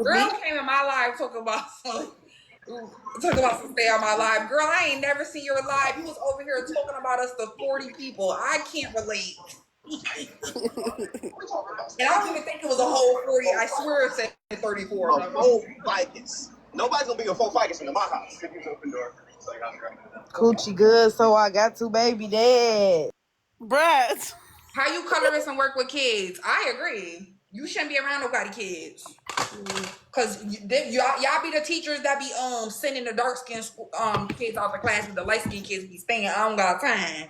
with Girl me. came in my live talking about some stay on my live. Girl, I ain't never seen your live. You was over here talking about us to 40 people. I can't relate. And I don't even think it was a whole 40. I swear it said 34. A full ficus. Nobody's gonna be a full ficus into my house. Coochie good, so I got two baby dads. Brad. How you colorist and work with kids? I agree. You shouldn't be around nobody kids. Cause y'all be the teachers that be sending the dark skinned kids out the class with the light skinned kids be staying. I don't got time.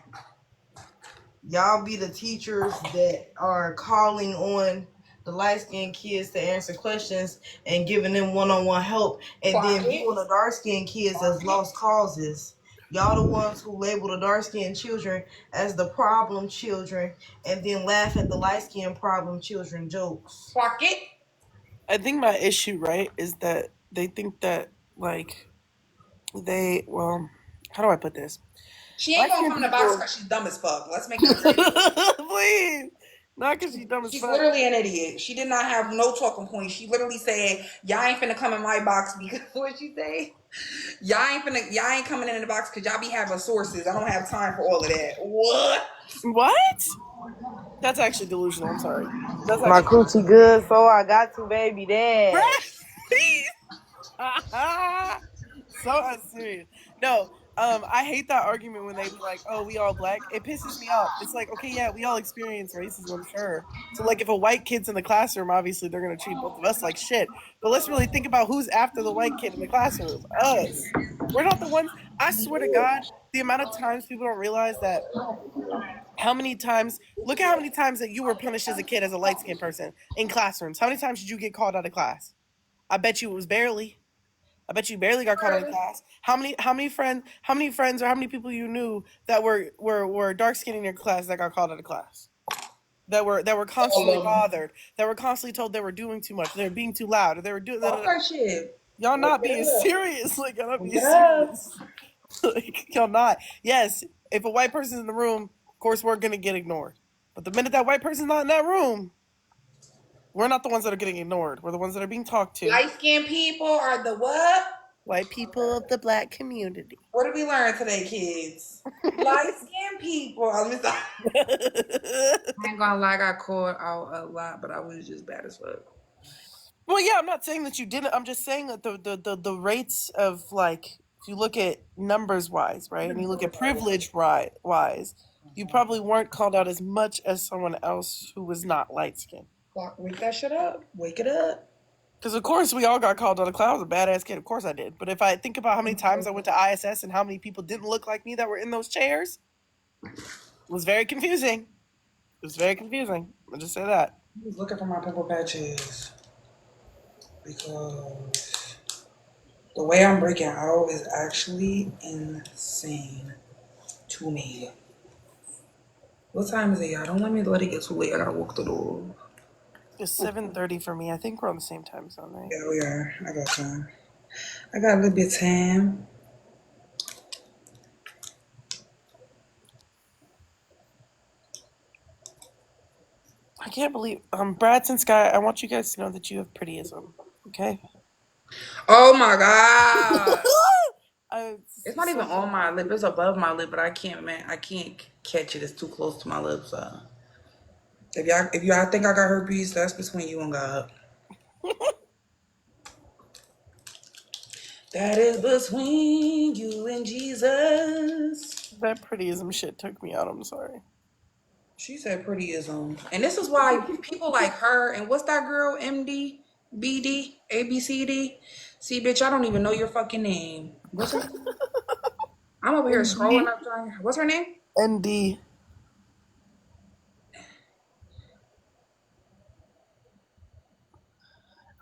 Y'all be the teachers that are calling on the light-skinned kids to answer questions and giving them one-on-one help, and then viewing the dark-skinned kids as lost causes. Y'all the ones who label the dark-skinned children as the problem children and then laugh at the light-skinned problem children jokes. Clock it. I think my issue, right, is that they think that, like, how do I put this? She ain't gonna come in the box because she's dumb as fuck. Let's make that clear. Please. Not because she's dumb as She's fuck. literally an idiot. She did not have no talking points. She literally said, "Y'all ain't finna come in my box because what she say? Y'all ain't coming in the box because y'all be having sources. I don't have time for all of that." What? What? That's actually delusional. I'm sorry. That's My actually coochie good, so I got two baby dads. Please. So unserious. No, I hate that argument when they be like, "Oh, we all black." It pisses me off. It's like, okay, yeah, we all experience racism, sure. So, like, if a white kid's in the classroom, obviously they're gonna treat both of us like shit. But let's really think about who's after the white kid in the classroom. Us. We're not the ones. I swear to God, the amount of times people don't realize that. How many times? Look at how many times that you were punished as a kid as a light skinned person in classrooms. How many times did you get called out of class? I bet you it was barely. I bet you barely got caught out of class. How many friends or how many people you knew that were dark skinned in your class that got called out of class? That were constantly bothered. That were constantly told they were doing too much. They were being too loud. Or they were doing Fuck that shit. y'all not Wake being it up. serious. Like y'all not Wake being it up. serious. Like y'all not. Yes, if a white person's in the room, of course we're gonna get ignored. But the minute that white person's not in that room, we're not the ones that are getting ignored. We're the ones that are being talked to. Light skinned people are the what? White people of the black community. What did we learn today, kids? Light skinned people. Let me stop. I ain't gonna lie, I got called out a lot, but I was just bad as fuck. Well, yeah, I'm not saying that you didn't. I'm just saying that the rates of, like, if you look at numbers wise, right, and you look at privilege wise, you probably weren't called out as much as someone else who was not light skinned. Wake that shit up. Wake it up. Because of course we all got called out of class. I was a badass kid. Of course I did. But if I think about how many times I went to ISS and how many people didn't look like me that were in those chairs, it was very confusing. It was very confusing. I'll just say that. I was looking for my pimple patches because the way I'm breaking out is actually insane to me. What time is it, y'all? Don't let it get too late. I gotta walk the door. It's 7:30 for me. I think we're on the same time zone, right? Yeah, we are. I got time. I got a little bit of time. I can't believe Brad and Sky, I want you guys to know that you have prettyism. Okay? Oh my god! It's not even so on my lip. It's above my lip, but I can't, man. I can't catch it. It's too close to my lips. If y'all think I got herpes, that's between you and God. That is between you and Jesus. that prettyism shit took me out. I'm sorry. She said prettyism. And this is why people like her and what's that girl? MD, BD, ABCD. See, bitch, I don't even know your fucking name. What's her name? I'm over here scrolling up trying. What's her name? ND.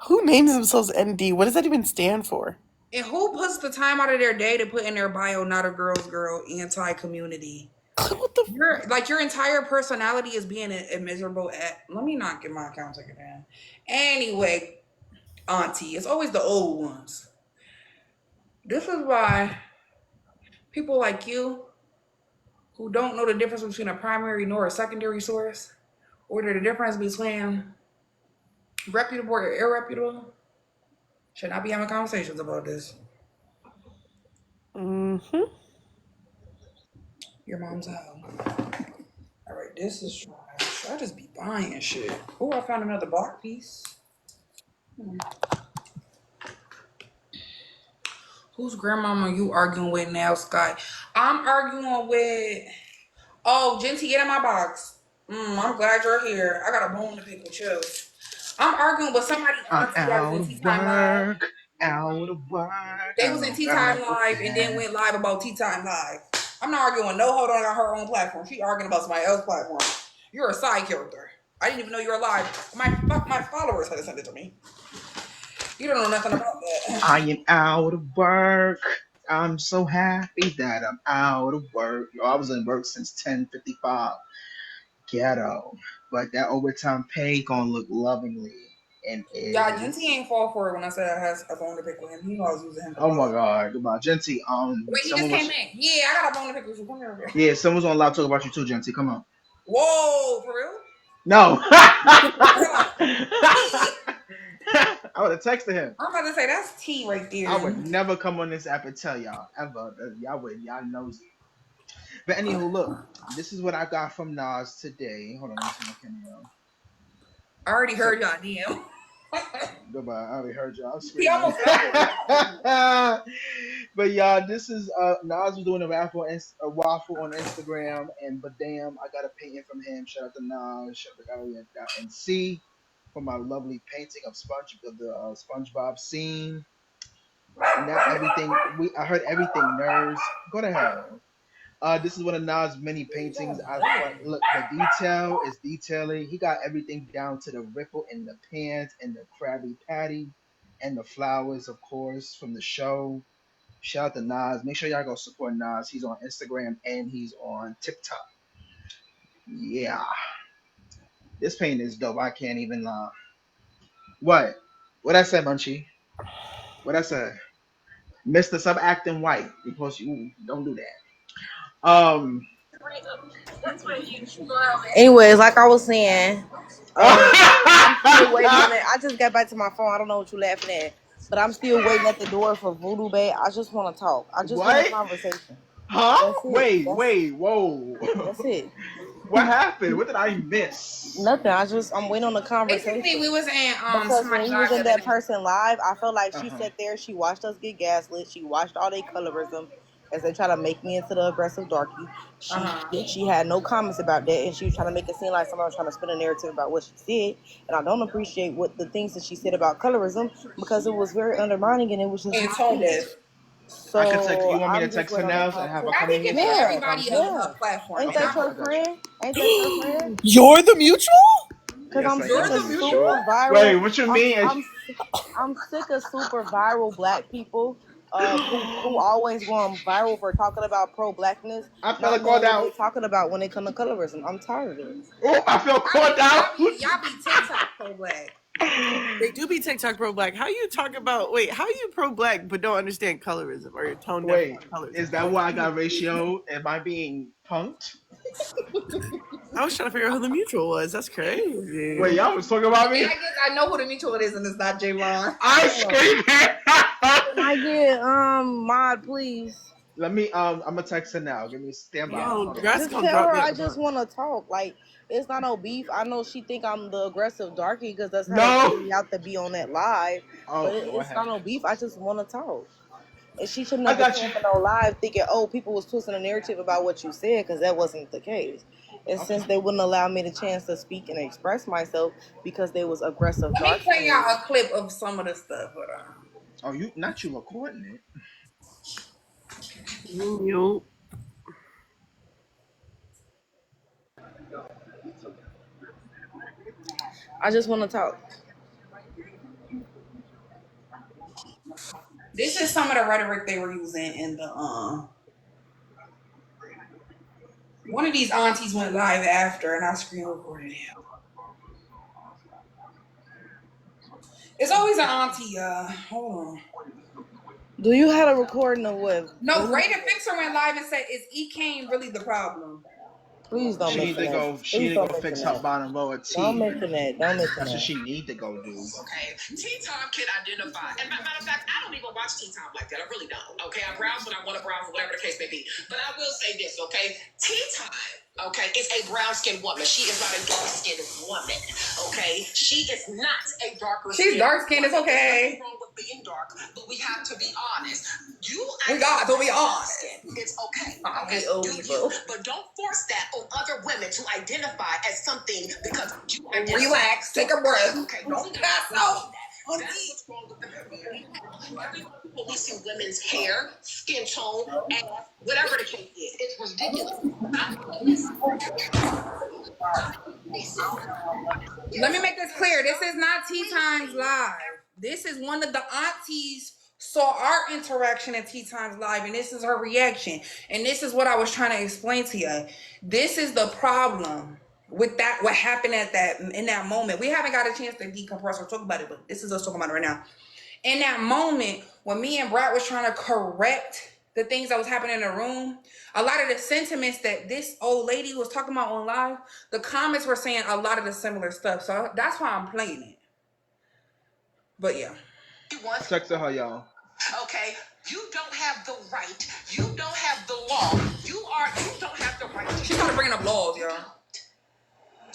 Who names themselves ND? What does that even stand for? And who puts the time out of their day to put in their bio, not a girl's girl, anti-community? What the Your entire personality is being a miserable at. Let me not get my account taken down. Anyway, auntie, it's always the old ones. This is why people like you who don't know the difference between a primary nor a secondary source, or the difference between reputable or irreputable, Should not be having conversations about this. Mm-hmm. Your mom's hoe. All right, this is trash. I just be buying shit. Oh, I found another block piece. Whose grandmama are you arguing with now, Sky? I'm arguing with. Oh, Genty, get in my box. I'm glad you're here. I got a bone to pick with you. I'm arguing with somebody I'm auntie that was out in of Tea Time Live. work, out of work. They I was in don't Tea got Time no Live and then plan. went live about Tea Time Live. I'm not arguing with no hold on her own platform. She arguing about somebody else's platform. You're a side character. I didn't even know you were alive. My followers had to send it to me. You don't know nothing about that. I am out of work. I'm so happy that I'm out of work. Yo, I was in work since 10:55. Ghetto. But that overtime pay gonna look lovingly. And Yeah, Genty is ain't fall for it when I said I has a bone to pick with him. He knew I was using him for oh my love. god, goodbye. Genty, Wait, he just someone came was in. Yeah, I got a bone to pick with you. Come here. Bro. yeah, someone's on live talk about you too, Genty. Come on. Whoa, for real? No. T. I would have texted him. I'm about to say that's T right I there. would never come on this app and tell y'all ever. Y'all knows it. But anywho, look, this is what I got from Nas today. Hold on, let me turn my camera on. I already So heard y'all DM. goodbye. I already heard y'all He screaming. almost fell for it. But y'all, this is Nas was doing a a waffle on Instagram, and but damn, I got a painting from him. Shout out to Nas. Shout out to Gallery and C for my lovely painting of the SpongeBob scene. Now everything I heard everything nerds. Go to hell. This is one of Nas' many paintings. I thought, look, the detail is detailing. He got everything down to the ripple in the pants and the Krabby Patty and the flowers, of course, from the show. Shout out to Nas. Make sure y'all go support Nas. He's on Instagram and he's on TikTok. Yeah, this painting is dope. I can't even lie. What? What I said, Munchie? What I said? Mister, stop acting white because you don't do that. Anyways, like I was saying, I'm still waiting on it. I just got back to my phone. I don't know what you laughing at, but I'm still waiting at the door for Voodoo Bay. I just want to talk. I just want a What? conversation. Huh? That's it. Wait, whoa. That's it. What happened? What did I miss? Nothing. I'm waiting on the Basically, conversation. we was in Because when somebody he was live the in other that day. person live, I felt like she Uh-huh. sat there, she watched us get gaslit, she watched all their colorism as they try to make me into the aggressive darky. Uh She huh. she had no comments about that, and she was trying to make it seem like somebody was trying to spin a narrative about what she said. And I don't appreciate what the things that she said about colorism because it was very undermining and it was just And not tone cool. deaf. I could text So you want me to I'm just text her waiting on the now and have her conversation. Why come we in here so giving I can have Yeah, a everybody conversation? yeah. a platform? Ain't Can Okay, that I your I got friend? Ain't that your friend? You're the mutual? Cause you. Yes, I'm I You're sick am of the the mutual? mutual. super viral. Wait, what you I'm mean? I'm I'm sick of super viral black people who always going viral for talking about pro blackness, I felt not like called knowing what out. they talking about when they come to colorism. I'm tired of it. Oh, I felt called out. Y'all be TikTok pro black. They do be TikTok pro black. How you talk about how you pro black but don't understand colorism or you're tone deaf Wait, about colorism? is that why I got ratio? Am I being punked? I was trying to figure out who the mutual was. That's Wait, crazy. y'all was talking about And me? I guess I know who the mutual is, and it's not Javon. I Oh, screaming. can I get mod please? Let me I'm gonna text her now. Give me stand by. Yo, Hold on. Grass Just gonna tell drop her me at I the just bottom. want to talk. Like it's not no beef. I know she think I'm the aggressive darky because that's how they No. made me out to be on that live. But Oh, go it's not ahead. no beef. I just want to talk. And she should I never got you. came in no live thinking, oh, people was twisting the narrative about what you said, because that wasn't the case. And Okay. since they wouldn't allow me the chance to speak and express myself because they was aggressive Let me play darking y'all me, a clip of some of the stuff. Hold on. Oh, you not you recording it? You. I just want to talk. This is some of the rhetoric they were using in the one of these aunties went live after, and I screen recorded it. It's always an auntie. Hold on. Do you have a recording of what? No, Voodoo? Raiden Fixer went live and said, "Is E Kane really the problem?" Please don't She need mention to that. go. She Please need to don't go fix mention her that. bottom lower Don't T. mention that. Don't mention That's what that. she need to go do. Okay, Teen Time can identify. And matter of fact, I don't even watch Teen Time like that. I really don't. Okay, I browse when I want to browse, or whatever the case may be. But I will say this, okay? Teen Time, okay, is a brown-skinned woman. She is not a dark-skinned woman, okay? She is not a darker. She's dark-skinned. It's okay. There's nothing wrong with being dark, but we have to be honest. We got to be honest. It's okay. I Okay, hate old do people. you? But don't force that on other women to identify as something because you identify. Relax. Take a breath. Okay, Don't pass out. that's what's wrong with the everybody policing women's hair, skin tone, ass, whatever the case is. It's ridiculous. Let me make this clear. This is not Tea Times Live. This is one of the aunties saw our interaction at Tea Times Live, and this is her reaction. And this is what I was trying to explain to you. This is the problem with that. What happened at that in that moment? We haven't got a chance to decompress or talk about it, but this is us talking about it right now. In that moment, when me and Brad was trying to correct the things that was happening in the room, a lot of the sentiments that this old lady was talking about on live, the comments were saying a lot of the similar stuff. So that's why I'm playing it. But yeah. Text her, y'all. Okay, you don't have the right. You don't have the law. You don't have the right. She's trying to bring up laws, y'all.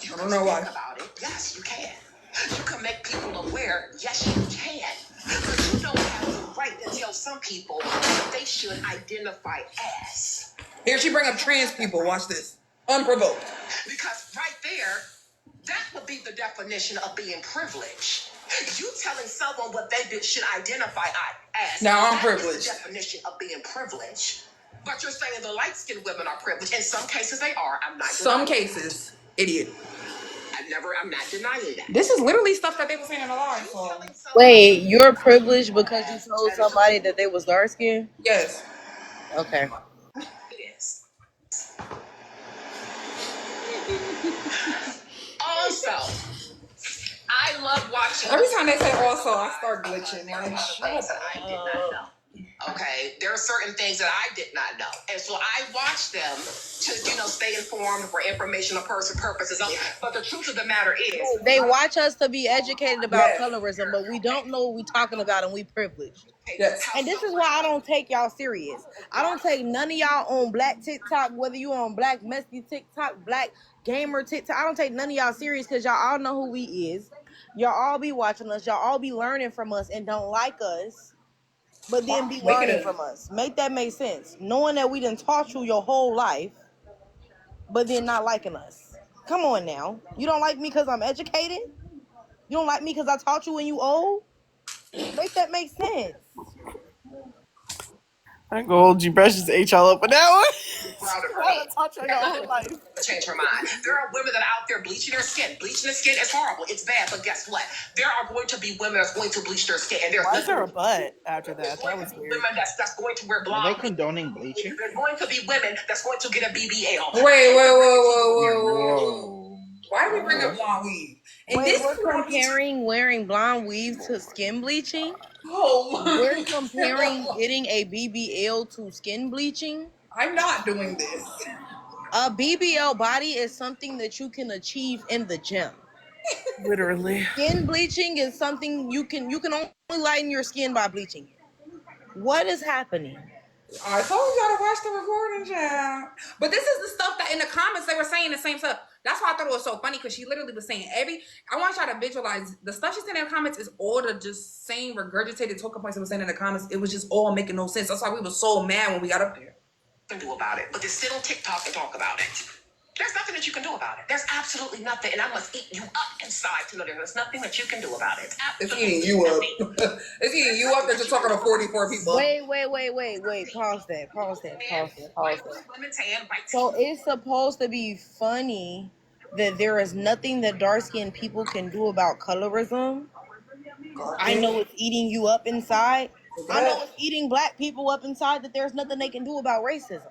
You I don't know why. about it. Yes, you can. You can make people aware. Yes, you can. But you don't have the right to tell some people what they should identify as. Here she bring up trans people. Watch this. Unprovoked. Because right there, that would be the definition of being privileged. You telling someone what they should identify as. Now I'm that privileged. Is the definition of being privileged. But you're saying the light-skinned women are privileged. In some cases, they are. I'm not. Some cases, idiot. I'm not denying that. This is literally stuff that they were saying in the live. So Wait, you're privileged because you told somebody that they was dark skinned? yes. Okay. It is. Also, I love watching. Every time they say also, I start glitching. Like, shut things that I did not know. Okay, there are certain things that I did not know, and so I watch them to, stay informed for informational purposes. But the truth of the matter is, They watch us to be educated about Yes. colorism, but we don't know what we talking about, and we privileged. Yes. And this is why I don't take y'all serious. I don't take none of y'all on black TikTok, whether you on black messy TikTok, black gamer TikTok. I don't take none of y'all serious because y'all all know who we is. Y'all all be watching us. Y'all all be learning from us and don't like us, but then be learning from us. Make that make sense. Knowing that we done taught you your whole life, but then not liking us. Come on now. You don't like me because I'm educated? You don't like me because I taught you when you old? Make that make sense. I ain't gonna hold you, Precious ate y'all up with that one. proud of her. I taught you your whole life. Change her mind. There are women that are out there bleaching their skin. Bleaching their skin is horrible. It's bad, but guess what? There are going to be women that's going to bleach their skin, and there's Why is there a butt after that? That was weird. women that's going to wear Are blonde. they condoning bleaching? There's going to be women that's going to get a BBL. Wait. Whoa. Why do we bring up blonde weave? And Wait, this we're comparing wearing blonde weave to skin bleaching? Oh, We're comparing getting a BBL to skin bleaching? I'm not doing this. A BBL body is something that you can achieve in the gym. Literally. Skin bleaching is something you can only lighten your skin by bleaching it. What is happening? I told y'all to watch the recording, child. But this is the stuff that in the comments they were saying the same stuff. That's why I thought it was so funny because she literally was saying I want y'all to visualize the stuff she's saying in the comments is all the just same regurgitated talking points that was saying in the comments. It was just all making no sense. That's why we were so mad when we got up there. Can do about it, but to sit on TikTok and talk about it. There's nothing that you can do about it. There's absolutely nothing, and I must eat you up inside to know there's nothing that you can do about it. It's eating you up. It's eating you up that you're talking to 44 people. Wait. Pause that. So it's supposed to be funny that there is nothing that dark-skinned people can do about colorism. I know it's eating you up inside. I know it's eating black people up inside that there's nothing they can do about racism.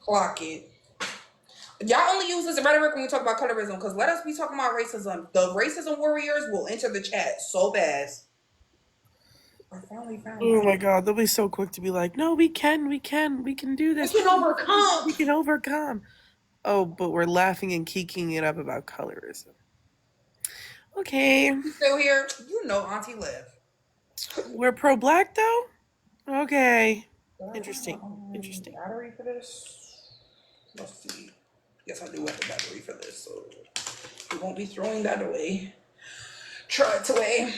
Clock it. Y'all only use this rhetoric when we talk about colorism because let us be talking about racism. The racism warriors will enter the chat so fast. I finally found Oh out. my God, they'll be so quick to be like, no, we can do this. We can overcome. We can overcome. Oh, but we're laughing and keeking it up about colorism. Okay, You still here? You know Auntie left. we're pro-black though. Okay, Do I have interesting. my Interesting. battery for this? Let's see. Yes, I do have the battery for this, so we won't be throwing that away. Throw it away.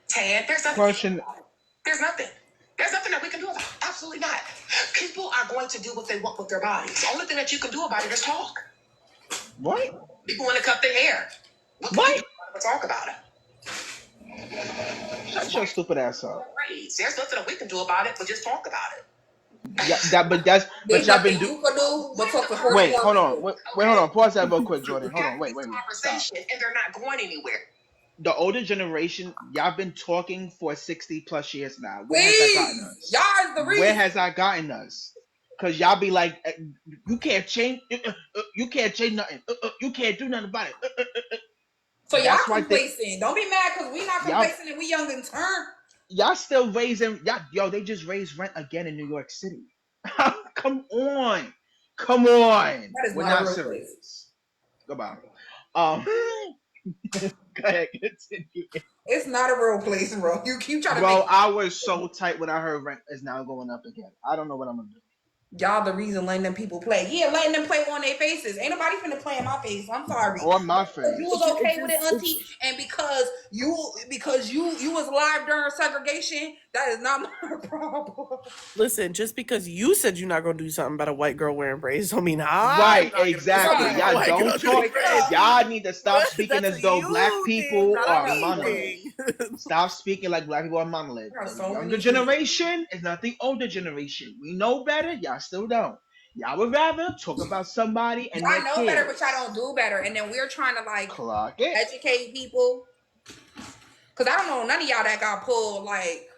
Tad, there's nothing. Question. There's nothing. There's nothing that we can do about it. Absolutely not. People are going to do what they want with their bodies. The only thing that you can do about it is talk. What? People want to cut their hair. What can you do about it? Talk about it. Shut your stupid ass up. There's nothing that we can do about it, but just talk about it. Yeah, but y'all There's been nothing do. you can do but talk to 41 Wait, hold on. people. Wait, hold on. Pause that real quick, Jordan. Hold on. Have Wait. this Stop. conversation, and they're not going anywhere. The older generation, y'all been talking for 60+ years now. Where has that gotten Please, us? y'all is the reason. Where has that gotten us? Cause y'all be like, you can't change, you can't change nothing, you can't do nothing about it. So y'all That's why complacent. Don't be mad because we not complacent and we young in turn. y'all still raising, yo, they just raised rent again in New York City. Come on. That is We're not a not real serious. place. Goodbye. Go ahead, continue. It's not a real place, bro. You keep trying to Bro, make I was so tight when I heard rent is now going up again. I don't know what I'm gonna do. y'all the reason letting them people play. Yeah, letting them play on their faces. Ain't nobody finna play in my face. I'm sorry. On my Because you face. was okay with it, Auntie, and because you was live during segregation, that is not my problem. Listen, just because you said you're not gonna do something about a white girl wearing braids, don't mean I'm Right, not gonna do exactly. something about a Y'all white don't girl doing talk. braids. Y'all need to stop speaking That's as a though you black thing, people not are a me monolith. thing. Stop speaking like black people are monolith. There are The so younger many generation is not the older generation. We know better. Y'all still don't. Y'all would rather talk about somebody and their Y'all know better, but kids. y'all don't do better. And then we're trying to like Clock it. educate people. Cause I don't know none of y'all that got pulled like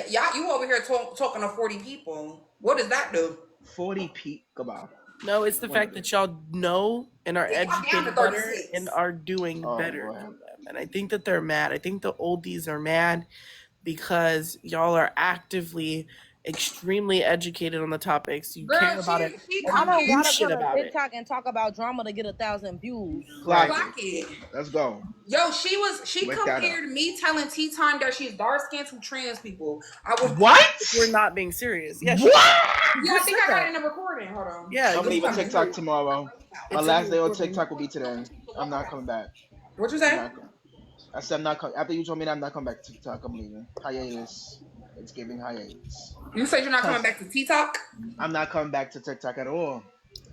y'all. You over here talking to 40 people. What does that do? 40 Pete. Goodbye. No, it's the One of fact them. that y'all know and are It got down to educated better 36. and are doing Oh, better boy. than them. And I think that they're mad. I think the oldies are mad because y'all are actively extremely educated on the topics. You Girl, care about it she and I you don't compared do gotta go shit to about it. TikTok and talk about drama to get 1,000 views. Clock clock it. it. Let's go. Yo, she Wake that up. compared me telling Tea Time that she's dark skinned to trans people. I was What? We're not being serious. Yeah, What? Yeah, I think I said got that. it in the recording. Hold on. Yeah, I'm you leaving Somebody TikTok do. tomorrow. My it's in the last day on recording. TikTok will be today. I'm not coming back. What you I'm say? not. I said I'm not coming. After you told me that I'm not coming back to TikTok, I'm leaving. Hiatus. It's giving hiatus. You said you're not coming Cause back to Tea Talk? I'm not coming back to TikTok at all.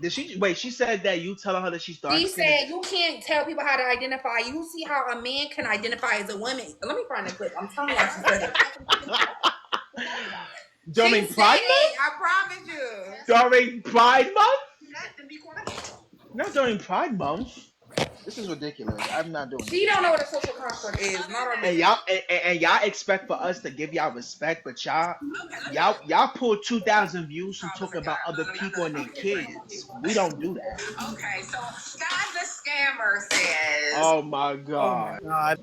Did she wait? She said that you telling her that she's dark She skinned. said you can't tell people how to identify. You see how a man can identify as a woman. Let me find the clip. I'm telling you, she said it. During She Pride said Month? it. I promise you. During Pride Month? Not during Pride Month. This is ridiculous. I'm not doing She this. don't know what a social construct is. Not our And business. y'all expect for us to give y'all respect, but y'all pull 2,000 views from talking about other people and their kids. We don't do that. Okay, so Sky the Scammer says. Oh my Oh my god. god.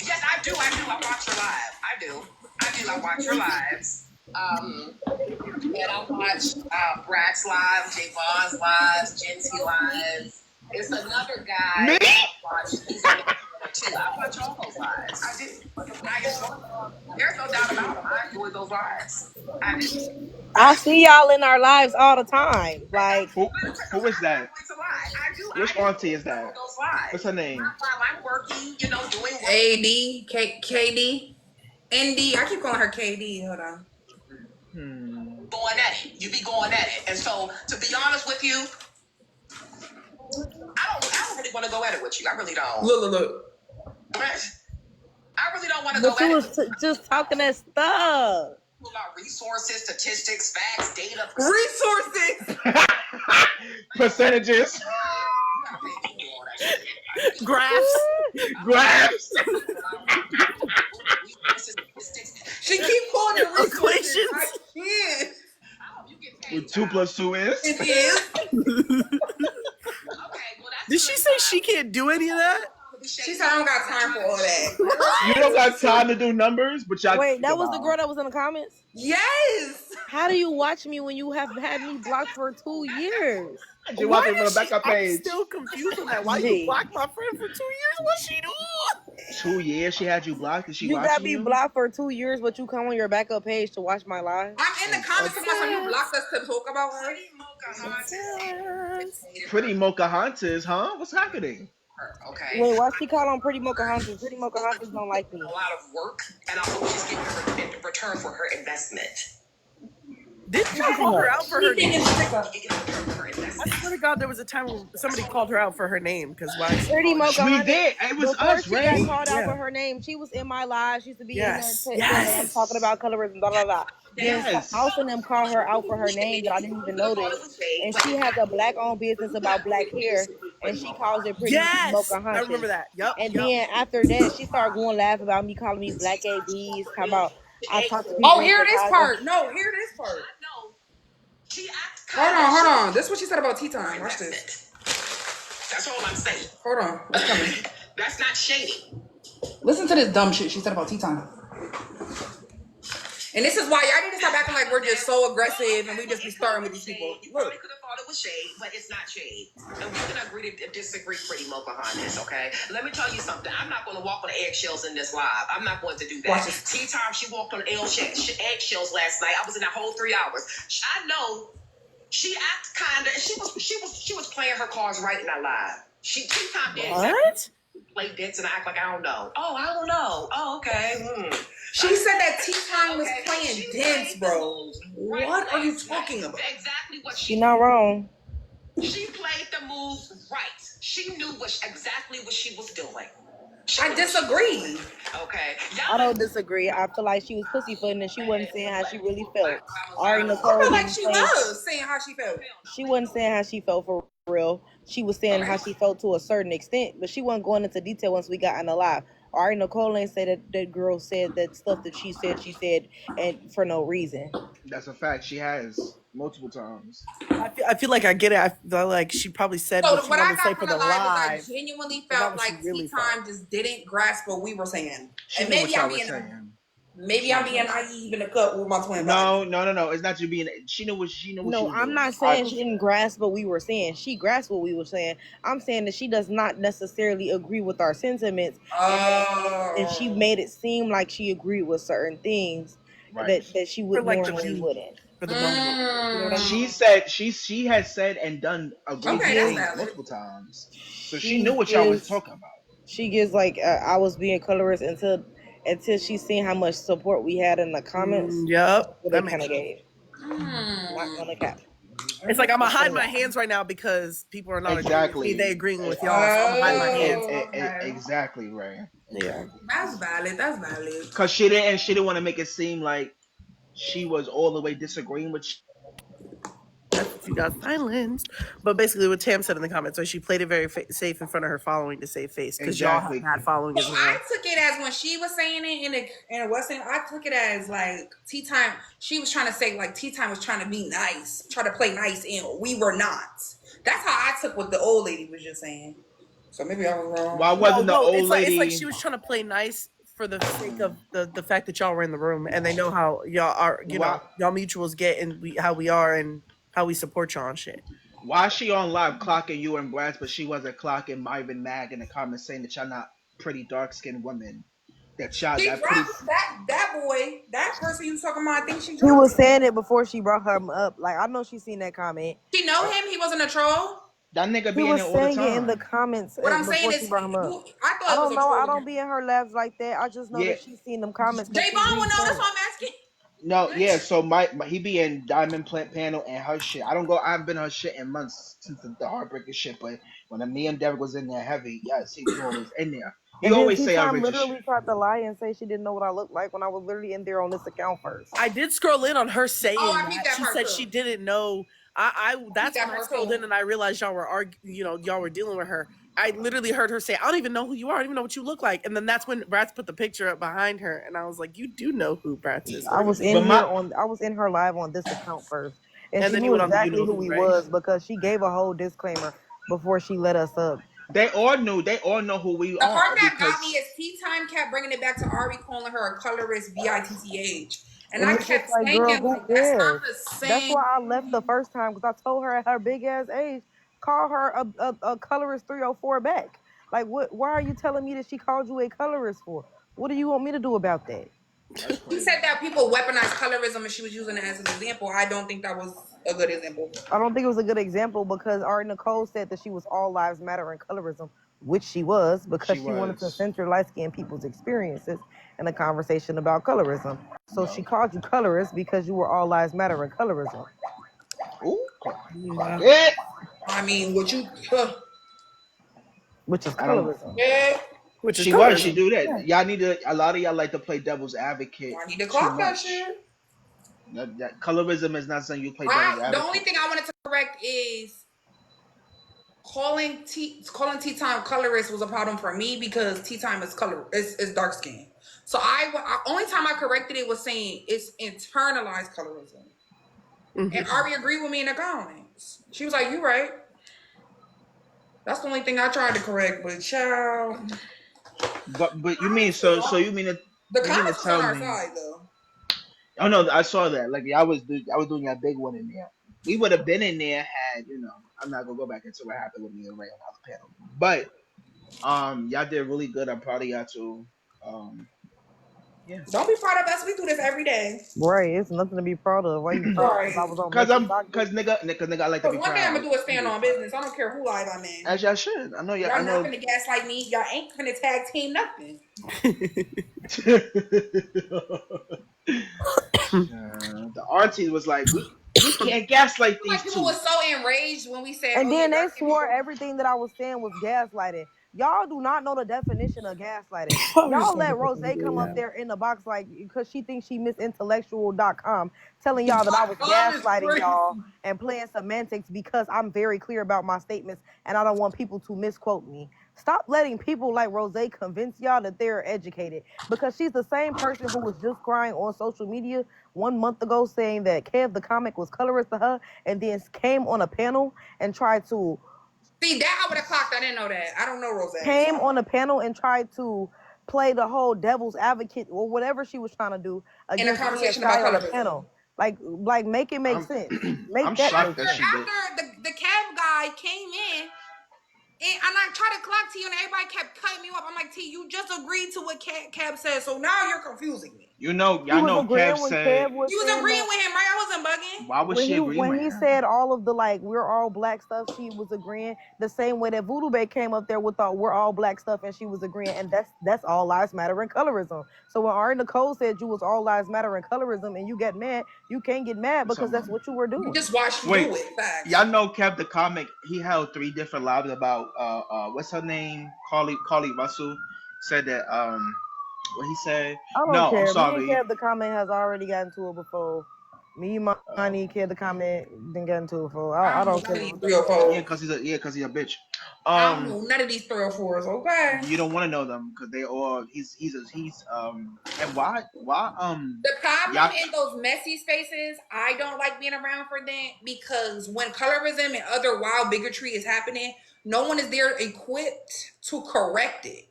Yes, I do. I watch her live. I watch her lives. And I watch Brat's live, Javon's lives, Genty lives. It's another guy Me? I watch. He's on the too. I watch all those lives. I do. I enjoy them. There's no doubt about it. I enjoy those lives. I do. I see y'all in our lives all the time. Like, Who is that? Which I do auntie is that? those lives. What's her name? While I'm working, doing work. AD, KD, ND. I keep calling her KD. Hold on. Going at it. You be going at it. And so, to be honest with you, I don't really want to go at it with you. I really don't. Look. I really don't want to go but at you it was just talking that stuff. about resources, statistics, facts, data. Resources. Percentages. Graphs. Graphs. She keep calling it resources. Equations. I can't. With 2 + 2 is? It is. Did she say she can't do any of that? She said I don't got time for all that. You don't got time to do numbers, but y'all. Wait, that was the girl that was in the comments? Yes. How do you watch me when you have had me blocked for 2 years? She watching from the backup I'm page. still confused on that. Why you blocked my friend for 2 years? What's she doing? 2 years she had you blocked. Is she You watching got me you? blocked for 2 years, but you come on your backup page to watch my live? I'm in the comments about some you blocked us to talk about her. Pretty Mochahantas, huh? What's happening? Okay. Wait, why she call on Pretty Mochahantas? Pretty Mochahantas don't like me. A lot of work, and I hope she's getting her in return for her investment. Did you call her out for her name? I I swear to God, there was a time when somebody called her out for her name because why? Pretty Mochahantas. We did. It was Before us, she right? got called out Yeah. for her name, she was in my live. She used to be Yes. in there Yes. talking about colorism, blah blah blah. Yes. Then House and them called her out for her name that I didn't even notice. And she has a black-owned business about black hair, and she calls it Pretty Yes, Mochahantas. I remember that. Yup. And then after that, she started going laugh about me calling me black ABs, talking about I talk to people. Oh, hear this part. No, hear this part. Hold on. This is what she said about tea time. Watch this. That's all I'm saying. Hold on. It's coming. That's not shady. Listen to this dumb shit she said about tea time. And this is why y'all need to stop acting like we're just so aggressive and we just be starting with these people. You probably could have thought it was shade, but it's not shade. And we can agree to disagree, Pretty Mochahantas, okay? Let me tell you something. I'm not going to walk on eggshells in this live. I'm not going to do that. Tea time, she walked on eggshells last night. I was in that whole 3 hours. I know she acts kind of. She was playing her cards right in that live. Tea time did What? play dance and act like I don't know. Oh, I don't know. Oh, okay. She said that tea time was playing dance, bro. What are you talking about? Exactly what She not wrong. She played the moves right. She knew exactly what she was doing. I disagree. Okay. I don't disagree. I feel like she was pussyfooting and she wasn't saying how she really felt. Ari I Nicole feel like didn't she say- was saying how she felt. She wasn't saying how she felt for real. She was saying how she felt to a certain extent, but she wasn't going into detail once we got in the live. Ari Nicole ain't say that girl said that stuff that she said, and for no reason. That's a fact. She has multiple times. I feel like I get it. I feel like she probably said So what she what I wanted to say got for from the the live live. was I genuinely but not felt what she like really tea time just didn't grasp what we were saying. She And knew maybe what y'all I'm was being saying. naive in the cut with my twin brother. No. It's not you being. She knew what she was No, I'm doing. not saying she didn't grasp what we were saying. She grasped what we were saying. I'm saying that she does not necessarily agree with our sentiments, and she made it seem like she agreed with certain things that she would normally wouldn't. For the moment. You know what I mean? She said she has said and done agreed Okay, things that's valid. multiple times, so she knew what y'all was talking about. She gives like I was being colorist until she seen how much support we had in the comments. Yep, That kind of gave. Not gonna cap. It's like I'm gonna hide my hands right now because people are not Exactly. agreeing with me. They agreeing with y'all. So I'm gonna hide my hands. Exactly, right. Yeah, That's valid. That's valid. Because she didn't want to make it seem like she was all the way disagreeing with. that's what you got silenced. But basically, what Tam said in the comments, so she played it very safe in front of her following to save face because y'all have had following as well. I took it as when she was saying it in a Western. I took it as like tea time. She was trying to say like tea time was trying to be nice, try to play nice, and we were not. That's how I took what the old lady was just saying. So maybe I was wrong. Why wasn't the old lady? It's like she was trying to play nice for the sake of the fact that y'all were in the room and they know how y'all are. You know, y'all mutuals get and how we are and how we support y'all and shit. Why is she on live clocking you and Brads, but she wasn't clocking Myron Mag in the comments saying that y'all not pretty dark skinned women? That y'all She that dropped that boy, that person you was talking about. I think she was saying it before she brought him up. Like I know she seen that comment. She know him. He wasn't a troll. That nigga He be in was there all the saying time. it in the comments. What I'm saying before is, she brought him up. I don't know. I don't be in her labs like that. I just know that she's seen them comments. J Bone will know. That's why I'm asking. No, yeah. So he be in Diamond Plant Panel and her shit. I haven't been her shit in months since the heartbreaking shit. But when me and Derek was in there heavy, yes, he was always in there. He always say I literally tried to lie and say she didn't know what I looked like when I was literally in there on this account first. I did scroll in on her saying that. She said too. she didn't know. That's when I scrolled in and I realized y'all were y'all were dealing with her. I literally heard her say, "I don't even know who you are. I don't even know what you look like." And then that's when Bratz put the picture up behind her, and I was like, "You do know who Bratz is." I was in her live on this account first, and she then knew exactly who he was because she gave a whole disclaimer before she let us up. They all knew. They all know who we The are part that got me because is Tea Time kept bringing it back to Ari calling her a colorist bitch, and And I it's just kept like, saying girl, who like that's not cares? the That's same. why I left the first time because I told her at her big ass age, call her a colorist 304 back. Like, what? Why are you telling me that she called you a colorist for? What do you want me to do about that? that's She crazy. said that people weaponize colorism and she was using it as an example. I don't think that was a good example. I don't think it was a good example because Ari Nicole said that she was all lives matter in colorism, which she was She because she wanted to was. center light skinned people's experiences in a conversation about colorism. So she Yup. called you colorist because you were all lives matter in colorism, Ooh, Yeah. it. I mean, what you which is I don't. colorism. yeah, Which is She was. She colorism. do Yeah. that. Y'all need to. A lot of y'all like to play devil's advocate I need to too clock that much. shit. That colorism is not something you play devil's The only advocate. thing I wanted to correct is calling tea time colorist was a problem for me because tea time is dark skin. So only time I corrected it was saying it's internalized colorism. And Mm-hmm. Ari agreed with me in the comments. She was like, "You right." That's the only thing I tried to correct, but child, But you mean comments was so on the you mean to comments was on tell our me? side though. Oh no, I saw that. Like I was doing a big one in there. We would have been in there had I'm not gonna go back into what happened with me and Ray on the other panel. But y'all did really good. I'm proud of y'all too. Um, yeah. Don't be proud of us. We do this every day. Right, it's nothing to be proud of. Why you proud because I Right. was on Memphis Octave? Cause nigga I like to Because be one thing I'm proud. gonna do is I'm stand very on proud. business. I don't care who live I'm in. As y'all should. I know y'all. I Y'all not know. finna gaslight me. Y'all ain't finna tag team nothing. The auntie was like, we can't gaslight Like these people two. was so enraged when we said, And "Oh yeah, then they dark skinned swore people." everything that I was saying was gaslighting. Y'all do not know the definition of gaslighting. I was just Y'all about to let Rose fucking do come up that. there in the box like because she thinks she missintellectual.com telling y'all that I was .com is gaslighting crazy. y'all and playing semantics because I'm very clear about my statements and I don't want people to misquote me. Stop letting people like Rose convince y'all that they're educated because she's the same person who was just crying on social media 1 month ago saying that Kev the comic was colorist to her and then came on a panel and tried to See that I would have clocked. I didn't know that. I don't know Rose. came So on a panel and tried to play the whole devil's advocate or whatever she was trying to do in a against me and conversation about Sky on a colorism. panel. Like make it make I'm sense. I'm Make that shocked make that After she sense. did. the cab guy came in and I tried to clock T and everybody kept cutting me off. I'm like, T, you just agreed to what Cab said, so now you're confusing me. He Y'all was know Kev agreeing when said Kev was You was saying agreeing that with him, right? I wasn't bugging. why was she agreeing when with he him? said all of the like we're all black stuff, she was agreeing the same way that Voodoo Bay came up there with all we're all black stuff and she was agreeing and that's all lives matter in colorism. So when Ari Nicole said you was all lives matter in colorism and you get mad, you can't get mad What's up, because that's mom? what you were You doing. just watched me Wait, do it. y'all Facts. know Kev the comic? He held 3 different lives about what's her name? Carly Russell said that what he said? I don't No, I'm care. Me and sorry. Kev the comment has already gotten to it before. Me, Uh, Money, Kev the comment didn't get into it before. I I don't know don't none care of these what three or nobody yeah, fours. says. cause he's a bitch. I don't Um, know none of these 304s. Okay. you don't want to know them because they all he's and why The problem y'all in those messy spaces, I don't like being around for them because when colorism and other wild bigotry is happening, no one is there equipped to correct it.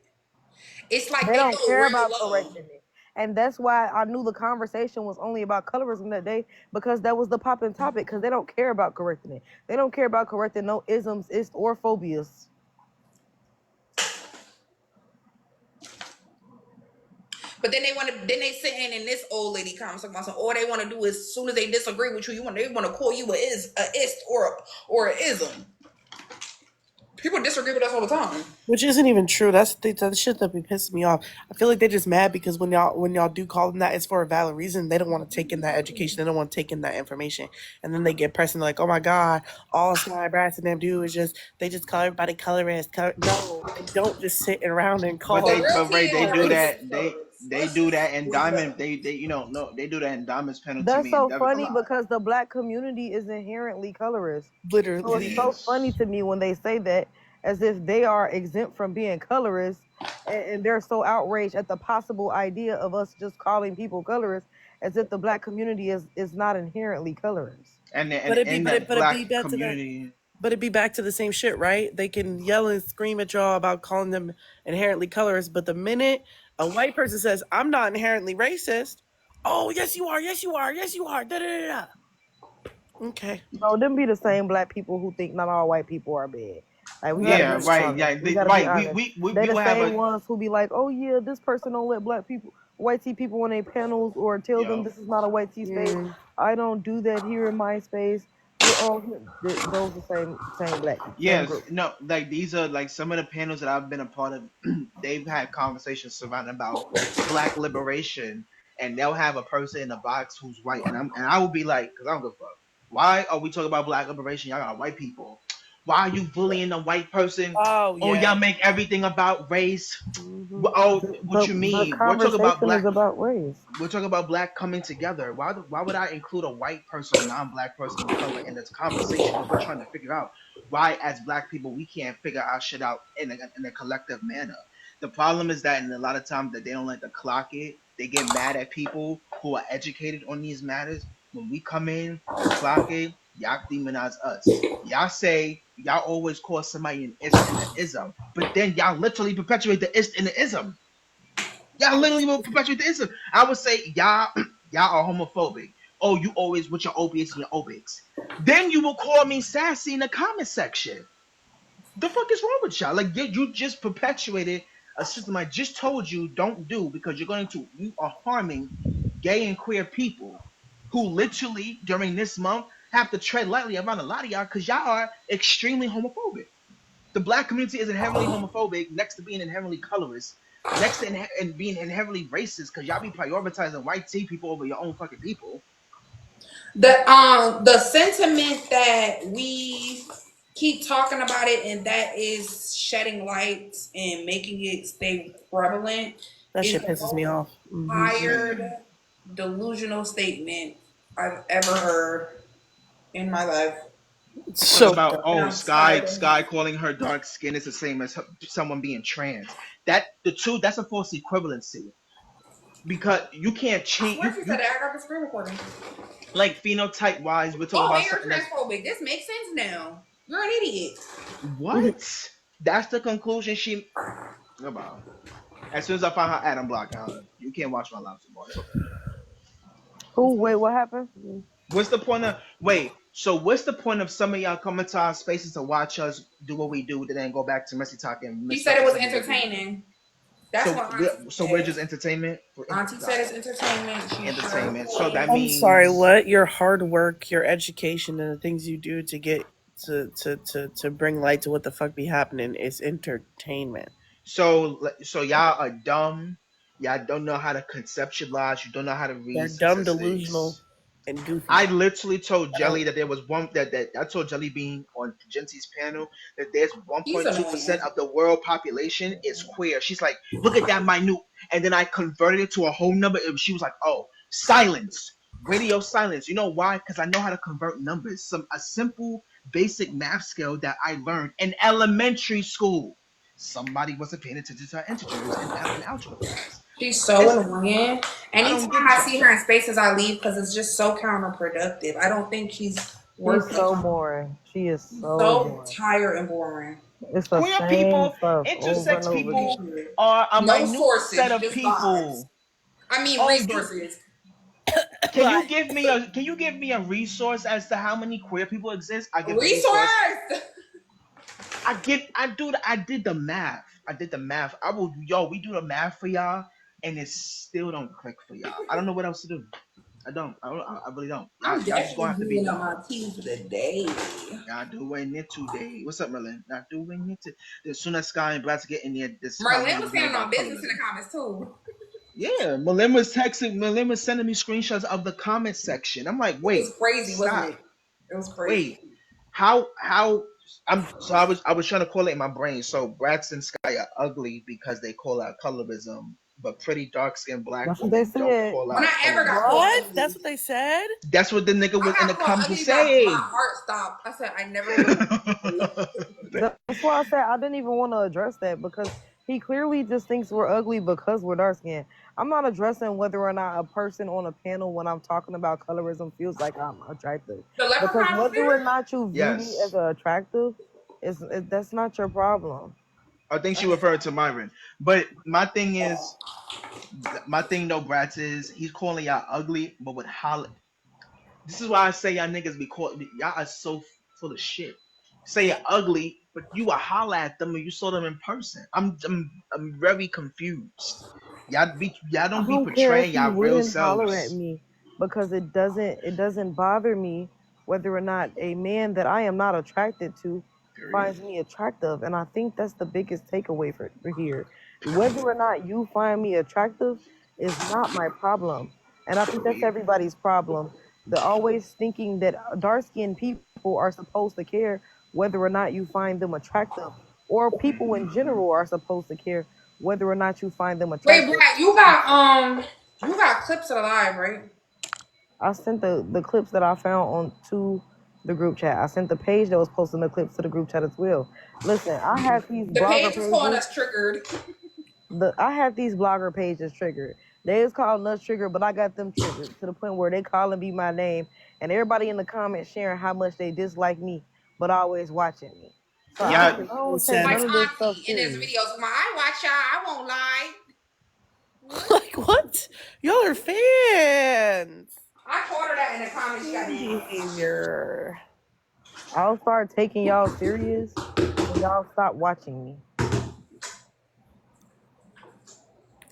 It's like They they don't go care real about low. correcting it. And that's why I knew the conversation was only about colorism that day because that was the popping topic because they don't care about correcting it. They don't care about correcting no isms, is or phobias. But then they want to, then they sitting in this old lady comment talking about some. All they want to do is, as soon as they disagree with you, they want to call you a ist or a ism. People disagree with us all the time. Which isn't even true. That's the shit that be pissing me off. I feel like they're just mad because when y'all do call them that, it's for a valid reason. They don't want to take in that education. They don't want to take in that information, and then they get pressed and they're like, "Oh my god, all Sky Brass and them do is just they just call everybody colorist." No, they don't just sit around and but The call real but tea Ray is they the do real colorists. that colors. they Let's do just that in leave it Diamond up. they no they do that in Diamond's panel to That's me and so Devin a funny lot. because the black community is inherently colorist. So It it's Literally, so funny is. to me when they say that as if they are exempt from being colorists and they're so outraged at the possible idea of us just calling people colorists as if the black community is not inherently colorist. And but and it be in but it that but it black be back to that. community. But it'd be back to the same shit, right? They can yell and scream at y'all about calling them inherently colorist, but the minute a white person says, "I'm not inherently racist," oh yes you are, yes you are, yes you are, da da da da. Okay. No, them be the same black people who think not all white people are bad. Like we gotta Yeah, be That's right. true. honest. Yeah, We gotta be right. honest. We They the will have same a ones who be like, oh yeah, this person don't let black people, white tea people on their panels or tell them yo. this is not a white tea space. I don't do that here in my space. We're all here. Those the same black people, same Yes, group. no, like these are like some of the panels that I've been a part of. They've had conversations surrounding about black liberation, and they'll have a person in the box who's white, and I will be like, because I don't give a fuck. Why are we talking about black liberation? Y'all got white people. Why are you bullying a white person? Oh Oh, yeah. y'all make everything about race. Hmm. Oh, what you The mean? We're talking about conversation is black. about race. We're talking about black coming together. Why would I include a white person or non-black person of color in this conversation? Because we're trying to figure out why, as black people, we can't figure our shit out in a collective manner. The problem is that, in a lot of times, that they don't like to clock it. They get mad at people who are educated on these matters. When we come in and clock it, y'all demonize us. Y'all say y'all always call somebody an ist and an ism, but then y'all literally perpetuate the ist and the ism. Y'all literally will perpetuate the ism. I would say y'all y'all are homophobic. Oh, you always with your opiates and your obics. Then you will call me sassy in the comment section. The fuck is wrong with y'all? Like you just perpetuated a system I just told you don't do because you are harming gay and queer people who literally during this month have to tread lightly around a lot of y'all because y'all are extremely homophobic. The black community is inherently homophobic, next to being inherently colorist, next to and being inherently racist, because y'all be prioritizing white tea people over your own fucking people. The sentiment that we keep talking about it and that is shedding light and making it stay prevalent That is shit the pisses me most off. tired, Same. delusional statement I've ever heard in my life. Talk So about dumb. And oh I'm tired of Sky calling her dark skin is the same as someone being trans. That the two that's a false equivalency because you can't I change swear she said that. I got the screen recording. like phenotype wise. We're talking Oh, about and you're something that's transphobic. This makes sense now. You're an idiot. what? That's the conclusion she about. As soon as I find her Adam block her, you can't watch my live tomorrow. It's okay. Who? Wait, what happened? What's the point of wait? So what's the point of some of y'all coming to our spaces to watch us do what we do, then go back to messy talk and She said it was misrepresent what we're doing? entertaining. That's what Auntie So we're said. just entertainment Auntie said it's entertainment. She's sure. entertainment. So that I'm sorry, means what? Your hard work, your education, and the things you do to get to bring light to what the fuck be happening is entertainment. so y'all are dumb. Y'all don't know how to conceptualize. You don't know how to They're read dumb, delusional, statistics. and goofy. I literally told I don't. Jelly that there was one that I told Jelly Bean on Gentie's panel that there's He's 1.2% annoying. of the world population is queer. She's like, look at that minute, and then I converted it to a whole number. And she was like, oh, silence, radio silence. You know why? Because I know how to convert numbers. A simple basic math skill that I learned in elementary school. Somebody wasn't paying attention to her integers in algebra class. She's so It's annoying. I don't Anytime get I see y'all. her in spaces, I leave because it's just so counterproductive. I don't think she's She's worth the so time. boring. She is She's so so boring. tired and boring. It's the Queer same people, stuff over and intersex over Pretty again. people sure. are a No minute set sources, of just vibes. people. I mean Oh, you resources. But can you give me a resource as to how many queer people exist? I give the resource. Resource. I did the math. I did the math. I will we do the math for y'all and it still don't click for y'all. I don't know what else to do. I really don't. I'm Y'all just gonna definitely have to be using up dumb. my tea for the day. Y'all doing it today. What's up, Merlin? Not doing it today. As soon as Sky and Bratz get in there, this Merlin was conversation is not standing on about business in the colorism. comments too. Yeah, Malin was sending me screenshots of the comment section. I'm like, It was wait, crazy, wasn't stop. it? It was crazy. Wait. I was trying to correlate in my brain. So Brats and Sky are ugly because they call out colorism, but pretty dark skinned black That's what they women don't said. call When out I ever got colorism. called what? That's ugly, what they said. That's what the nigga I was in the got called comments was ugly. My saying. heart stopped. I said I never was ugly. That's why I said I didn't even want to address that because He clearly just thinks we're ugly because we're dark skinned. I'm not addressing whether or not a person on a panel when I'm talking about colorism feels like I'm attractive. The Because leprechaun was whether or there? not you view me as Yes. attractive that's not your problem. I think she That's referred to Myron. But my thing though, Bratz, is he's calling y'all ugly, but with Holly. This is why I say y'all niggas be called, y'all are so full of shit. Say you're ugly, but you will holler at them when you saw them in person. I'm very confused. Y'all I don't be don't care if portraying he y'all real wouldn't holler at selves. me because it doesn't bother me whether or not a man that I am not attracted to Period. finds me attractive, and I think that's the biggest takeaway for here. Whether or not you find me attractive is not my problem, and I think that's Period. everybody's problem. They're always thinking that dark skinned people are supposed to care whether or not you find them attractive, or people in general are supposed to care whether or not you find them Wait, attractive. Brad, you got clips of the live, right? I sent the clips that I found on to the group chat. I sent the page that was posting the clips to the group chat as well. Listen, I have these The blogger page was calling pages. us triggered. I have these blogger pages triggered. They is called nuts triggered, but I got them triggered to the point where they call and be my name, and everybody in the comments sharing how much they dislike me, but always watching me. So That I Yeah, makes no don't take Like none sense. of this stuff Auntie in this serious. video. So I watch y'all. I won't lie. What? Like what? Y'all are fans. I told her that in the comments. She got Fan mad. behavior. I'll start taking y'all serious when y'all stop watching me.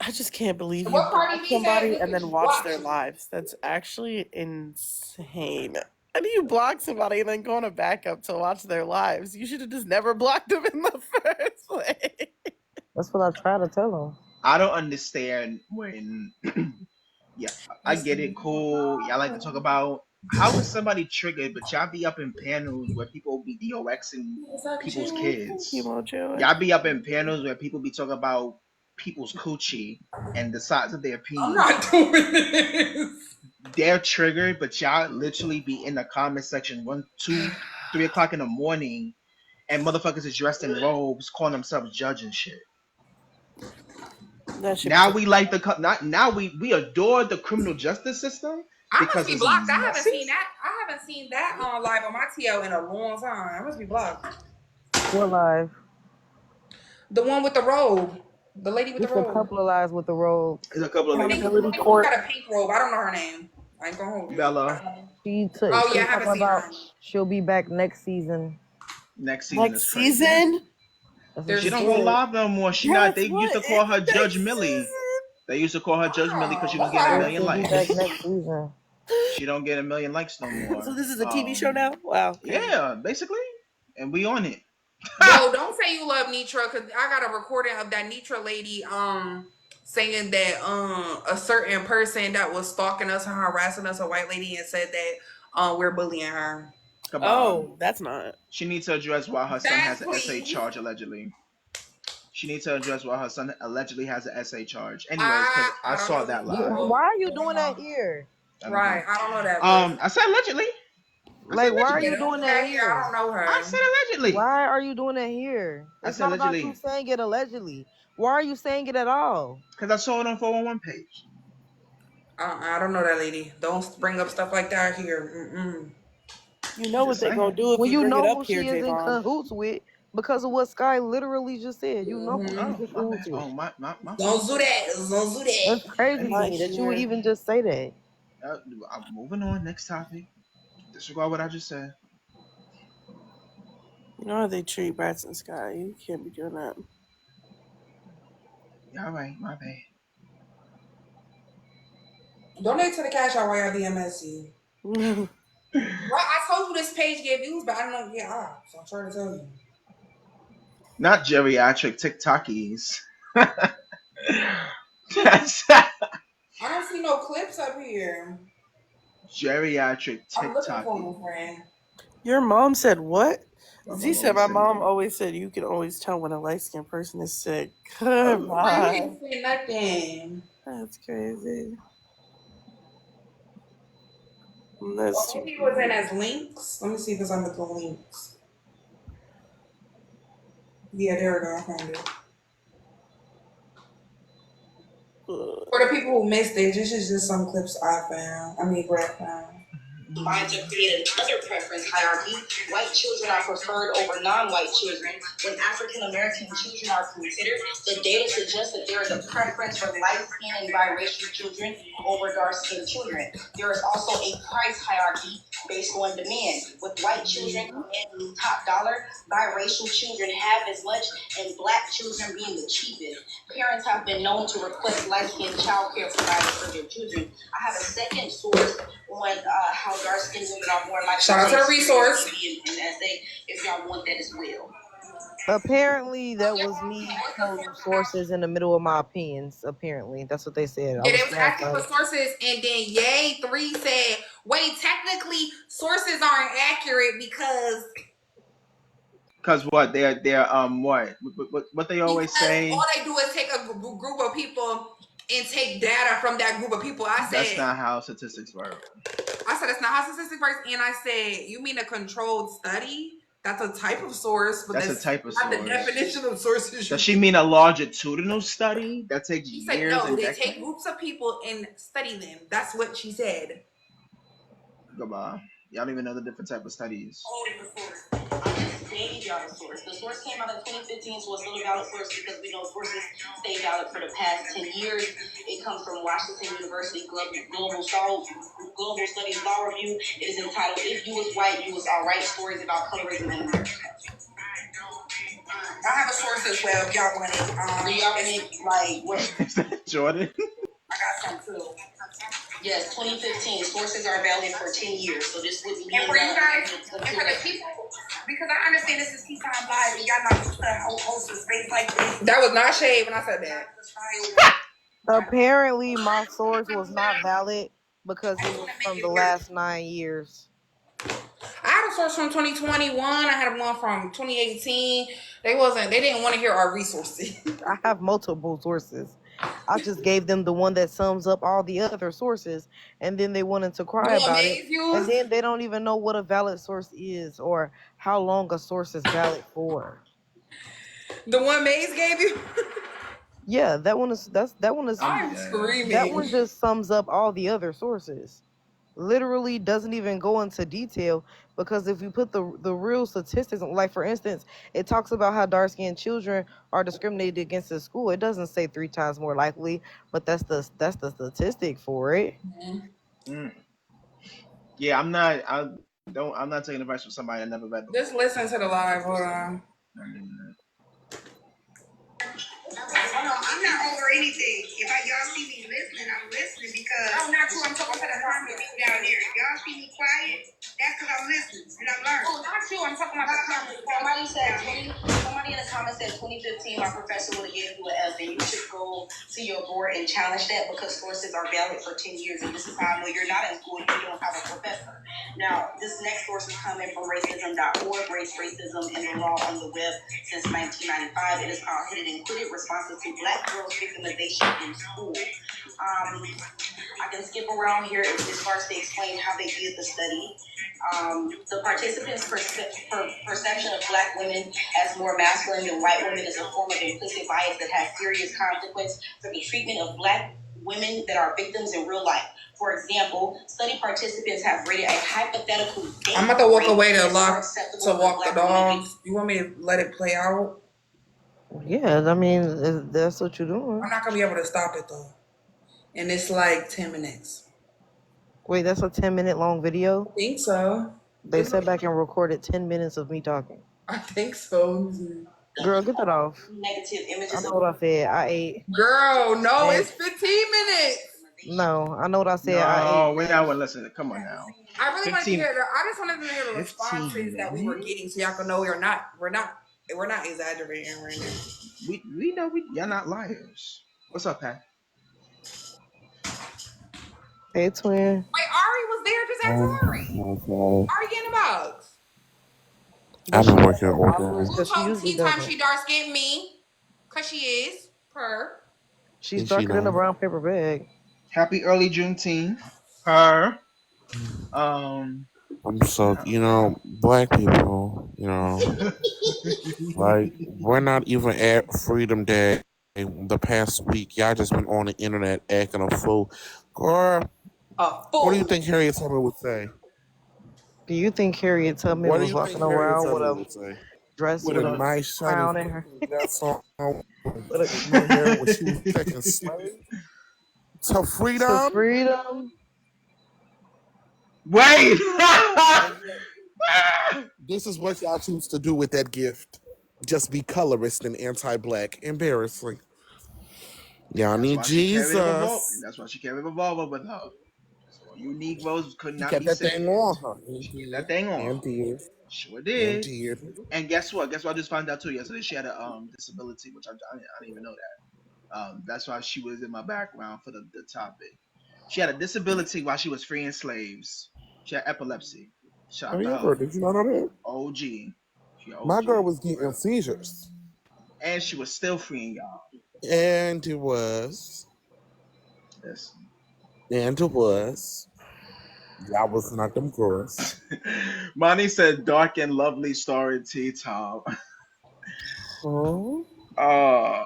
I just can't believe you What Cardi block B said? somebody Look and at then you watch their watching. lives. That's actually insane. How do you block somebody and then go on a backup to watch their lives? You should have just never blocked them in the first place. That's what I try to tell them. I don't understand when. Yeah, I It's get it. Cool. Y'all like to talk about how is somebody triggered, but y'all be up in panels where people be DOXing like a people's chill. Thank you, kids. Mojo. Y'all be up in panels where people be talking about people's coochie and the size of their I'm peen. not doing this. They're triggered, but y'all literally be in the comment section 1, 2, 3 o'clock in the morning, and motherfuckers is dressed in robes, calling themselves judge and shit. That should be Now taken. we like not now we adore the criminal justice system I must because be it's blocked. I haven't messy. seen that. I haven't seen that on live on my TL in a long time. I must be blocked. We're live. The one with the robe. The lady with the It's a robe. couple of lies with the robes. There's a couple of ladies with Accountability The robes. one who court. got a pink robe. I don't know her name. I ain't gonna hold you. Bella, Oh yeah, She's I haven't talking seen about her. she'll be back next season. next season is Next crazy. season? That's what She she There's don't go season. said. live no more. She not. That's They used what to call is her Judge next Millie. They used to call her Judge Millie because she was Oh, getting a Said okay. million she'll be back likes. next season. She don't get a million likes no season. So more. this is a TV show now? Wow, crazy. Yeah, basically, and we on it. Yo, don't say you love Nitra because I got a recording of that Nitra lady saying that a certain person that was stalking us and harassing us, a white lady, and said that we're bullying her. Come on. Oh, that's not. She needs to address why her son Back, has an SA please. charge allegedly. She needs to address why her son allegedly has an SA charge. Anyways, because I I don't saw know that these live. people. Why are you I don't doing that know. here? I don't Right, care. I don't know that person. I said allegedly. I said Like, why are Yeah, you allegedly. don't doing do that that here. I here? don't know I her. said allegedly. Why are you doing that here? I It's said not about you allegedly saying it allegedly. Why are you saying it at all? because I saw it on 411 page. I don't know that lady. Don't bring up stuff like that here. Mm-mm. You know what Just they gonna saying. do if When you you bring it know up who here, she is in Javon. cahoots with because of what Sky literally just said. You know who she's Oh, in my cahoots bad. with. Oh, my Don't fault. do that. Don't do That's that. crazy I'm to not me that you would here. even just say that. I'm moving on. Next topic. Disregard what I just said. You know how they treat Brats and Sky. You can't be doing that. Yeah, all right. My bad. Donate to the cash out while y'all being messy. Bro, I told you this page get views, but I don't get ops. I'm trying to tell you. Not geriatric TikTokies. That's I don't see no clips up here. geriatric I'm looking for TikToky. them, friend. Your mom said what? My Z mom said always my say mom that. always said you can always tell when a light skinned person is sick. Oh, Friend, you okay. Goodbye. ain't saying nothing. That's crazy. Or That's too maybe it was in weird. as links. Let me see if it's under the links. Yeah, there we go. I found it. For the people who missed it, this is just some clips I found. Brad found. Combined to create another preference hierarchy. White children are preferred over non-white children. When African American children are considered, the data suggests that there is a preference for light-skinned and biracial children over dark-skinned children. There is also a price hierarchy based on demand. With white children commanding top dollar, biracial children have as much, and black children being the cheapest. Parents have been known to request light-skinned child care providers for their children. I have a second source on how dark-skinned women are more likely. Shout out to the resource. And essay if y'all want that as well. Apparently, that was me quoting sources in the middle of my opinions. Apparently, that's what they said. Yeah, they was asking for sources, and then Yay3 said, "Wait, technically, sources aren't accurate because what they're what they always say. All they do is take a group of people and take data from that group of people." I said that's not how statistics work. I said that's not how statistics works, and I said, you mean a controlled study? That's a type of source, but that's a type of source. The definition of sources. Does she mean a longitudinal study that takes years? She said no. They take groups of people and study them. That's what she said. Goodbye. Y'all don't even know the different type of studies. Gave y'all the source. The source came out in 2015, so it's still a valid source because we know sources stay valid for the past 10 years. It comes from Washington University Global Studies Law Review. It is entitled "If You Was White, You Was Alright: Stories About Colorism in America." I have a source as well if y'all want it. Do y'all need, like, what? Is that Jordan? I got some too. Yes, 2015. Sources are valid for 10 years, so this wouldn't be. And for you guys, and for the people, because I understand this is Tea Time Live, and y'all not just put a whole host of space like this. That was not shade when I said that. Apparently, my source was not valid because it was from the last 9 years. I had a source from 2021. I had one from 2018. They didn't want to hear our resources. I have multiple sources. I just gave them the one that sums up all the other sources, and then they wanted to cry about it. And then they don't even know what a valid source is or how long a source is valid for. The one Maze gave you? Yeah, that one is. I'm screaming. That one just sums up all the other sources. Literally doesn't even go into detail, because if you put the real statistics, like for instance, it talks about how dark-skinned children are discriminated against in school. It doesn't say 3 times more likely, but that's the statistic for it. Yeah, I'm not taking advice from somebody I never read before. Just listen to the live. Hold on. I'm not over anything. If y'all see me listening, I'm listening because. Oh, not true. I'm talking to the comments down there. If y'all see me quiet, that's because I'm listening and I'm learning. Oh, not true. I'm talking about the comments. Somebody in the comments said 2015, my professor would have given you an F, and you should go to your board and challenge that because sources are valid for 10 years, and this is how I know you're not in school and you don't have a professor. Now, this next source is coming from racism.org, Race, Racism, and the Law on the Web since 1995. It is called Hidden Included: Responses to Black Girls Victimization in School. I can skip around here as far as to explain how they did the study. The participants' perception of Black women as more masculine than white women is a form of implicit bias that has serious consequence for the treatment of Black women that are victims in real life. For example, study participants have rated a hypothetical. I'm about to walk away to walk the dogs. You want me to let it play out? Yeah, I mean, that's what you're doing. I'm not gonna be able to stop it though, and it's like 10 minutes. Wait, that's a 10-minute long video? I think so. They sat back and recorded 10 minutes of me talking. I think so. Girl, get that off. Negative images. I know what I said. I ate. Girl, no, it's 15 minutes. No, I know what I said. No, we're not listening. Come on now. I really want to hear. I just wanted to hear the responses that we were getting, so y'all can know we're not exaggerating right now. We know y'all not liars. What's up, Pat? Hey, twin. Wait, Ari was there. Just ask Ari. Ari in the box. I've been working all day. Who told Tea Time she dark skinned me? Cause she is. She's darker than a brown paper bag. Happy early Juneteenth. Her. I'm so, Black people, like, we're not even at Freedom Day. the past week. Y'all just been on the internet acting a fool. Girl, what do you think Harriet Tubman would say? Do you think Harriet Tubman What do was you think walking Harriet around with Tubman a would say? dress With with a a nice shiny crown in her? dress on, with her hair when she was taking slaves to freedom. To freedom. Wait. This is what y'all choose to do with that gift. Just be colorist and anti-black. Embarrassing. Y'all need Jesus. That's why she carried a revolver with her. So you Negroes could She not kept be that thing saying. on her. She kept that thing on. And did. Sure And did. did. And guess what? Guess what I just found out too yesterday? She had a disability, which I didn't even know that. That's why she was in my background for the topic. She had a disability while she was freeing slaves. She had epilepsy. Shout Oh, out to yeah, her. girl. Did you not know that? OG. She OG. My girl was getting seizures. And she was still freeing y'all. And it was. Yes. And it was. Y'all was not them girls. Monty said dark and lovely starring T-Top. Oh. Oh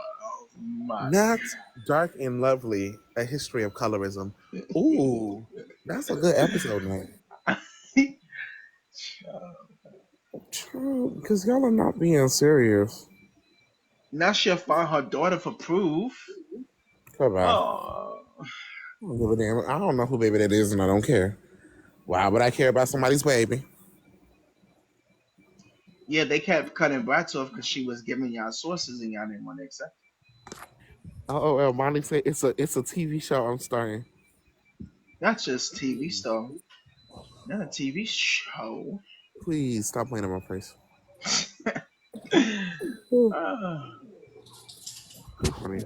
my. Not Dark and Lovely, A History of Colorism. Ooh, that's a good episode name. True, because y'all are not being serious. Now she'll find her daughter for proof. Come on. Oh. I don't give a damn. I don't know who baby that is, and I don't care. Why would I care about somebody's baby? Yeah, they kept cutting Bratz off because she was giving y'all sources and y'all didn't want to accept it. Oh, Monty said it's a TV show I'm starting. Not just TV stuff. Not a TV show. Please stop playing in my face. Funny.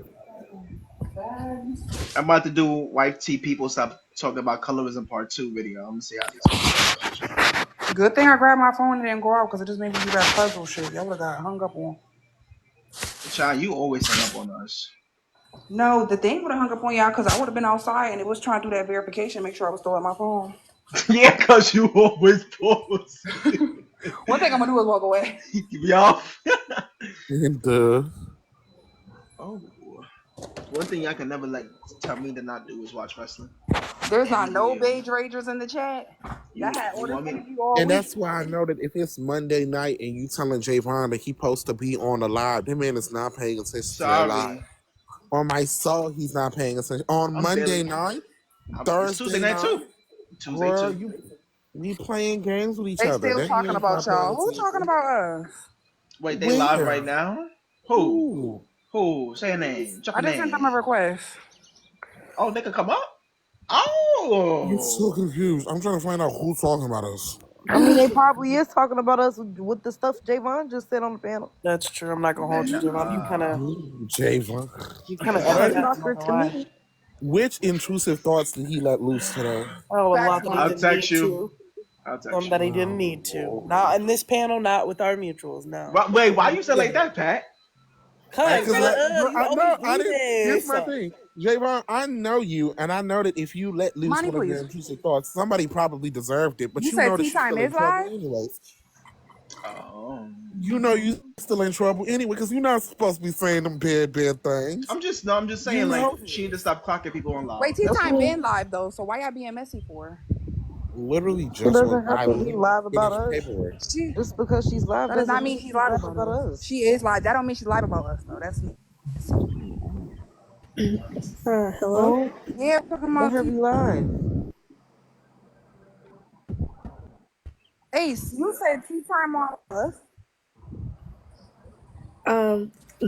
I'm about to do Wife T People Stop Talking About Colorism Part 2 video. I'm gonna see how this goes. Good thing I grabbed my phone and didn't go out because it just made me do that puzzle shit. Y'all would have got hung up on. Child, you always hang up on us. No, the thing would have hung up on y'all because I would have been outside and it was trying to do that verification, make sure I was still at my phone. Yeah, because you always pause. One thing I'm gonna do is walk away. Be off. And Oh. One thing y'all can never tell me to not do is watch wrestling. There's not no beige ragers in the chat. Y'all had orders energy all week. And that's why I know that if it's Monday night and you telling Javon that he supposed to be on the live, that man is not paying attention to the live. On my soul, he's not paying attention. On Monday night, Thursday Tuesday night too. Tuesday too. We playing games with each they other. Still talking about y'all. Who's talking about us? Wait, they live right now? Who? Who? Say a name. I just sent them a request. Oh, they can come up? Oh. I'm so confused. I'm trying to find out who's talking about us. I mean, they probably is talking about us with the stuff Javon just said on the panel. That's true. I'm not gonna hold you, Javon. You kind of talker to me. Which intrusive thoughts did he let loose today? Oh, a lot that he I'll didn't text need you. to. I'll text Some you. that he didn't need to. Not in this panel, not with our mutuals, no. Wait, why you say like that, Pat? Here's my thing. Javon, I know you, and I know that if you let loose one of your intrusive thoughts, somebody probably deserved it, but you know that you're still in trouble anyways. Oh. You know you're still in trouble anyway, because you're not supposed to be saying them bad things. I'm just saying, she need to stop clocking people on live. Wait, Tea Time been live though, so why y'all being messy for? Literally just she doesn't have to be live about us. Just because she's live does not mean she's live about us. She is live. That don't mean she's live about us though. That's hello? Yeah, talking about let her be live. Ace, you said Tea Time on us?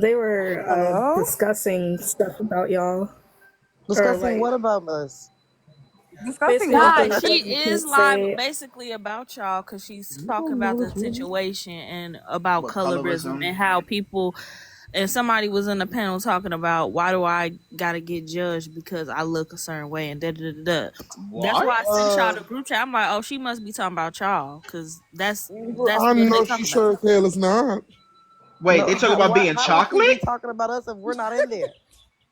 They were discussing stuff about y'all. Discussing what about us? She is live basically about y'all because she's talking about the situation and about colorism and how people, and somebody was in the panel talking about why do I gotta get judged because I look a certain way and da da da da. That's why I sent y'all the group chat. I'm like, oh, she must be talking about y'all because that's I what know they she talking sure about. as hell is not. Wait, they talking about being chocolate? They talking about us if we're not in there.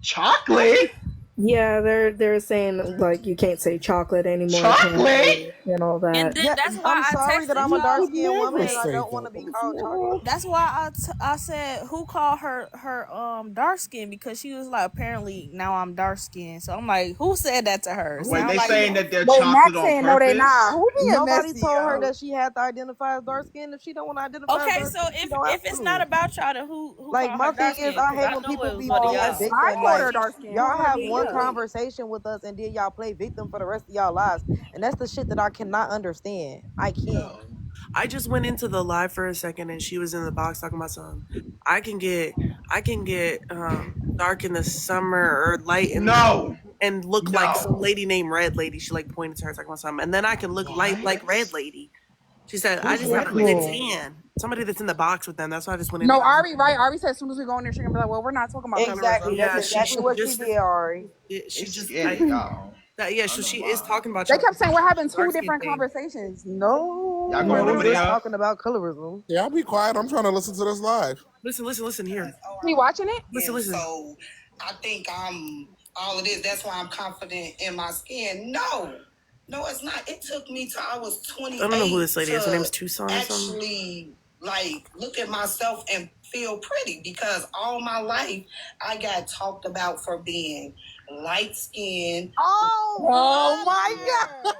Chocolate? Yeah, they're saying like you can't say chocolate anymore, Chocolate? and all that. And then that's why I'm I sorry that texted I'm a You dark y'all. could skinned woman never and I say don't want to that be called chocolate. That's why I said who called her dark skin, because she was like, apparently now I'm dark skinned. So I'm like, who said that to her? Wait, Sound they like saying that they're Wait, chocolate Max on saying no, they not. purpose? Who being Nobody messy, told her yo? that she had to identify as dark skinned. If she don't want to identify as okay. dark So skinned, she don't have if it's not to. about y'all, then who Like called her my thing dark is, skin? I Because hate I when know people it was be one of playing y'all. I victim. called Like her dark skin. y'all have one Yeah. conversation with us and then y'all play victim for the rest of y'all lives, and that's the shit that I cannot understand. I can't. No. I just went into the live for a second and she was in the box talking about something. I can get dark in the summer or light in No. and look like No. some lady named Red Lady. She like pointed to her talking about something. And then I can look light like What? Red Lady. She said, I Who's just have Red a good Lady? tan. Somebody that's in the box with them. That's why I just went in No, and I was Ari, right? Ari said as soon as we go in there, she's gonna be like, well, we're not talking about Exactly. colorism. That's yeah, exactly what she just did, Ari. They she just scared of y'all. I so know she is why. talking about They y'all kept saying we're having two dark skin different thing. conversations. Y'all No, going we over No. just there? talking about colorism. Yeah, I'll be quiet. I'm trying to listen to this live. Listen here. He watching it? Listen. So I think I'm all of this. That's why I'm confident in my skin. No, it's not. It took me till I was 28 I don't know who this lady is. Her name's to Tucson or something. actually like look at myself and feel pretty, because all my life I got talked about for being light skinned. Oh my god.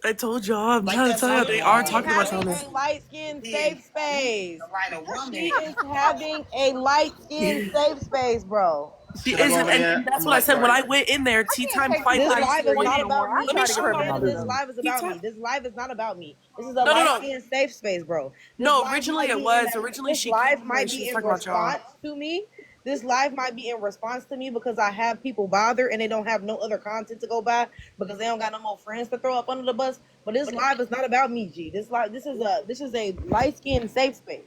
I told y'all. I'm Like trying to that's tell you, all they it are She's was. talking about having y'all now. a light skin Being safe space. the lighter She woman. is having a light skin safe space, bro. She Should I go isn't, over and there? that's I'm what I like said when dark. I went in there. I Tea can't time take fight these This party lights live is not serious recording. no more. about I me. Let me try to get show her None y'all. of messages this up. live is Tea about time. me. This live is not about me. This is a light No. skin safe space, bro. This No, live originally might it be in was. Originally this she came live in there and might she be was in talking about y'all. response to me. This live might be in response to me because I have people bother and they don't have no other content to go by because they don't got no more friends to throw up under the bus. But this live is not about me, G. This is a light skin safe space.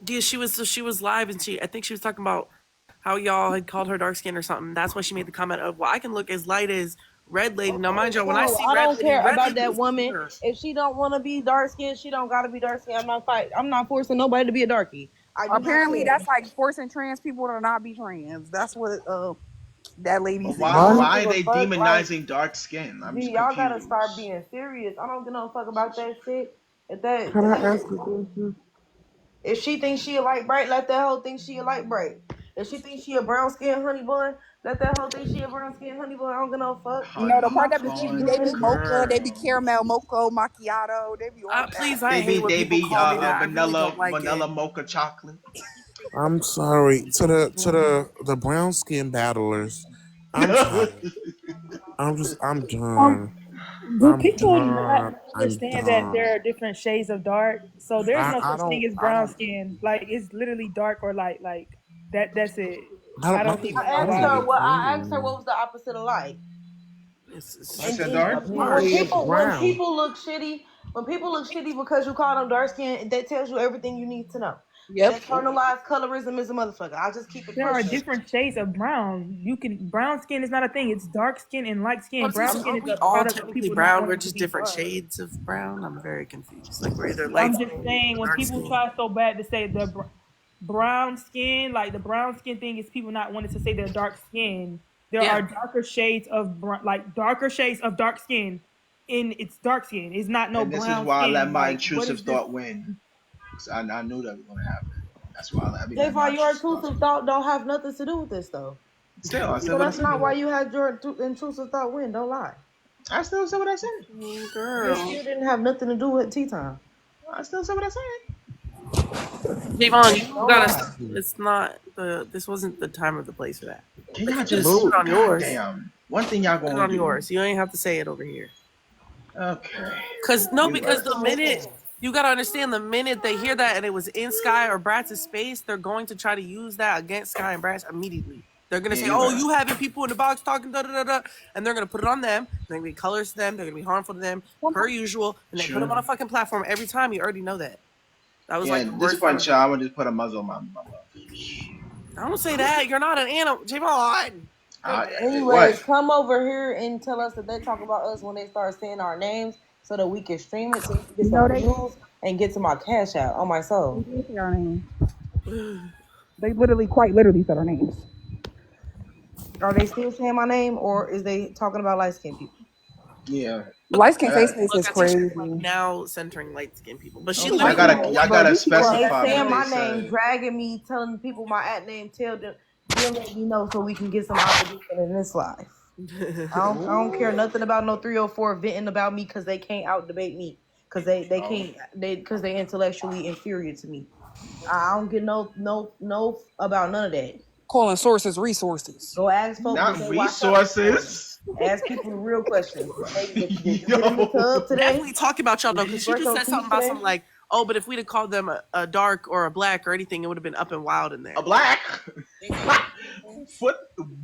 Yeah, she was live and I think she was talking about how y'all had called her dark skin or something. That's why she made the comment of, well, I can look as light as Red Lady. Now, mind you, when I Cool. see I don't care Red about Lady that is woman. clear. If she don't want to be dark skinned, she don't gotta be dark skinned. I'm not forcing nobody to be a darkie. I do not Apparently, care. that's like forcing trans people to not be trans. That's what that lady But said. I don't why are give a they fuck. Like, demonizing dark skin? I'm gee, just y'all gotta start confused. being serious. I don't give no fuck about that shit. Can I ask a question? If she thinks she a light bright, let that whole think she a light bright. If she thinks she a brown skinned honey bun, let that whole think she a brown skinned honey bun. I don't give no fuck. No, the I'm Honey part not that gonna keep they doing be bun it. mocha, they girl. be caramel, mocha, macchiato, they be on that. Please, I hate when They people be call me that. I really don't like it. vanilla mocha chocolate. I'm sorry to the brown skin battlers. I'm tired. I'm done. Do people not I'm understand that done. there are different shades of dark? So there's no I such thing don't as brown skin. Like it's literally dark or light. Like that. That's it. I my don't thing even know I asked why her they. what was the opposite of light. I it's said dark. When apparently it's brown. when people look shitty because you call them dark skin, that tells you everything you need to know. Yep. That internalized colorism is a motherfucker. I'll just keep it There are pushing. different shades of brown. You can brown skin is not a thing. It's dark skin and light skin. Brown So skin aren't is we a all product of technically people not brown? We're wanting to just be different dark. shades of brown. I'm very confused. Like we're either light I'm just skin saying or when dark people skin. try so bad to say the brown skin, like the brown skin thing is people not wanting to say they're dark skin. There are Yeah. darker shades of like darker shades of dark skin in its dark skin. It's not no And this is brown why I let skin. my Like what intrusive is this? thought win. 'Cause I knew that was gonna happen. That's why I be letting my Therefore, your intrusive thoughts intrusive win. thought don't have nothing to do with this though. Still, I said So what I that's not said. why you had your intrusive thought win. Don't lie. I still said what I said. It Girl. still didn't have nothing to do with tea time. I still said what I said. Javon, you Don't gotta lie. stop. It's not this wasn't the time or the place for that. Can Like y'all you could have said just it on yours. goddamn one thing y'all Put it gonna on do? yours. You ain't have to say it over here. Okay. You Because right. the minute you gotta understand, the minute they hear that and it was in Sky or Brat's space, they're going to try to use that against Sky and Bratz immediately. They're gonna Yeah, say, you "Oh, right. you having people in the box talking da da da da," and they're gonna put it on them. They're gonna be colors to them. They're gonna be harmful to them, per usual, and they put them True. on a fucking platform every time. You already know that. That was Yeah, like the at this worst part point, of it. y'all, I'm gonna just put a muzzle on my mouth. I don't say that. You're not an animal, Javon. What? Anyways, come over here and tell us that they talk about us when they start saying our names so that we can stream it so we can get No, some they views and get to my cash out on my soul. did say our names. They literally, quite literally said our names. Are they still saying my name, or is they talking about light skinned people? Yeah. Light skin face Look, is I think she's crazy. now centering light skinned people, but she Okay. literally. Y'all Bro, gotta these people Well, are they specify saying what they my name, said. dragging me, telling people my at name. Tell them, then let me know so we can get some opposition in this life. I don't care nothing about no 304 venting about me because they can't out debate me because they can't because they intellectually inferior to me. I don't get no about none of that. calling sources resources. Go ask folks did Not they watch up this morning. resources. Ask people the real questions. Did you get in the Yo. tub today? Definitely talking about y'all though, Did you because she brush just your said something teeth about today? something like, oh, but if we'd have called them a dark or a black or anything, it would have been up and wild in there. A black?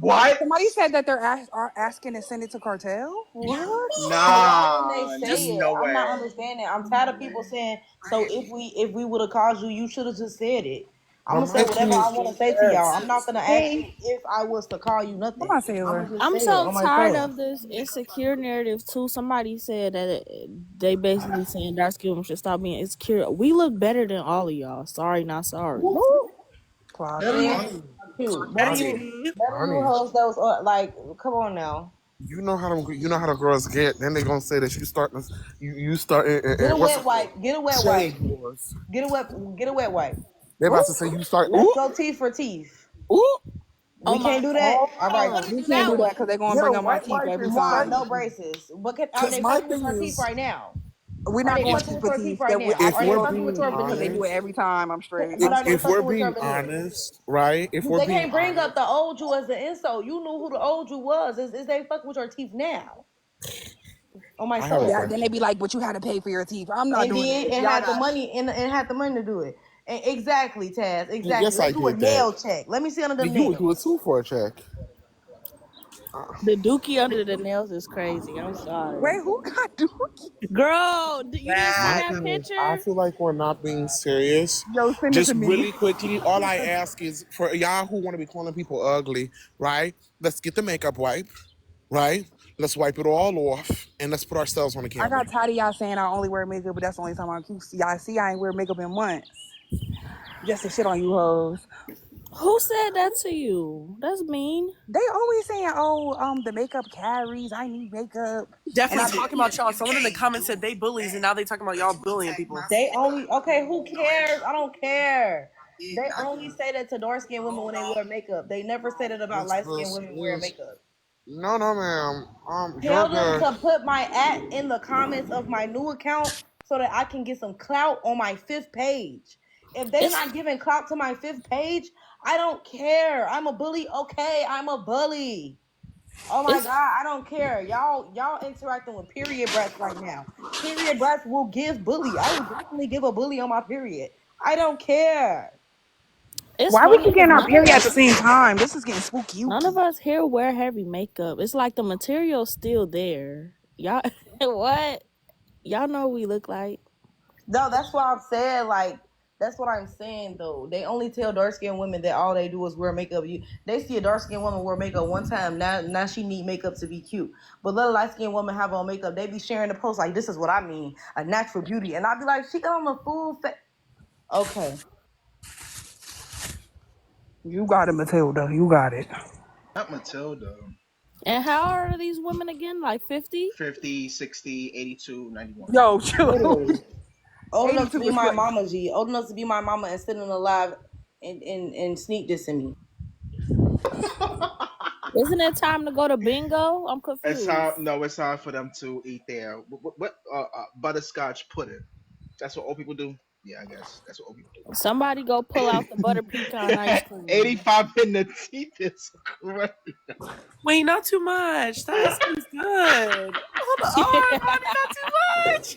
What? Somebody said that they're are asking to send it to cartel. What? So why wouldn't Nah, they say it? no I'm not way. understanding. I'm tired of people saying, so if we would have called you, you should have just said it. I'm But gonna say my whatever thing I is want to say to y'all. this. I'm not gonna ask you Hey, if I was to call you come nothing. on, I'm Sailor. gonna just I'm say it so on my tired soul. of this insecure narrative too. Somebody said that they basically saying dark skin women should stop being insecure. We look better than all of y'all. Sorry, not sorry. Clock Better it. you, Honey, too. honey, Better you honey. hoes those like. Come on now. You know how the girls get. Then they gonna say that you start. You start. Get a What's wet it called? wipe. Get a wet wipe. Shade wars. Get a wet wipe. They about to say you start. Let's Ooh, go teeth for teeth. ooh. Oh We my can't do that. god, All I don't right. want to We do can't that do that one. because they're going to Get a bring up my white teeth wipe every and Why? start. time. No braces. But are Cause they my fucking with thing your teeth is, right now? We're Are not they going fucking teeth with for your teeth teeth. right now? I if Are can't they we're go fucking teeth with for being your teeth because they do it honest, every time. I'm straight. but are they if we're fucking with your being veneers? honest, right? If we're They being can't bring up honest, the old you as the insult. You knew who the old you was. Is they fucking with your teeth now? On my I have a soul. Yeah, then they question. be like, but you had to pay for your teeth. I'm not And doing then that. and Y'all had the got it. money and had the money to do it. And exactly, Taz. Exactly. Yes, I Let's do a did that. nail check. Let me see under the You would do it nails. too for a check. The dookie under the nails is crazy. I'm sorry, Wait, who got dookie? girl. You didn't see My That that thing is, I picture? feel like we're not being serious. Yo, send it to Just me. really quickly, all I ask is for y'all who want to be calling people ugly, right? Let's get the makeup wipe, right? Let's wipe it all off and let's put ourselves on the I camera. got tired of y'all saying I only wear makeup, but that's the only time I keep y'all see I ain't wear makeup in months. Just to shit on you hoes. Who said that to you? That's mean. They always saying, "Oh, the makeup carries. I need makeup," and I definitely be talking about y'all. Someone in the comments said they bullies, and now they talking about y'all bullying people. They only okay. Who cares? I don't care. They only say that to dark skinned women when they wear makeup. They never say that about light skinned women wearing makeup. No, no, ma'am. You're Tell them good. to put my at in the comments of my new account so that I can get some clout on my fifth page. If they It's not giving clout to my fifth page, I don't care. I'm a bully. Okay, I'm a bully. Oh my it's god, I don't care. Y'all interacting with period brats right now. Period brats will give bully. I will definitely give a bully on my period. I don't care. it's why we funny keep because getting our period at the same time? This is getting none of spooky. us here wear heavy makeup. It's like the material's still there. Y'all, what? Y'all know what we look like. No, that's why I'm saying like that's what I'm saying though. They only tell dark skinned women that all they do is wear makeup. They see a dark skinned woman wear makeup one time. Now she need makeup to be cute. But let a light skinned woman have on makeup. They be sharing the post like this is what I mean, a natural beauty. And I'd be like, she got on a full face. Okay. You got it, Matilda. You got it. Not Matilda. And how old are these women again? Like 50? 50, 60, 82, 91. Yo, chill. Literally. Old enough to 82 be is my crazy. mama, G. Old enough to be my mama and sitting alive and sneak dissing me. Isn't it time to go to bingo? I'm It's confused. hard. No, it's hard for them to eat their what butterscotch pudding. That's what old people do. Yeah, I guess that's what old people Somebody go pull out the butter pecan ice do. cream. 85 in the teeth is crazy. Wait, not too much. That ice cream's good. Hold on, Ronnie, not too much.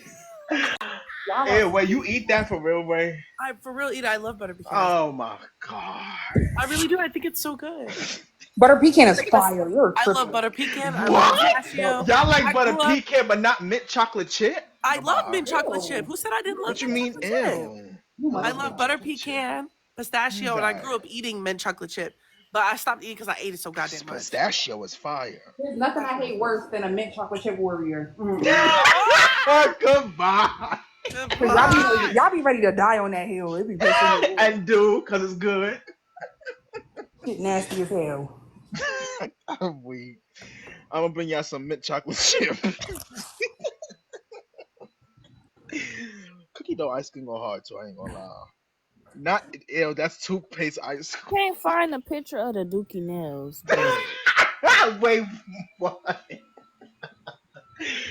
Y'all are Hey, wait, you funny. eat that for real, way? I for real eat. I love butter pecan ice cream. Oh my god. I really do. I think it's so good. Butter pecan I is think it's. fire. You're I love tripping. butter pecan. I love What? pistachio. Y'all like I butter grew up. pecan, but not mint chocolate chip? I Come love on. mint chocolate chip. Ew. Who said I didn't love What you mint mean, chocolate chip? ew? You I I must love be love mint lying. butter chocolate chip. pecan, You pistachio, and I got grew up eating mint chocolate chip. But I stopped eating because I ate it so goddamn much. pistachio is fire. There's nothing I hate worse than a mint chocolate chip warrior. Goodbye. Cause Goodbye. y'all be ready to die on that hill. It be pissing me off. And do, cause it's good. Shit nasty as hell. I'm weak. I'm gonna bring y'all some mint chocolate chip. Cookie dough ice cream go hard too. I ain't gonna lie. Not ew. That's toothpaste ice cream. Can't find a picture of the Dookie nails, but Wait, what?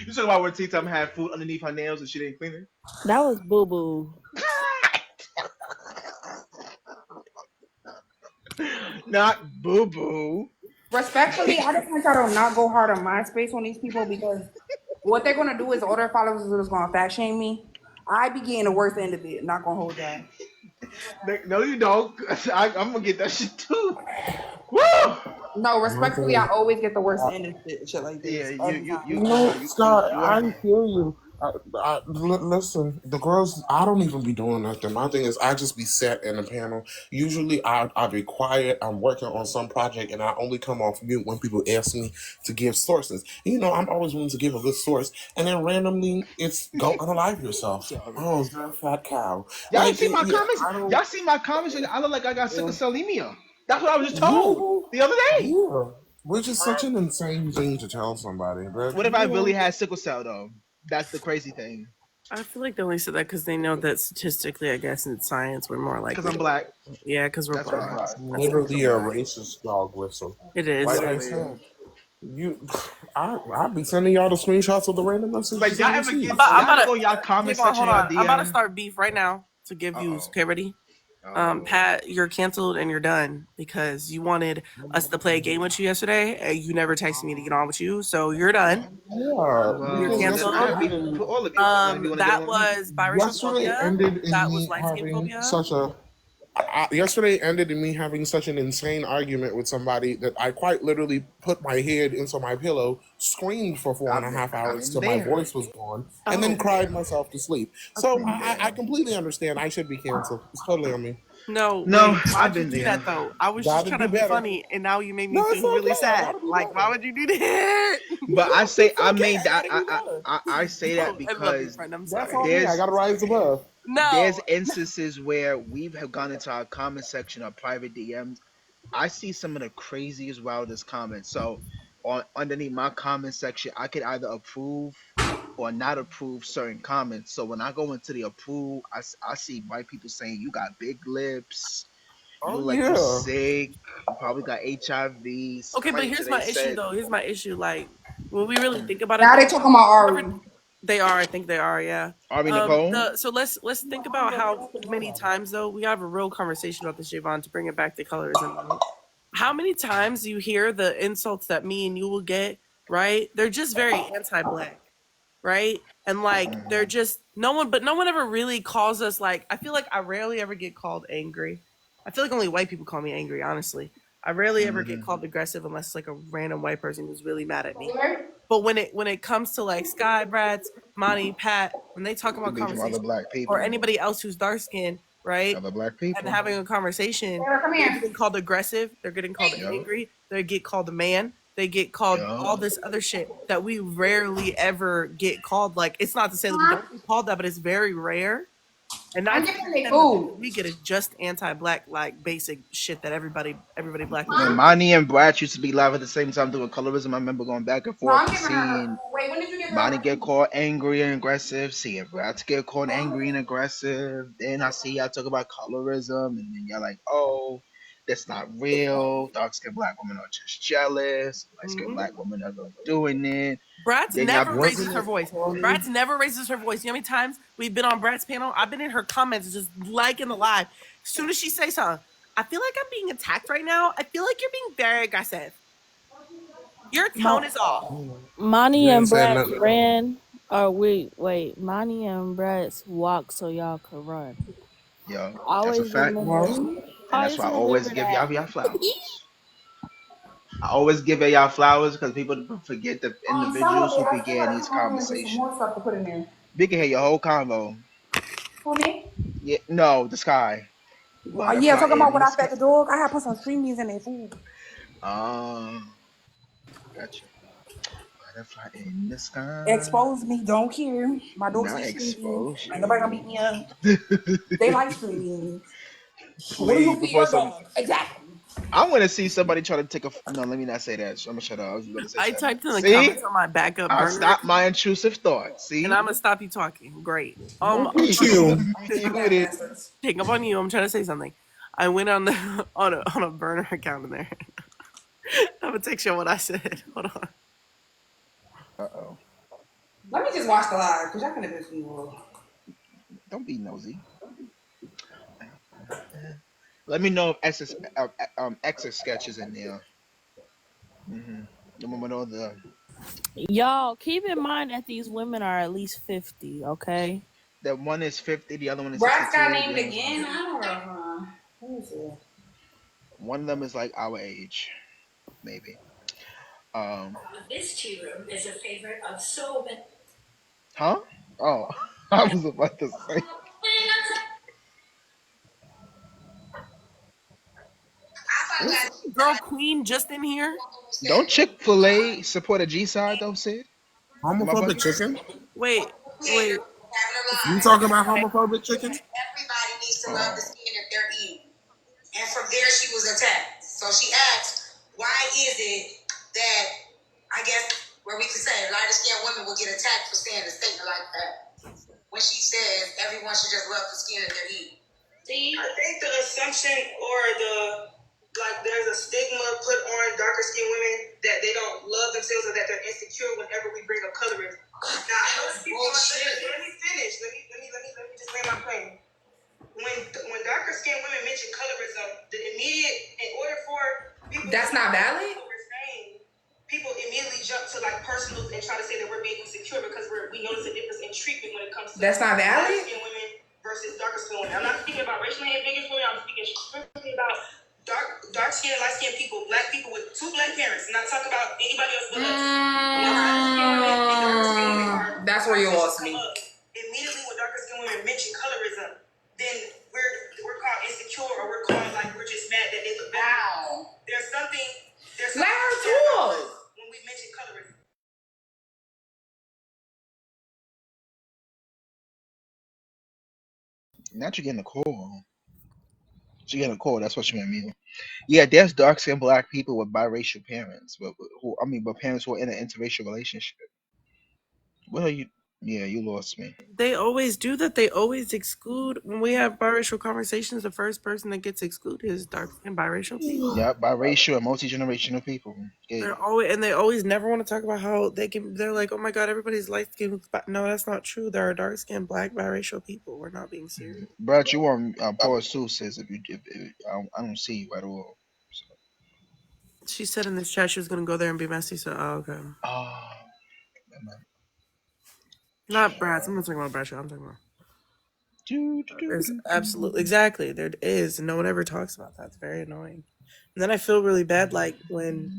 You talking about when Tea Time had food underneath her nails and she didn't clean it? that was Boo Boo. Not Boo Boo. Respectfully, I just want y'all to not go hard on MySpace on these people because what they're gonna do is all their followers is gonna fat shame me. I be getting the worst end of it. Not gonna hold y'all. No, you don't. I'm gonna get that shit too. Woo! No, respectfully, I Okay. always get the worst end of shit like Yeah, this every time. No, Scott, you I hear you. Listen, the girls, I don't even be doing nothing. My thing is, I just be sat in the panel. Usually, I be quiet. I'm working on some project, and I only come off mute when people ask me to give sources. You know, I'm always willing to give a good source, and then randomly, it's go unalive yourself. sorry. Oh, you're a fat cow. Y'all ain't Like, see my yeah, comments? I don't. Y'all see my comments? I look like I got sickle cell anemia. That's what I was just told Yeah, the other day. yeah. Which is such an insane thing to tell somebody, but What if I yeah. really had sickle cell though? That's the crazy thing. I feel like they only said that because they know that statistically, I guess in science, we're more Because likely I'm to. black. Yeah, because we're That's black. why. That's it. Because Literally I'm a black. racist dog whistle. It is. Like I Literally. said, you, I be sending y'all the screenshots of the random Like messages y'all I ever receive. get I'm y'all about ever to. go in y'all comment Javon, section hold in y'all on. I'm about to DM? start beef right now to give Uh views. oh. Okay, ready? Oh. Pat, you're canceled and you're done because you wanted us to play a game with you yesterday and you never texted me to get on with you. So you're done. Yeah, You're because Well, then I canceled. have beef with all of you. Then if you want to get That on with me, was biracial yesterday phobia. ended in That was me light skin having phobia. such a. Yesterday ended in me having such an insane argument with somebody that I quite literally put my head into my pillow, screamed for four and I've a been half I've hours been till my there. voice was gone, and then Oh, cried myself to sleep. I've So been I there. completely understand. I should be canceled. It's totally on me. no, No, wait. I've Why'd you been do there. that though? I was just Gotta trying do to be better. funny and now you made me No, it's feel really okay. I sad. gotta be Like, why better. would you do that? But I say It's I okay. made I that gotta be better. I say that No, I love you, because friend. I'm That's sorry. on me. I there's gotta rise above. there's No. instances where we've have gone into our comment section or private DMs. I see some of the craziest, wildest comments. So on underneath my comment section, I could either approve or not approve certain comments. So when I go into the approve, I see white people saying you got big lips, you Oh look like you yeah. sick, you probably got HIV. Okay, but Somebody here's today my issue said, though. Here's my issue. Like, when we really think about it Now they though, talking about Ari. they are. I think they are. Yeah. Ari Nicole. So let's think about how many times though we have a real conversation about this, Javon, to bring it back to colorism. Right? How many times you hear the insults that me and you will get? Right? They're just very anti-black, right? And like they're Mhm. just no one ever really calls us like. I feel like I rarely ever get called angry. I feel like only white people call me angry. Honestly, I rarely ever get Mhm. called aggressive unless it's like a random white person who's really mad at me. But when it comes to like Sky, Bratz, Monty, Pat, when they talk Could about be from other conversation black or people. anybody else who's dark skinned, right? Other black And people. having a conversation, Sarah, come they're here. getting called aggressive, they're getting called Yup. angry, they get called a man, they get called Yup. all this other shit that we rarely ever get called. Like it's not to say that we don't get called that, but it's very rare. And I'm 9 times giving out them of their 10, the thing food. that we get is just anti-black, like basic shit that everybody black people When do. Monty and Brad used to be live at the same time doing colorism, I remember going back and No, forth I'm and giving her her. seeing Wait, when did you give Monty her? get called angry and aggressive, seeing Brad get called angry and aggressive. Then I see y'all talk about colorism, and then y'all like, oh, that's not real. Dark skinned black women are just jealous. Light skinned Mm-hmm. black women are really doing it. Bratz Then y'all never Wasn't raises her it voice. funny? Bratz never raises her voice. You know how many times we've been on Bratz panel? I've been in her comments just liking the live. As soon as she says something, I feel like I'm being attacked right now. I feel like you're being very aggressive. Your tone Mo- is off. You Monty ain't and saying Bratz nothing at all. ran. Or wait. Monty and Bratz walk so y'all could run. yo, that's a Always fact. remember. Right? And that's Always why I always remember give that. y'all flowers. I always give y'all flowers because people forget the Some of individuals it. who I still began gotta these come over here and get some more conversations. stuff to put in there. We can hear your whole convo. For me? Yeah, no, the sky. Yeah, Butterfly talking about in when the I sky. fed the dog. I had put some string beans in their food. Um, gotcha. Butterfly in the sky. Expose me, don't care. My dogs Not eat string beans. expose Ain't nobody gonna you. beat me up. They like string beans. What do you Please, feed before your some dog? Exactly. I want to see somebody try to take a. No, let me not say that. I'm gonna shut up. I was going to say I something. typed in the See, comments on my backup I burner stopped my account, intrusive thoughts. and See, I'm gonna stop you talking. Great. Look at you. I'm you idiot. hang up on you. I'm trying to say something. I went on the on a burner account in there. I'm gonna text you what I said. Hold on. Uh-oh. Let me just watch the live because y'all gonna piss me off. Don't be nosy. Let me know if extra sketches in there. Mm-hmm. Remember know the Y'all keep in mind that these women are at least 50. Okay. one is 50, the other one is Bratz got 62, the named other one's again. 100. I don't know. Let me see. One of them is like our age, maybe. This tea room is a favorite of so many. Huh? Oh, I was about to say. Is girl Queen just in here? Don't Chick-fil-A support a G side though, Sid? Am I Homophobic bugging? chicken? Wait, wait. You talking about homophobic chicken? Everybody needs to love the Oh, skin that they're eating. And from there, she was attacked. So she asked, why is it that, I guess, where we could say lighter skinned women will get attacked for saying a statement like that? When she says everyone should just love the skin that they're eating. See? I think the assumption or there's a stigma put on darker skinned women that they don't love themselves or that they're insecure whenever we bring up colorism. Now, I know people let me finish. Let me just lay my plane. When darker skinned women mention colorism, the immediate in order for people That's not valid. What we're saying, people immediately jump to like personals and try to say that we're being insecure because we notice a difference in treatment when it comes to That's not valid. light skinned women versus darker skinned women. I'm not speaking about racially ambiguous women. I'm speaking strictly about dark skinned, light skinned people, black people with two black parents. I'm not talking about anybody else but us. That's where you lost me. Immediately when darker skinned women mention colorism, then we're called insecure or we're called like we're just mad that they look bad. Wow. There's something Let her talk. when we mention colorism. now you're getting a call. She's getting a call. That's what she meant me. Yeah, there's dark skinned black people with biracial parents, but parents who are in an interracial relationship. What are you? Yeah, you lost me. They always do that. They always exclude when we have biracial conversations. The first person that gets excluded is dark skinned biracial people. Yeah, biracial and multi-generational people. Yeah. They always never want to talk about how they can. They're like, oh my god, everybody's light skinned. No, that's not true. There are dark skinned black biracial people. We're not being serious. Brad, you on pause too says if I don't see you at all. So. She said in this chat she was gonna go there and be messy. So, okay. Oh, Not Brad. I'm not talking about Brad. I'm talking about. There's absolutely exactly there is. No one ever talks about that. It's very annoying. And then I feel really bad, like when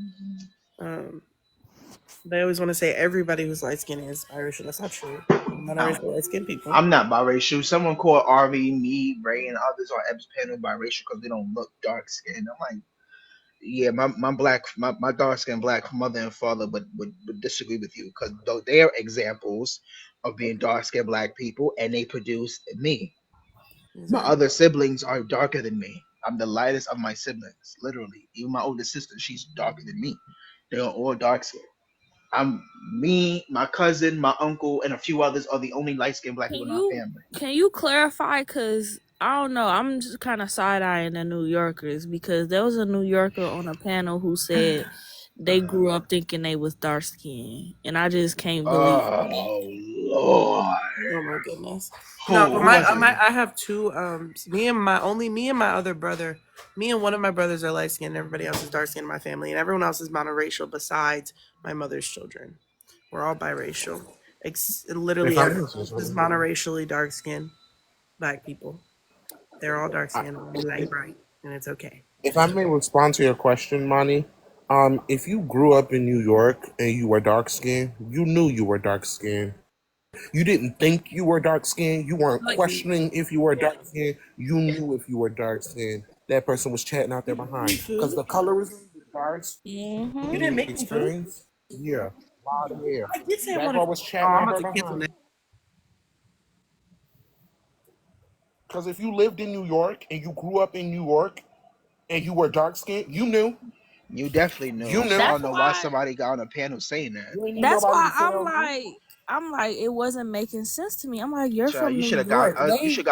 they always want to say everybody who's light skinned is biracial. That's not true. Not everybody light skinned people. I'm not biracial. Someone called Ari, me, Ray, and others on Ebb's panel biracial because they don't look dark skinned. I'm like, yeah, my dark skinned black mother and father would disagree with you because they're examples of being dark skinned black people and they produced me. My Exactly. other siblings are darker than me. I'm the lightest of my siblings, literally. Even my older sister, she's darker than me. They are all dark skinned. I'm me, my cousin, my uncle, and a few others are the only light skinned black people in our family. Can you clarify? Cause I don't know. I'm just kind of side eyeing the New Yorkers because there was a New Yorker on a panel who said they grew up thinking they was dark skinned, and I just can't believe it. Oh Lord! Oh my goodness. No, but Who was it? I have two. Me and my other brother. Me and one of my brothers are light skinned. Everybody else is dark skinned in my family, and everyone else is monoracial besides my mother's children. We're all biracial. Literally, If I'm everyone else is monoracially dark skinned black people. They're all dark skinned, we light bright, and it's okay. if I may respond to your question, Monty, if you grew up in New York and you were dark skinned, you knew you were dark skinned. You didn't think you were dark skinned. You weren't questioning if you were dark skinned. You knew if you were dark skinned. That person was chatting out there behind. Because the colorism, the dark You didn't make me food. experience, yeah, lot of hair. I did say I That wanted. girl was Oh, chatting I'm out about her to cancel that. behind. Because if you lived in New York and you grew up in New York and you were dark skinned, you knew. You definitely knew. You So I knew. don't That's know why why. somebody got on a panel saying that. You ain't need That's nobody why to tell you. I'm like, it wasn't making sense to me. I'm like, you're Child, from you New should have got York. you should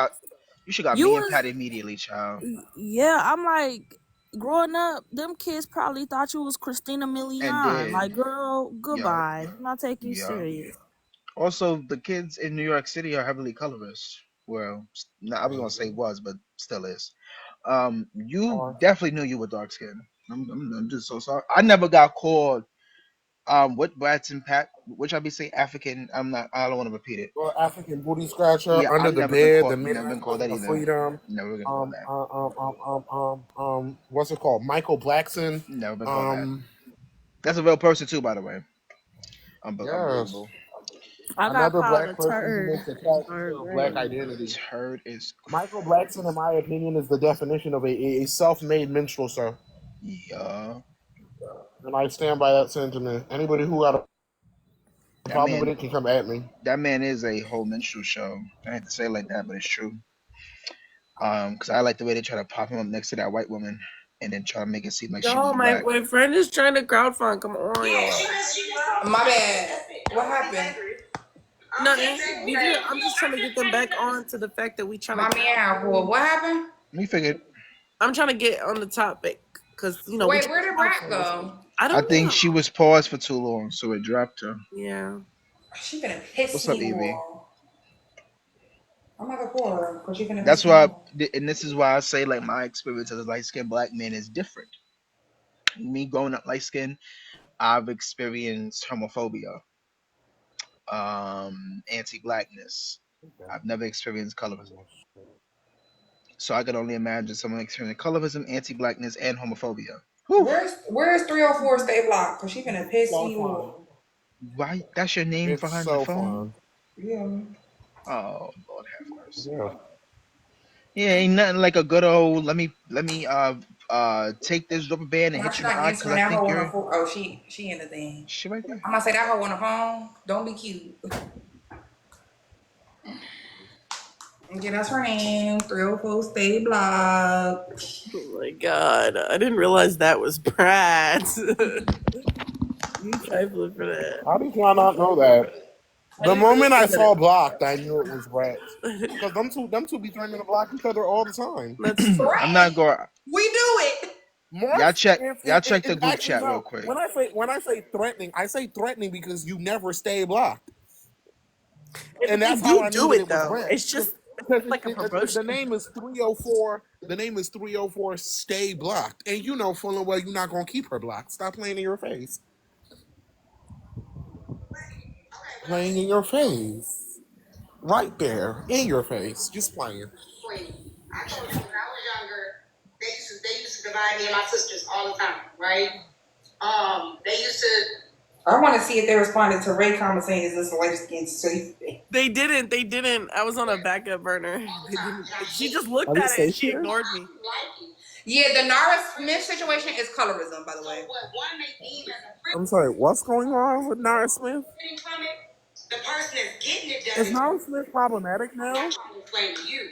got You me and was, Pat immediately, child. yeah. I'm like, growing up, them kids probably thought you was Christina And Milian. did. Like, girl, Yup. goodbye. I'm not taking you Yup. serious. Also, the kids in New York City are heavily colorist. Well, I was gonna say was, but still is. You Or definitely knew you were dark skinned. I'm just so sorry. I never got called what Bradson Pat, which I be saying African. I'm not. I don't want to repeat it. or African booty scratcher Yeah, under I've the never been bed, the called. Never Midnight been called that Queen of either. Freedom. Never been called that. What's it called? Michael Blackson. Never been called that. Um, That's a real person too, by the way. yes. Unbelievable. I got Another called black a person who turd makes a or a caricature of black grade. identity. Turd is. Michael Blackson, in my opinion, is the definition of a self-made minstrel, sir. Yeah. And I stand by that sentiment. Anybody who got a That problem with man. it can come at me. That man is a whole minstrel show. I hate to say it like that, but it's true. Because I like the way they try to pop him up next to that white woman, and then try to make it seem like she was Yo, black. my friend is trying to crowdfund. Come on, y'all. My bad. What happened? Nothing. I'm just trying to get them back on to the fact that we trying My to. man, what happened? We figured. I'm trying to get on the topic because we Wait, trying where to did Brat crowdfund this. go? I I don't think she know. was paused for too long, so it dropped her. Yeah. She gonna piss What's up, me Evie? off. I'm not gonna call her because she gonna That's piss me why, off. and this is why I say like my experience as a light skinned black man is different. Me growing up light skinned, I've experienced homophobia, anti-blackness. I've never experienced colorism. So I can only imagine someone experiencing colorism, anti-blackness, and homophobia. Whew. Where's 304 stay blocked? Because she gonna piss So me fun. off. Why? That's your name It's behind the so phone? fun. Yeah. Oh, Lord have mercy. Yeah. Yeah, ain't nothing like a good old let me take this rubber band and Now hit she you in the not eye because answering I that think hoe on her you're phone. Oh, she in the thing. shit right there. I'm gonna say that hoe on the phone. Don't be cute. Yeah, that's her name. 304 stay blocked. Oh my god! I didn't realize that was Brad. You trifling for that. How did y'all not know that? I The didn't moment I realize saw that. blocked, I knew it was Brett. Because them two be threatening to block each other all the time. That's true. I'm not going. We do it. More Y'all check the it's group actually chat real no. quick. When I say threatening, I say threatening because you never stay blocked, But and they that's how do I knew do that it it was though. Brett. It's just Because like a the promotion. name is 304. The name is 304. Stay blocked, and you know full and well you're not gonna keep her blocked. Stop playing in your face. Playing in your face, right there in your face, just playing. I told you when I was younger, they used to divide me and my sisters all the time, right? They used to. I want to see if they responded to Ray comment saying, "Is this a light skin safe?" They didn't. They didn't. I was on a backup burner. They didn't. She just looked Are we at it and safe she here? ignored me. Yeah, the Nara Smith situation is colorism, by the way. What one may deem as a I'm sorry. What's going on with Nara Smith? privilege from it, the person that's getting it Is doesn't. Nara Smith problematic I'm not now? trying to explain to you.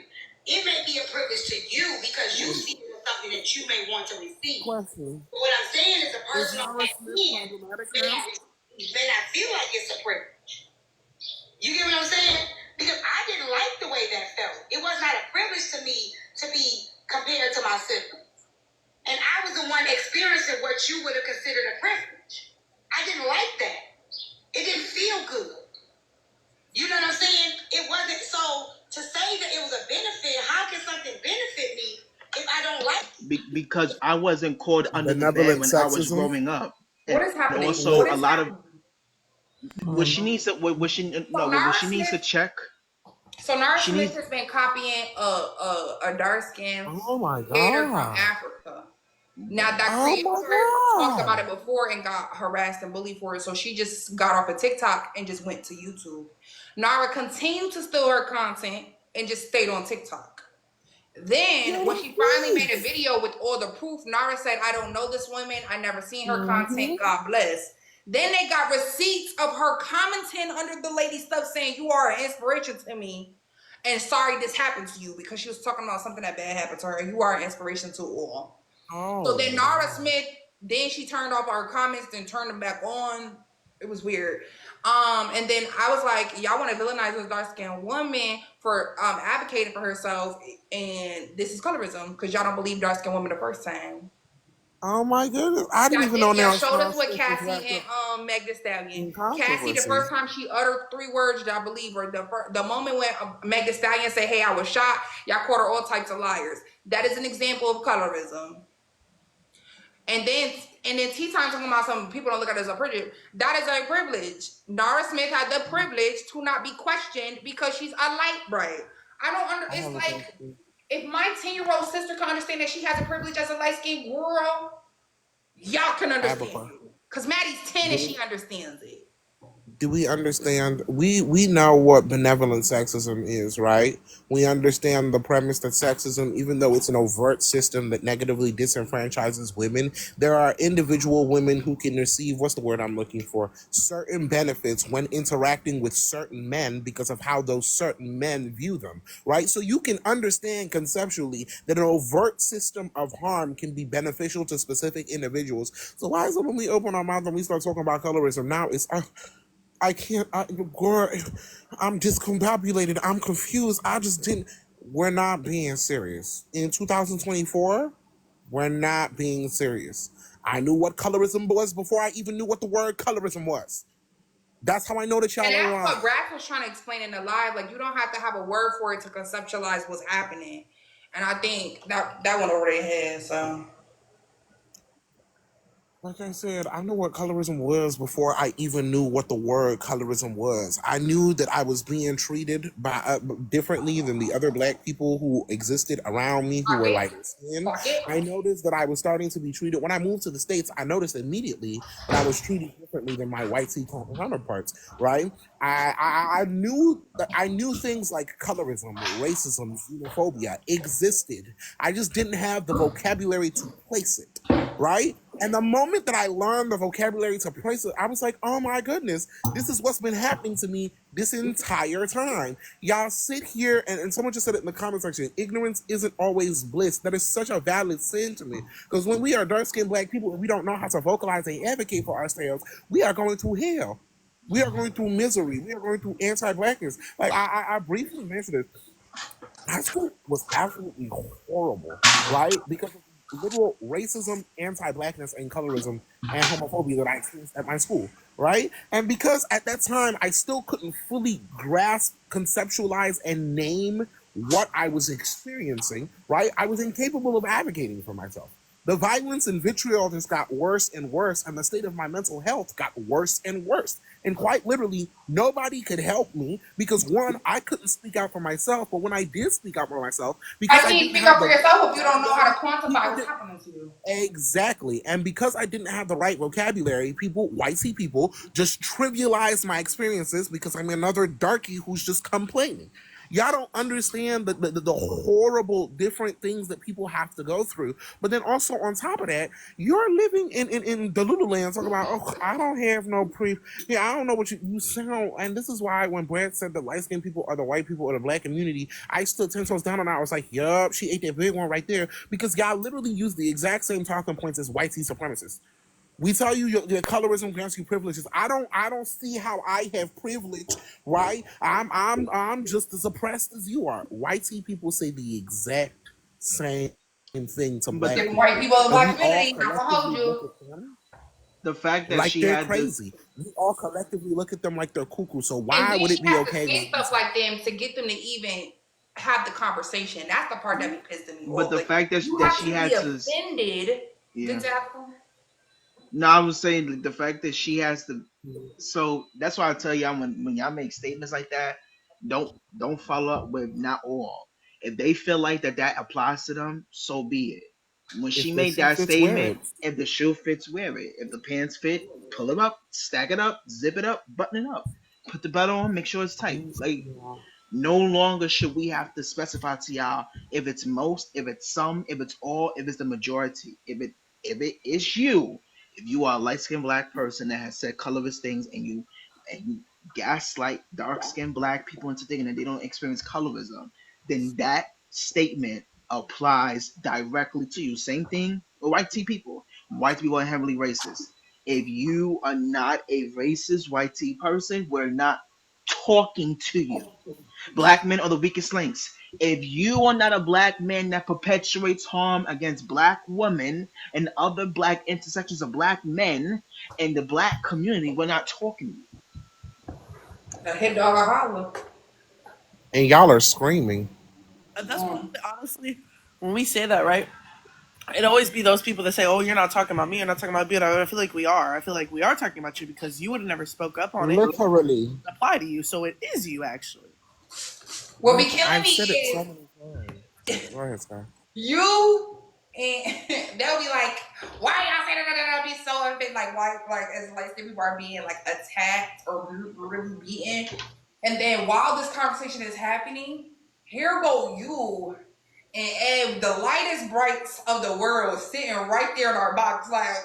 It may be a privilege to you because you see it as something that you may want to receive. Question. But what I'm saying is the Is person on Nara that Smith end problematic may now? not feel like it's a privilege. You get what I'm saying? Because I didn't like the way that felt. It was not a privilege to me to be compared to my siblings. And I was the one experiencing what you would have considered a privilege. I didn't like that. It didn't feel good. You know what I'm saying? It wasn't so to say that it was a benefit. How can something benefit me if I don't like it? Because I wasn't called under the bed Benevolent when I was sexism. growing up, What and is happening? also What Look, a is lot of happening? what she needs to what she So no what Nara she needs to Smith. check. So Nara She Smith needs. has been copying a dark skinned oh my creator from god. Africa. Now that Oh my creator talked about god. it before and got harassed and bullied for it, so she just got off of TikTok and just went to YouTube. Nara continued to steal her content and just stayed on TikTok. Then, when she finally made a video with all the proof, Nara said, "I don't know this woman. I never seen her content. God bless." Then they got receipts of her commenting under the lady stuff saying, "You are an inspiration to me. And sorry this happened to you," because she was talking about something that bad happened to her. "You are an inspiration to all." So Oh, then Nara Smith, then she turned off our comments and turned them back on. It was weird. And then I was like, y'all want to villainize this dark skinned woman for advocating for herself, and this is colorism because y'all don't believe dark skinned women the first time. oh my goodness! I didn't Y'all even did. know Y'all Nara showed us what Smith was Cassie wrapped up and Meg Thee Stallion. in Cassie, the controversy. first time she uttered 3 words that I believe her, the moment when Meg Thee Stallion said, "Hey, I was shot," y'all called her all types of liars. That is an example of colorism. And then Tea Time talking about some people don't look at it as a privilege. That is a privilege. Nara Smith had the privilege to not be questioned because she's a light bright. I don't under. I It's have a like question. if my 10-year-old sister can understand that she has a privilege as a light skinned girl, y'all can I have a understand question. it. Cause Maddie's 10 and she understands it. Do we understand? We know what benevolent sexism is, right? We understand the premise that sexism, even though it's an overt system that negatively disenfranchises women, there are individual women who can receive, what's the word I'm looking for, certain benefits when interacting with certain men because of how those certain men view them, right? So you can understand conceptually that an overt system of harm can be beneficial to specific individuals. So why is it when we open our mouth and we start talking about colorism now, it's I can't, girl, I'm discombobulated. I'm confused. I just didn't. We're not being serious. In 2024, we're not being serious. I knew what colorism was before I even knew what the word colorism was. That's how I know that And y'all are that's wrong. what Raph was trying to explain in the live. Like you don't have to have a word for it to conceptualize what's happening. And I think that went over their head. So Like I said, I know what colorism was before I even knew what the word colorism was. I knew that I was being treated by differently than the other black people who existed around me who fuck were it. like skin. Fuck it. I noticed that I was starting to be treated when I moved to the States. I noticed immediately that I was treated differently than my white counterparts. Right? I knew that I knew things like colorism, racism, xenophobia existed. I just didn't have the vocabulary to place it. Right? And the moment that I learned the vocabulary to place it, I was like, oh my goodness, this is what's been happening to me this entire time. Y'all sit here, and someone just said it in the comment section, ignorance isn't always bliss. That is such a valid sin to me. Because when we are dark-skinned black people and we don't know how to vocalize and advocate for ourselves, we are going through hell. We are going through misery. We are going through anti-blackness. Like I briefly mentioned this. High school was absolutely horrible, right? Because of the literal racism, anti-blackness, and colorism and homophobia that I experienced at my school, right? And because at that time I still couldn't fully grasp, conceptualize, and name what I was experiencing, right? I was incapable of advocating for myself. The violence and vitriol just got worse and worse, and the state of my mental health got worse and worse. And quite literally, nobody could help me because one, I couldn't speak out for myself, but when I did speak out for myself, I because I can't didn't speak have up for the yourself if you don't know how to vocabulary, quantify people what's did happening to you. exactly. And because I didn't have the right vocabulary, people, whitey people, just trivialized my experiences because I'm another darkie who's just complaining. Y'all don't understand the horrible different things that people have to go through. But then also on top of that, you're living in the Lululand talking about, oh, I don't have no pre. Yeah, I don't know what you sound. And this is why when Brad said the light skinned people are the white people of the black community, I stood 10 toes down and I was like, yup, she ate that big one right there. Because y'all literally use the exact same talking points as white supremacists. We tell you your colorism grants you privileges. I don't see how I have privilege, right? I'm just as oppressed as you are. White people say the exact same thing to But black Different white people, people in the and black we all community, not gonna hold collectively look you. at them the fact that like she they're had the crazy. We all collectively look at them like they're cuckoo. So And why then would she it be has to okay say when we stuff say like them to get them to even have the conversation. That's the part that be pissing me but off. the Like fact that you that have she to be had to offended. yeah. Good job. No, I was saying like, the fact that she has to. So that's why I tell y'all when y'all make statements like that, don't follow up with not all. If they feel like that applies to them, so be it. When she if the made shoe that fits, wear statement, it. if the shoe fits, wear it. If the pants fit, pull them up, stack it up, zip it up, button it up, put the belt on, make sure it's tight. Like no longer should we have to specify to y'all if it's most, if it's some, if it's all, if it's the majority. If it is you, if you are a light skinned black person that has said colorless things and you gaslight dark skinned black people into thinking that they don't experience colorism, then that statement applies directly to you. Same thing white tea people. White people are heavily racist. If you are not a racist white tea person, we're not talking to you. Black men are the weakest links. If you are not a black man that perpetuates harm against black women and other black intersections of black men in the black community, we're not talking to you. A hit dog a holler. And y'all are screaming. That's probably honestly when we say that, right? It always be those people that say, "Oh, you're not talking about me. You're not talking about me." And I feel like we are. I feel like we are talking about you because you would have never spoke up on it. It Literally. doesn't apply to you, so it is you actually. What be killing I've me said it so is many times. Go ahead, Sky. you and they'll be like, why y'all say that? I'll be so offended, like why, like as like people are being like attacked or really beaten, and then while this conversation is happening, here go you and the lightest brights of the world sitting right there in our box, like,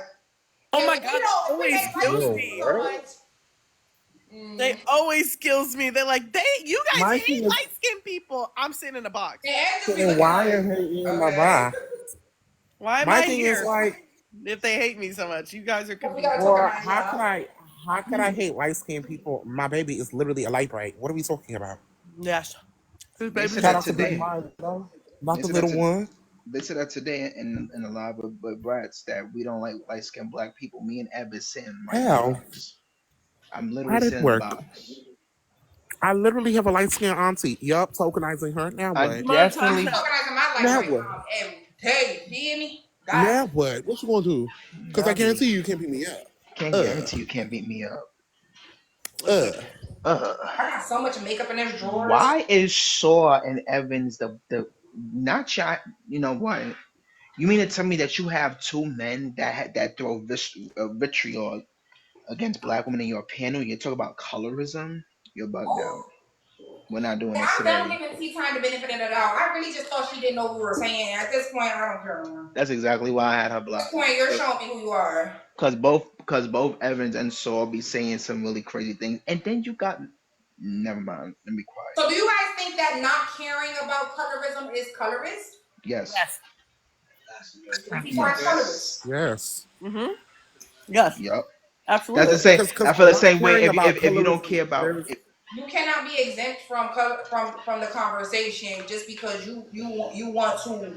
oh my god, that always kills me. so much. They always kills me. They're like, you guys My hate thing is, light skinned people. I'm sitting in a box. why are they in my box? Why am My I thing here? is like, if they hate me so much, you guys are confused. or how could I hate light skinned people? My baby is literally a light bright. What are we talking about? Yes. They said Shout that out to Big today. Mom, though. Not They the said that little one. They said that today in a live with Brats that we don't like light skinned black people. Me and Eb is sitting right in the Hell, box. I'm literally how did it sitting in the work? box. I literally have a light skinned auntie. Yup, tokenizing her. Now I what? definitely. Tokenizing my life Now right what? now. And hey, you hear me? God. Now what? What you gonna do? Because I guarantee you can't beat me up. Can't guarantee you can't beat me up. Listen, I got so much makeup in those drawers. Why is Shaw and Evans the not shot? You know what? You mean to tell me that you have two men that throw vitriol against black women in your panel? You talk about colorism. You're bugged out. We're not doing this I'm done today. giving Tea Time the benefit of the doubt. I really just thought she didn't know what we were saying. At this point, I don't care anymore. That's exactly why I had her At blocked. this point, you're showing me who you are. Because both Evans and Saul be saying some really crazy things, and then you got. Never mind. Let me quiet. So, do you guys think that not caring about colorism is colorist? Yes. Yes. Yes. Mm-hmm. Yes. Yep. Absolutely. That's the same. I feel the same way. If you don't care about. You cannot be exempt from the conversation just because you want to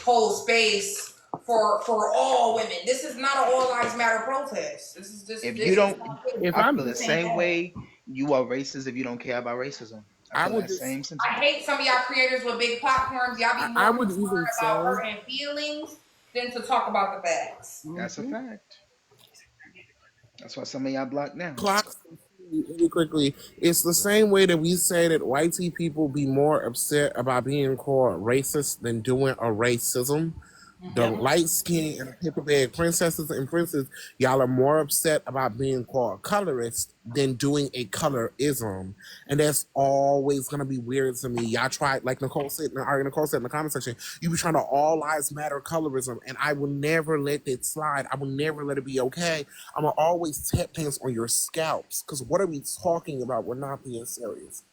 hold space for all women. This is not an all lives matter protest. This is just. If This you is don't, If I I'm feel the same way. You are racist if you don't care about racism. I feel that same sentiment. I hate some of y'all creators with big platforms. Y'all be more concerned about hurting feelings than to talk about the facts. That's a fact. That's why some of y'all blocked now. Clocks really quickly. It's the same way that we say that white people be more upset about being called racist than doing a racism. The light skin and paper bag princesses and princes, y'all are more upset about being called colorist than doing a colorism. And that's always gonna be weird to me. Y'all try, like Nicole said in the comment section, you be trying to all lives matter colorism, and I will never let that slide. I will never let it be okay. I'm gonna always tap dance on your scalps. Cause what are we talking about? We're not being serious.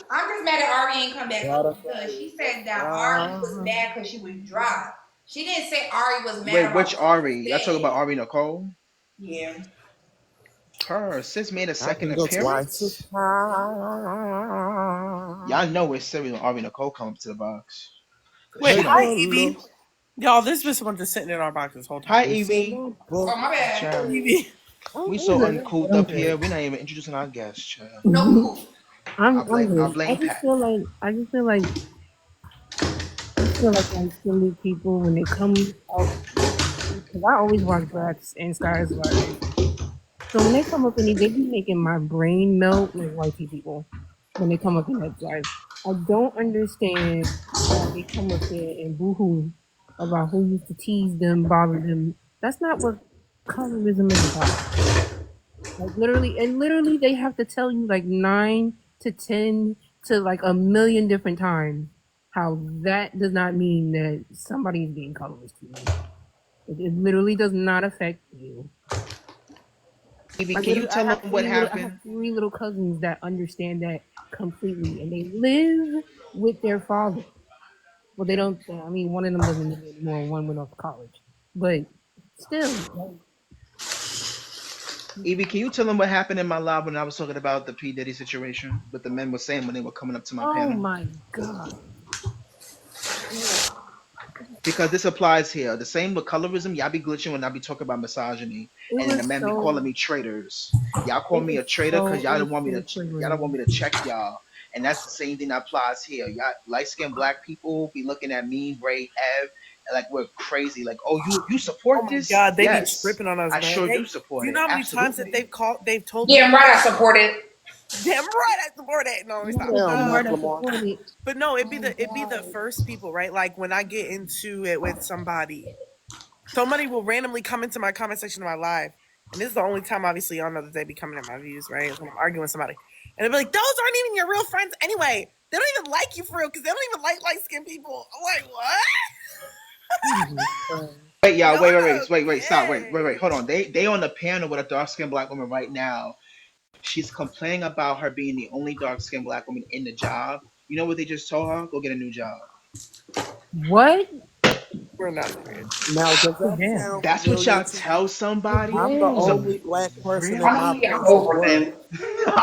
I'm just mad that Ari ain't come back up because she said that Ari was mad because she was dry. She didn't say Ari was mad. Wait, which Ari? Y'all talking about Ari Nicole? Yeah. Her sis made a second appearance. Y'all know it's serious when Ari Nicole comes to the box. Wait, hi Evie. Y'all, this bitch was just sitting in our box this whole time. Hi Evie. Oh my bad. Evie. We so uncooled up here. We're not even introducing our guests, child. No. I blame I Pat. I just feel like silly people when they come out, because I always watch Brats and Sky's Live. So when they come up in these, they be making my brain melt like white people when they come up in that live. I don't understand why they come up there and boohoo about who used to tease them, bother them. That's not what colorism is about. Like literally they have to tell you like 9 to 10 to like a million different times how that does not mean that somebody is being colorist to you. It literally does not affect you. Evie, can you tell them what happened? I have 3 little cousins that understand that completely, and they live with their father. Well, they don't. I mean, one of them doesn't live anymore. One went off to college, But still, Evie, can you tell them what happened in my live when I was talking about the P Diddy situation? What the men were saying when they were coming up to my oh panel? my god. Because this applies here. The same with colorism. Y'all be glitching when I be talking about misogyny, It and then the was men be calling so me traitors. Y'all call it me was a traitor because so y'all don't want me to. Y'all don't want triggering. me to check y'all, and that's the same thing that applies here. Y'all light skinned black people be looking at me, Ray, Ev, and like we're crazy. Like, oh, you Oh support my this? god, they be Yes, tripping on us, I man. sure They, do support you know it. how many times that Absolutely. they've told me, Damn right I support it. damn right I support it. No, let me stop. Damn, Damn, right, I Macklemore. support it. But no, it'd be the first people, right? Like when I get into it with somebody will randomly come into my comment section of my live, and this is the only time, obviously, y'all know that they be coming at my views, right? Is when I'm arguing with somebody, and they'll be like, "Those aren't even your real friends anyway. They don't even like you for real because they don't even like light skinned people." I'm like, what? Wait, y'all. Y'all are Wait. Stop. Wait. okay. Hold on. They on the panel with a dark skinned black woman right now. She's complaining about her being the only dark skinned black woman in the job. You know what they just told her? Go get a new job. What? We're not serious. Now, does Oh, that damn. sound That's what familiar y'all to you? tell Oh, somebody. I'm the So damn. only black person in my really, I'm place of over work. them.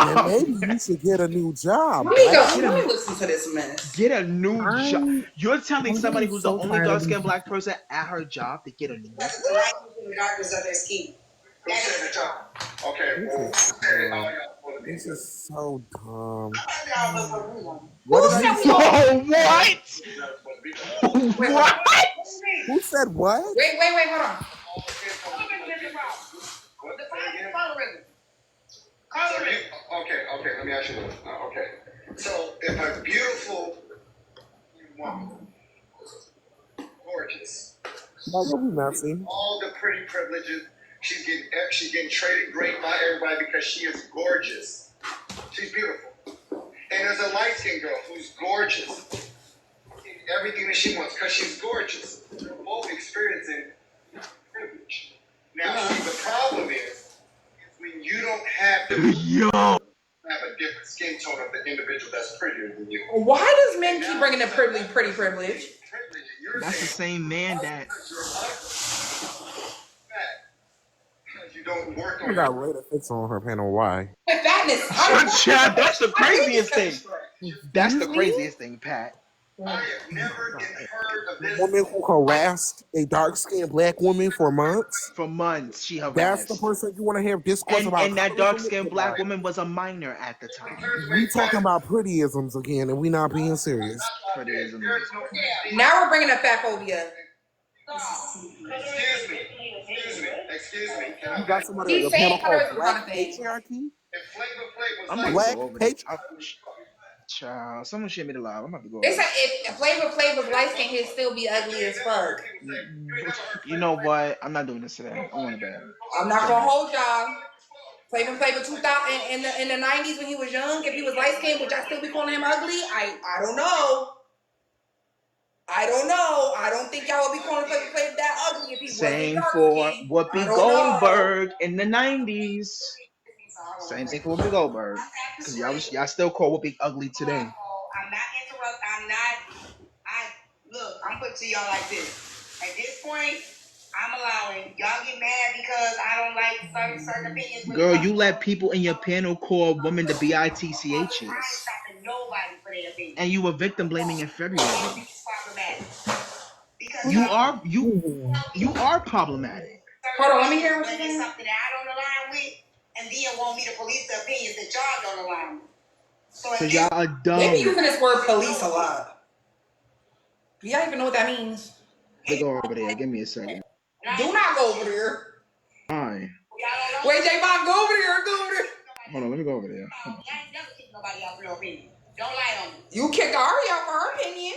Then maybe you should get a new job, Let me go. black get Let a me woman. listen to this mess. get a new job. I'm You're telling I'm somebody getting who's the so only tired of dark these. skinned black person at her job to get a new one. The darkness of their skin. That is the job. Okay, This well, is who said it? All dumb. y'all supposed to be This good. is so dumb. Y'all supposed to be good. What Who did I said just we say? all? Whoa, what? You're not supposed to be good. Wait, hold on. What? Who said what? Wait, hold on. All the kids supposed to be good. What? Say again? Colorism. Okay, let me ask you this. Okay. So, if a beautiful woman, gorgeous, Like, don't be messy. all the pretty privileges, she's getting traded great by everybody because she is gorgeous. She's beautiful. And there's a light skinned girl who's gorgeous. Everything that she wants because she's gorgeous. They're both experiencing privilege. Now, see, the problem is when you don't have the Yo. have a different skin tone of the individual that's prettier than you. Why does men keep bringing the pretty privilege? That's the same man that. You don't work I on your got Rita Fix on her panel. Why? Fatness. How did Chad, that's the how did craziest thing. this That's the Excuse me? craziest thing, Pat. I have never heard of The this. woman who harassed a dark skinned black woman for months? For months, she That's the harassed. person you want to have discourse about And that dark colorism with? skinned Get black out. woman was a minor at the time. We talking about prettyisms again, and we not being serious. Prettyism. Now we're bringing up fatphobia. Excuse me. You got somebody on He's your panel saying called colorism Black kind of thing. Patriarchy? If Flavor Flav was I'm like about to Black go over there. Patriarchy? Child, someone share me the live. I'm about to go They over said there. if Flavor Flav was light skinned, he'd still be ugly as fuck. You know what? I'm not doing this today. I want it bad. I'm not gonna hold y'all. Flavor 2000 in the 90s when he was young, if he was light skinned, would y'all still be calling him ugly? I don't know. I don't think y'all would be calling Flavor Flav that ugly if he wasn't Same dark for skinned. I Whoopi don't know. Goldberg in the 90s. Same thing for Whoopi Goldberg. Because y'all still call Whoopi ugly today. I'm not interrupt. Look, I'm putting to y'all like this. At this point, I'm allowing y'all get mad because I don't like certain opinions. Girl, you let people in your panel call women the BITCHs. Nobody for their opinion. And you were victim blaming in February. Because You are problematic. Hold on, let me hear what you're saying. Something that I don't align with, and then want me to police the opinions that y'all don't align with. So Because y'all are they be dumb. using this word police a lot. Do y'all even know what that means? They go over there. Give me a second. Do not go over there. Fine. Wait, Javon, go over there. Go over there. Hold on, let me go over there. Y'all ain't never kicked nobody out for their opinion. Don't lie on me. You kicked Ari out for her opinion.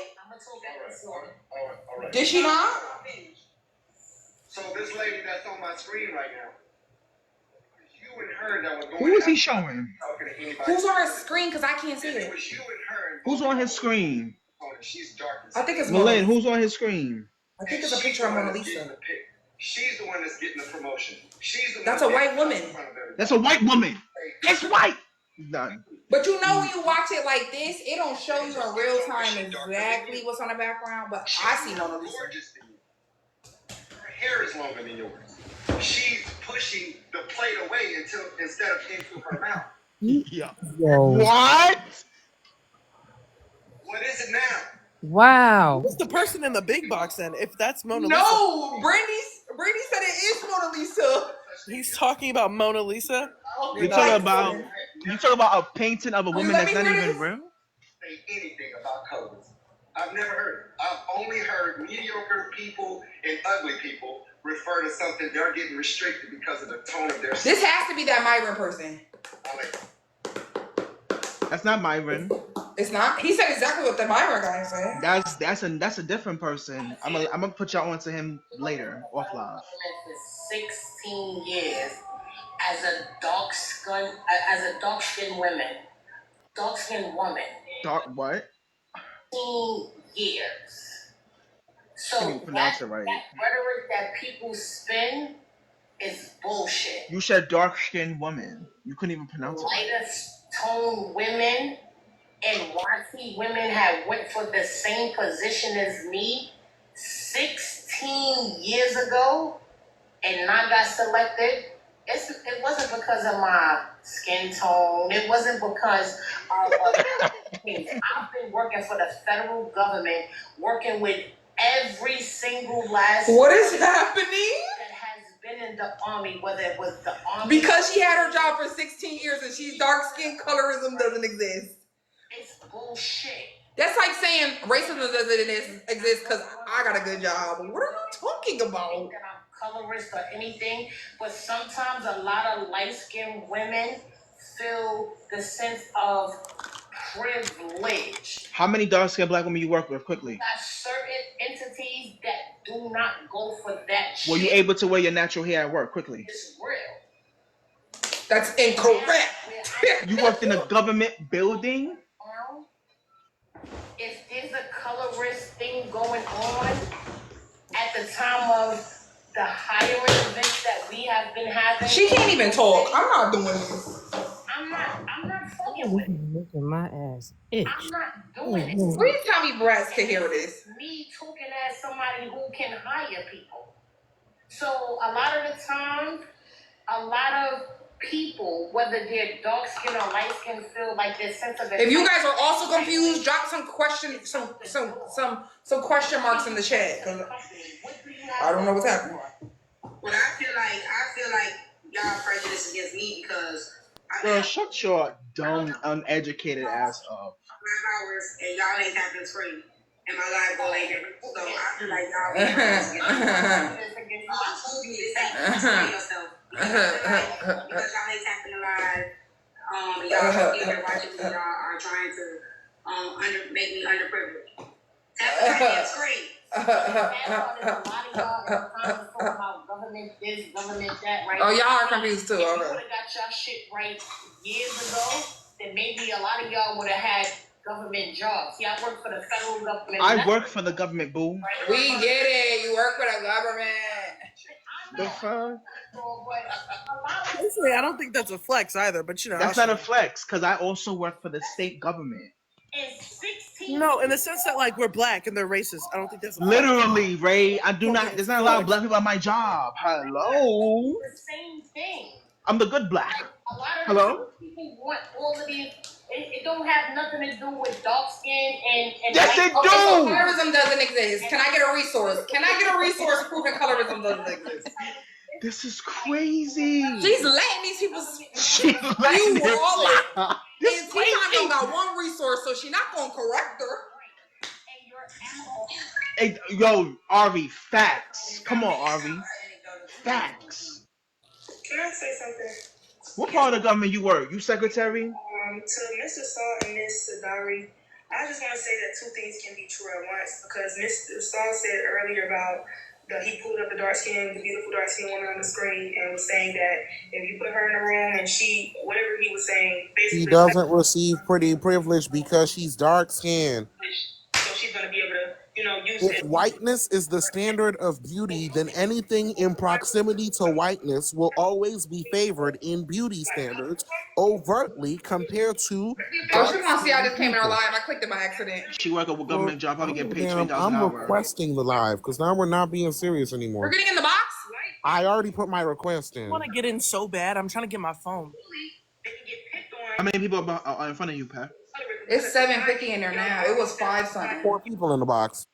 All right. Did she not? So this lady that's on my screen right now, you and her that was going. Who is he showing? Who's on her screen? Because I can't see It it. was you and her. Who's on his screen? She's dark. I think it's Mona Malin, Lisa. who's on his screen? I think it's a picture of Mona Lisa. She's the one that's getting the promotion. That's a white woman. That's a white woman. It's white. Done. But you know when you watch it like this, it don't show you in real time exactly what's on the background. But I see Mona Lisa. hair is longer than yours. She's pushing the plate away instead of into her mouth. Yeah. Yo. What? What is it now? Wow. Who's the person in the big box then? If that's Mona Lisa. No, Brandy said it is Mona Lisa. He's talking about Mona Lisa. You talking about a painting of a woman that's not even real? Say anything about colors. I've never heard it. I've only heard mediocre people and ugly people refer to something they're getting restricted because of the tone of their skin. This has to be that Myron person. That's not Myron. It's not. He said exactly what the Myron guy said. That's a different person. I'm gonna put y'all onto him later off live. For 16 years as a dark skinned woman. Dark what? 16 years. So Can't even pronounce it right. that rhetoric that people spin is bullshit. You said dark-skinned woman. You couldn't even pronounce it right. Lighter toned women and YT women have went for the same position as me 16 years ago and not got selected. It wasn't because of my skin tone. It wasn't because of things. I've been working for the federal government, working with every single last. What is happening? That has been in the army, whether it was the army. Because she had her job for 16 years and she's dark skinned, colorism doesn't exist. It's bullshit. That's like saying racism doesn't exist because I got a good job. What are you talking about? Colorist or anything, but sometimes a lot of light-skinned women feel the sense of privilege. How many dark-skinned black women you work with quickly? Got certain entities that do not go for that shit. Were you able to wear your natural hair at work quickly? It's real. That's incorrect. You worked in a government building? If there's a colorist thing going on at the time of the hiring events that we have been having. She can't even talk. I'm not doing this. I'm not fucking with it. Making my ass itch. I'm not doing it. Please tell me Bratz can hear this. Me talking as somebody who can hire people. So a lot of the time, a lot of people, whether they're dark skin or light skin, feel like their sense of. If you guys are also confused, drop some question marks in the chat. I don't know what's happening. Well, I feel like y'all prejudice against me because Girl, shut your dumb, uneducated ass up. 5 hours and y'all ain't tapping screen. And my live goal ain't here. So I feel like y'all ain't prejudice against me. I told you this ain't explain yourself. Because y'all ain't tapping the live. Y'all here watching me, y'all are trying to make me underprivileged. Tap the goddamn screen. Oh, y'all are confused too. If you would have got y'all shit right years ago, then maybe a lot of y'all would have had government jobs. See, I work for the federal government. I work for the government, boo. We get it. You work for the government. The fuck? Honestly, I don't think that's a flex either, but you know. That's not a flex, because I also work for the state government. No, in the sense that like we're black and they're racist. I don't think that's a flex. Literally, Ray. There's not a lot of black people at my job. Hello? The same thing. I'm the good black. A lot of Hello? people want all of these. It don't have nothing to do with dark skin and yes, it do. So colorism doesn't exist. Can I get a resource? Can I get a resource proving colorism doesn't exist? This is crazy. She's letting these people She's letting you all it out. And T-Time don't got one resource, so she not gonna correct her. Hey, yo, Arvy, facts. Come on, Arvy. Facts. Can I say something? What part of the government you work? You secretary? To Mr. Saul and Miss Sadari, I just want to say that two things can be true at once because Mr. Saul said earlier about he pulled up the beautiful dark skin woman on the screen and was saying that if you put her in a room and whatever he was saying, basically. She doesn't receive pretty privilege because she's dark skinned. So she's going to be able to, use If whiteness is the standard of beauty, then anything in proximity to whiteness will always be favored in beauty standards overtly compared to. Oh, she wants to see I just came in her live. I clicked it by accident. She work a government job, probably get paid $20,000 I'm an hour. requesting the live because now we're not being serious anymore. We're getting in the bottom. I already put my request I in. want to get in so bad. I'm trying to get my phone. How many people are in front of you, Pat? It's 750 in there now. It was 5 something. 4 people in the box.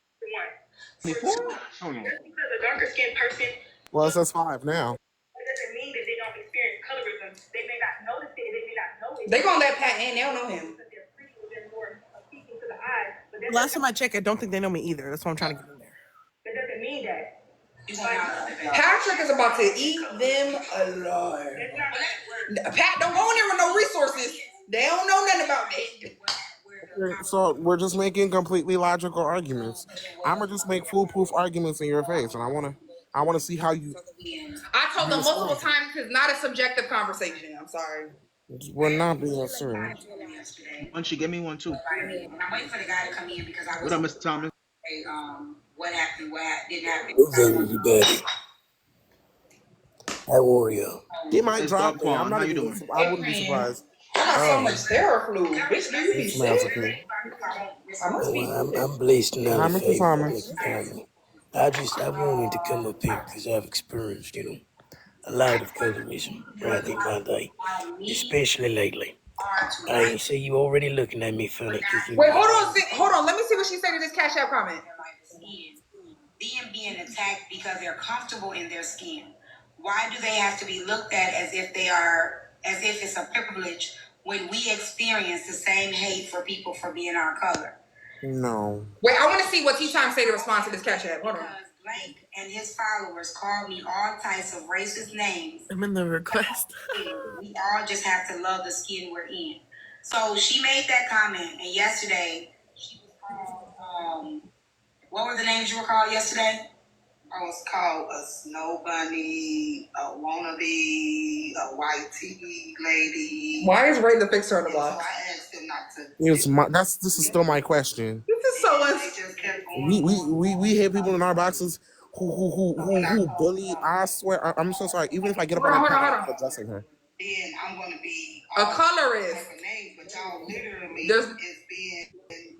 24? Hold on. Just because a darker skinned person, Well, it says 5 now. that doesn't mean that they don't experience colorism. They may not notice it, they may not know it. They gonna let Pat in. They don't know him. They're pretty, they're more appealing to the eye. But that Last time I checked, I don't think they know me either. That's why I'm trying to get in there. doesn't mean that. Patrick is about to eat them alive. Pat, don't go in there with no resources. They don't know nothing about that. So we're just making completely logical arguments. I'm gonna just make foolproof arguments in your face, and I wanna see how you. I told them multiple times it's not a subjective conversation. I'm sorry. We're not being serious. Munchie, give me one too. I'm waiting for the guy to come in because I was. What up, Mr. Thomas? What happened? What didn't happen? Who's everybody? How are you? He might It's drop Dog me. I'm Pawn. not How you even. doing? I wouldn't be surprised. I got so much Theraflu. Bitch, do you be It's nice of sick? you. I must be. I'm blessed and Hi, highly Mr. favored. Thomas. Thank you kindly. I wanted to come up here because I've experienced, a lot of colorism right in my life, especially lately. I see you already looking at me funny. Wait, hold on. Let me see what she said to this Cash App comment. Them being attacked because they're comfortable in their skin. Why do they have to be looked at as if it's a privilege when we experience the same hate for people for being our color? No. Wait, I want to see what T-Time say to respond to this Cash App. Hold on. Because Blake and his followers called me all types of racist names. I'm in the request. We all just have to love the skin we're in. So she made that comment, and yesterday she was called, what were the names you were called yesterday? I was called a snow bunny, a wannabe, a white tea lady. Why is Ray the fixer on the block? So I asked them not to. This is still my question. This is so We have people in our boxes who bully. I swear, I'm so sorry. Even if I get up on that panel, I'm addressing her. Then I'm gonna be a colorist. But y'all literally There's... is being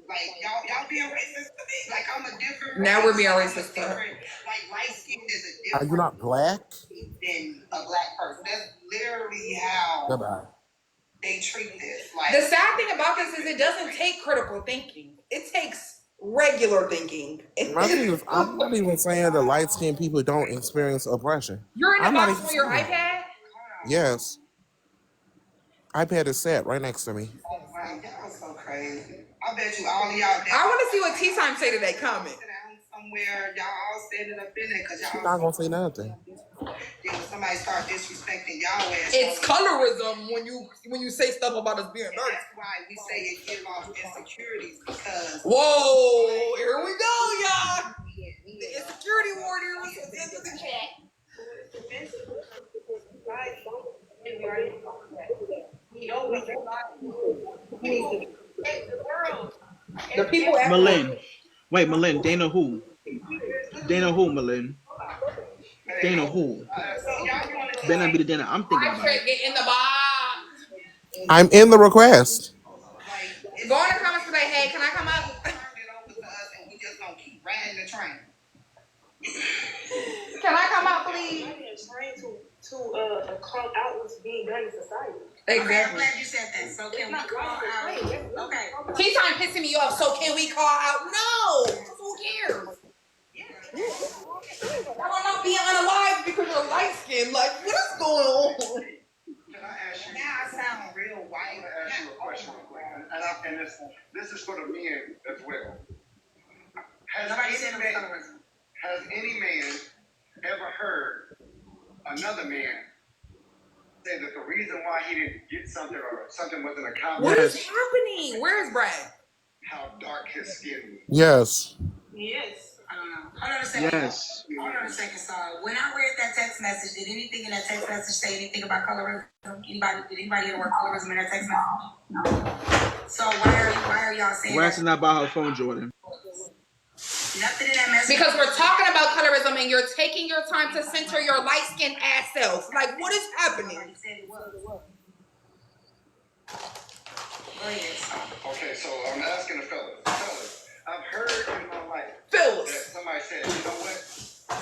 like y'all being racist to me. Like I'm a different. Now we're being racist to her. Like light skin is a different. Are you not black? Than a black person. That's literally how. Goodbye. They treat this. Like the sad thing about this is it doesn't take critical thinking. It takes regular thinking. My thing is, I'm not even saying that light-skinned people don't experience oppression. You're in the box on your iPad? Yes. iPad is set right next to me. Oh wow, y'all so crazy. I bet you all of y'all. I want to see what T-Time say to that comment. Somewhere y'all all standing up in there because y'all. She's not gonna say nothing. Then when somebody start disrespecting y'all ass. It's colorism when you say stuff about us being dark. That's why we say it gives off insecurities because. Whoa, here we go, y'all. The insecurity warriors is into the chat. The people at Malin. Wait, Malin. Dana who? Dana who, Malin? Dana who? Better not be the Dana I'm thinking about. Get in the box. I'm in the request. Go in the comments and say, hey, can I come up? We just gonna keep riding the train. Can I come up, please? Trying to call out what's being done in society. Exactly. Okay, I'm glad you said that. So can we call out? Okay. T-Time pissing me off. So can we call out? No. Who cares? I'm not being unalive because you're light skinned. Like, what is going on? Can I ask you? Now I sound real white. Can I ask you a question real quick? And this is for the men as well. Has any man ever heard another man say that the reason why he didn't get something or something wasn't accomplished? What is happening? Where is Brad? How dark his skin was. Yes. Yes. I don't know. Hold on a second. Yes. Hold on a second, sorry. When I read that text message, did anything in that text message say anything about colorism? Did anybody hear the word colorism in that text message? No. So why are y'all saying Wes is not by her phone, Jordan. Nothing in that message. Because we're talking about colorism and you're taking your time to center your light-skinned ass self. Like, what is happening? Okay, so I'm asking the fellas. I've heard in my life Fellas. that somebody said, you know what? I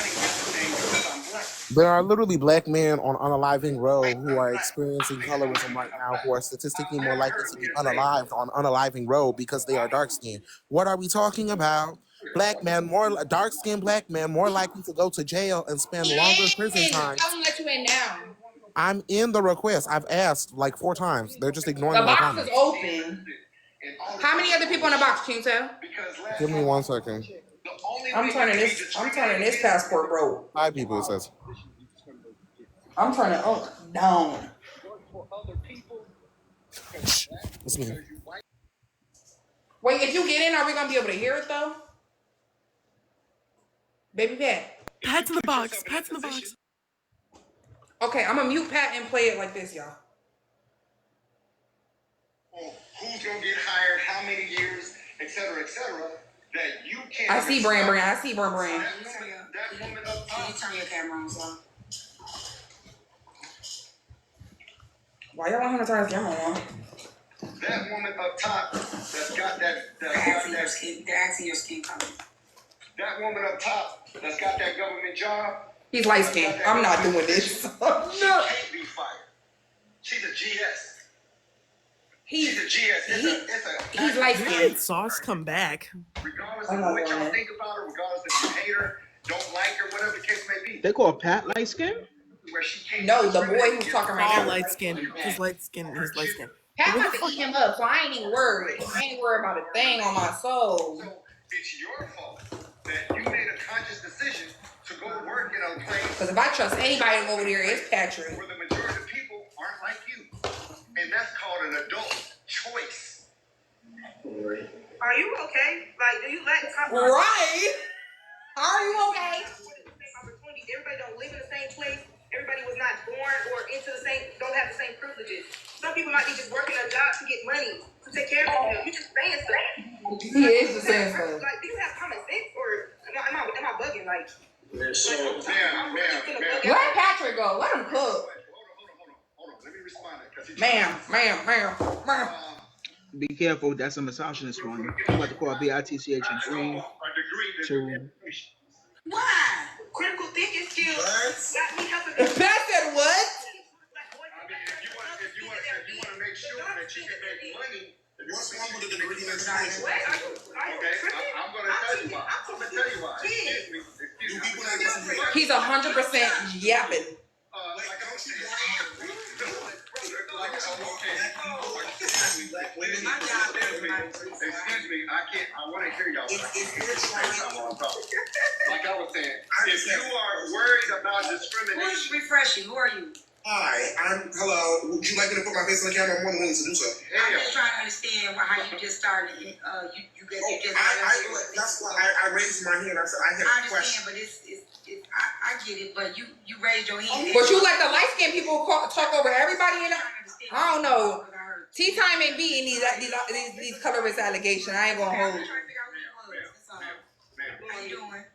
didn't get the thing because I'm black. There are literally black men on unaliving row who are experiencing colorism right now, who are statistically more likely to be unalived on unaliving row because they are dark skinned. What are we talking about? Black men, more dark skinned black men, more likely to go to jail and spend longer prison time. Tell them let you in now. I'm in the request. I've asked like 4 times. They're just ignoring The my box is comments. open. How many other people in the box, can you tell? Give me 1 second. I'm turning this passport, bro. 5 people, it says. I'm turning down. It's me. Wait, if you get in, are we gonna be able to hear it though? Baby Pat. Pat's in the box. Pat's in the box. Okay, I'm gonna mute Pat and play it like this, y'all. Who's gonna get hired, how many years, et cetera, that you can't. I see Bran. I see Bran. That woman up top. You turn your camera on, so. Why y'all want him to turn his camera on? That woman up top that's got that. They're asking your skin color. That woman up top that's got that government job. He's light skinned. I'm not doing this. She can't be fired. She's a GS. She's a GS. He's light skinned. Sauce come back. Regardless of what y'all think about her, regardless if you hate her, don't like her, whatever the case may be. They call Pat light skin? No, the boy who's talking right now. Light skin. He's light skin. He's light skin. Pat about to eat him up, so I ain't even worried. I ain't worried about a thing on my soul. So it's your fault that you made a conscious decision to go work in a place. Because if I trust anybody over there, it's Patrick. Where the majority of people aren't like you. And that's called an adult choice. Are you okay? Like, do you lack Right? Are you okay? Everybody don't live in the same place. Everybody was not born or don't have the same privileges. Some people might be just working a job to get money to take care of themselves. You just saying stuff. He is just saying stuff. Like, do you have common sense or am I bugging? Like, Ma'am. Let Patrick go. Let him cook. Hold on. Let me respond to that. Ma'am. Be careful, that's a misogynist one. I'm about to call BITCH and Green. why? Critical thinking skills got me helping. Pat said what? If you want to make sure that you can make money, what's wrong with the degree in okay, I'm going to tell you why. Excuse me. He's 100% yapping. Excuse me, I want to hear y'all. Like I was saying, if you are worried about discrimination. Refreshing, who are you? Hi, hello. Would you like me to put my face on the camera? I'm more than willing to do so. I'm just trying to understand how you just started. That's why I raised my hand. I said I have a question. I understand, but I get it. But you raised your hand. But you let the light skinned people talk over everybody in it. I don't know. Tea time ain't beating these colorist allegations. I ain't gonna hold.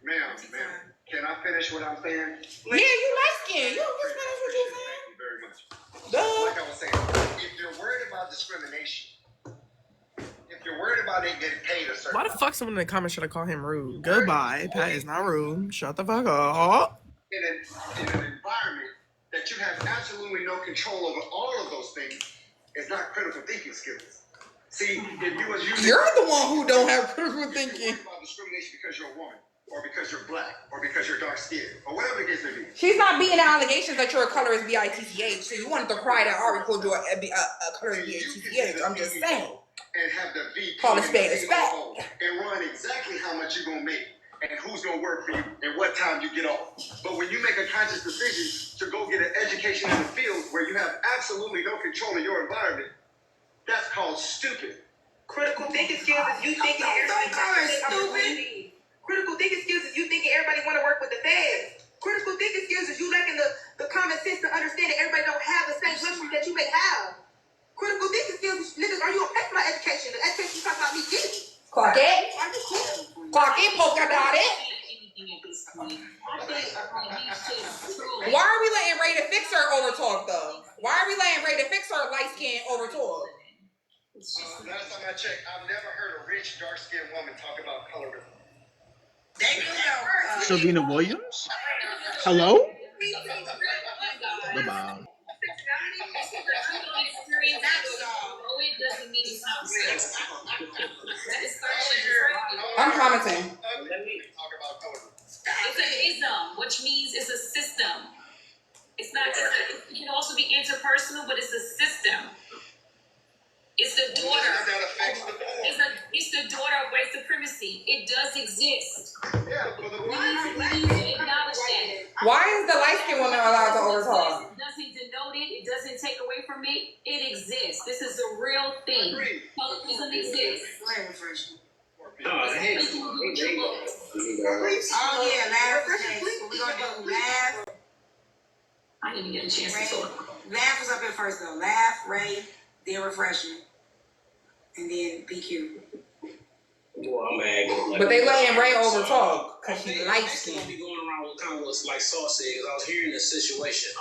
Ma'am, can I finish what I'm saying? Yeah, you light skinned. You just finish what you're saying. Thank you very much. Duh. Like I was saying, if you're worried about discrimination, if you're worried about it getting paid a certain. Why the fuck someone in the comments should have called him rude? Goodbye. Pat is not rude. Shut the fuck up. In an environment that you have absolutely no control over all of those things, it's not critical thinking skills. See, if you was using. You're the one who don't have critical thinking. About discrimination because you're a woman, or because you're black, or because you're dark skinned, or whatever the case may be. She's not beating the allegations that you're a colorist BITCH. So you wanted to cry that Ari called you a colorist BITCH. I'm just saying. And have the VP call a spade a spade. And run exactly how much you're gonna make, and who's gonna work for you, and what time you get off. But when you make a conscious decision to go get an education in the field where you have absolutely no control of your environment, that's called stupid. Critical thinking skills is you thinking stupid. Critical thinking skills is you thinking everybody want to work with the feds. Critical thinking skills is you lacking the common sense to understand that everybody don't have the same luxury that you may have. Critical thinking skills, niggas, are you gonna pay for my education? The education you talk about me getting. Clock it. Polka dot it. Why are we letting Ray the Fixer over talk though? Why are we letting Ray the Fixer light skin over talk? Last time I checked, I've never heard a rich, dark-skinned woman talk about colorism. Savina Williams? Hello? Goodbye. I'm commenting. It's an ism, which means it's a system. It's not just it can also be interpersonal, but it's a system. It's the daughter. It's the daughter of white supremacy. It does exist. Yeah, for the Why is the light-skinned woman allowed to overtalk? It doesn't denote it. It doesn't take away from it. It exists. This is a real thing. Colorism exists. Oh yeah, laugh next. We're gonna do laugh. I didn't get a chance to talk. Laugh was up here first though. Laugh, Ray, then refreshing, and then PQ. But they letting Ray overtalk because she likes She's him. gonna be going around with kind of what like Sauce said. I was hearing the situation.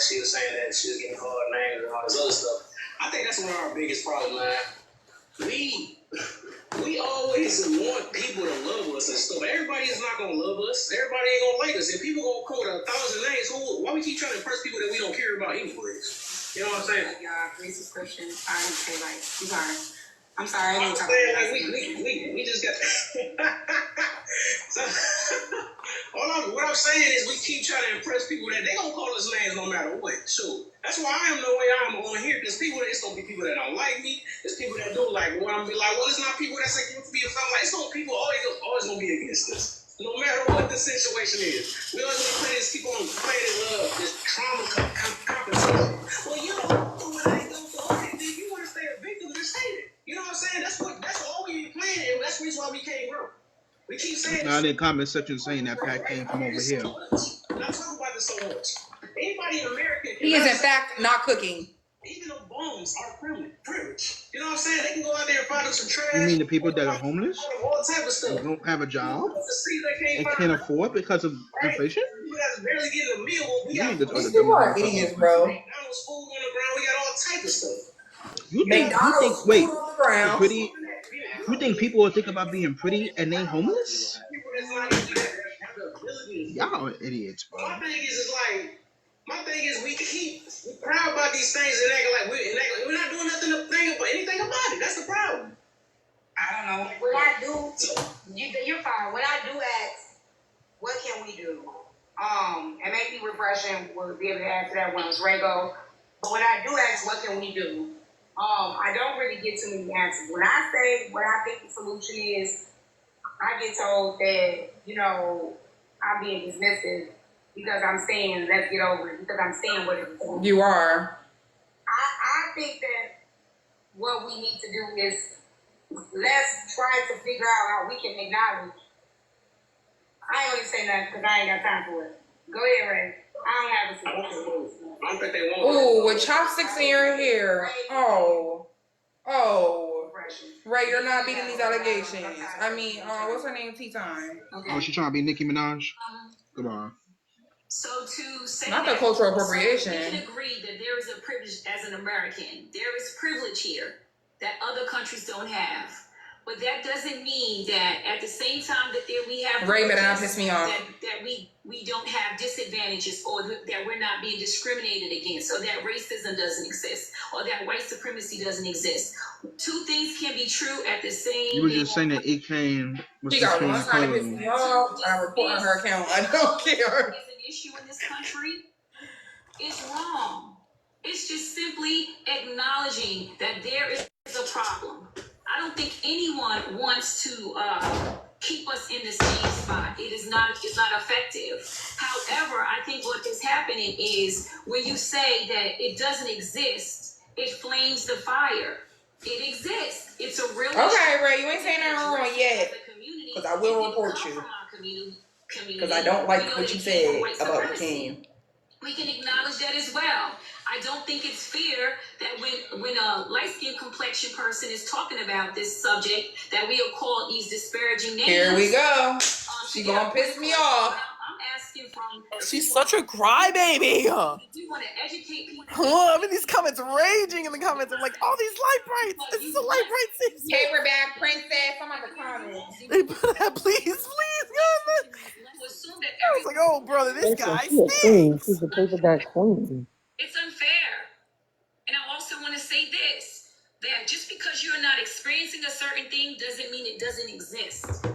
She was saying that she was getting called names and all this other stuff. I think that's one of our biggest problems, man. We always want people to love us and stuff. Everybody is not gonna love us. Everybody ain't gonna like us. If people gonna call with 1,000 names, why we keep trying to impress people that we don't care about anyways? You know what I'm saying? Like y'all, racist Christian. I didn't say like. I'm sorry. I'm sorry. I I'm didn't talk saying about like we just got. So, what I'm saying is we keep trying to impress people that they gonna call us names no matter what. So that's why I am the way I am on here. Because it's gonna be people that don't like me. There's people that don't like me. When I'm be like, well, it's not people that's against me or something like. It's gonna people always gonna be against us. No matter what the situation is, we always want to play this. People on playing this trauma compensation. Well, you know what I do. So okay, if you want to stay a victim, just say it. You know what I'm saying? That's all we playing, and that's the reason why we can't grow. We keep saying Now in the comment section saying that Pat came from over here. I'm not talking about this so much. Anybody in America, He is in fact not cooking. even though bums are privileged. You know what I'm saying? They can go out there and find them some trash. You mean the people that are homeless all type of stuff. and don't have a job They and can't afford because of inflation? You guys barely getting a meal. We got These people are idiots, bro. McDonald's food on the ground. We got all type of stuff. You think people will think about being pretty and they homeless? Y'all are idiots, bro. My thing is we keep proud about these things and acting like we're not doing anything about it. That's the problem. I don't know. When I do, you're fine. When I do ask, what can we do? And maybe refreshing will be able to answer that when it's Rego. But when I do ask, what can we do? I don't really get too many answers. When I say what I think the solution is, I get told that, I'm being dismissive because I'm saying, let's get over it, because I'm saying what it's. You are. I think that what we need to do is let's try to figure out how we can acknowledge. I ain't going to say nothing because I ain't got time for it. Go ahead, Ray. I don't have a solution. I don't think they want. Ooh, with chopsticks in your hair. Oh. Ray, you're not beating these allegations. I mean, what's her name? T-Time. Okay. Oh, she trying to be Nicki Minaj? Goodbye. So to say not the cultural appropriation. We can agree that there is a privilege as an American. There is privilege here that other countries don't have. But that doesn't mean that at the same time that we have Ray better not piss me off. That we don't have disadvantages or that we're not being discriminated against or that racism doesn't exist or that white supremacy doesn't exist. Two things can be true at the same. You were just saying that it came. She got one time to piss me off. I report on her account. I don't care. It's an issue in this country. It's wrong. It's just simply acknowledging that there is a problem. I don't think anyone wants to keep us in the same spot. It's not effective. However, I think what is happening is when you say that it doesn't exist, it flames the fire. It exists. It's a real okay, Ray, you ain't saying nothing wrong yet. Because I will report you. Because I don't like what you said about the king. We can acknowledge that as well. I don't think it's fair that when a light-skinned complexion person is talking about this subject, that we are called these disparaging names. Here we go. She gonna piss me off. I'm asking from. She's such a crybaby. We want to educate people. I mean, these comments raging in the comments. I'm like, all these light brights. This is a light bright season. Paperback princess. I'm at the comments. Please, God. I was like, oh, brother, this Listen, guy she a queen. stinks. She's a paper bag queen. It's unfair. And I also want to say this, that just because you're not experiencing a certain thing doesn't mean it doesn't exist.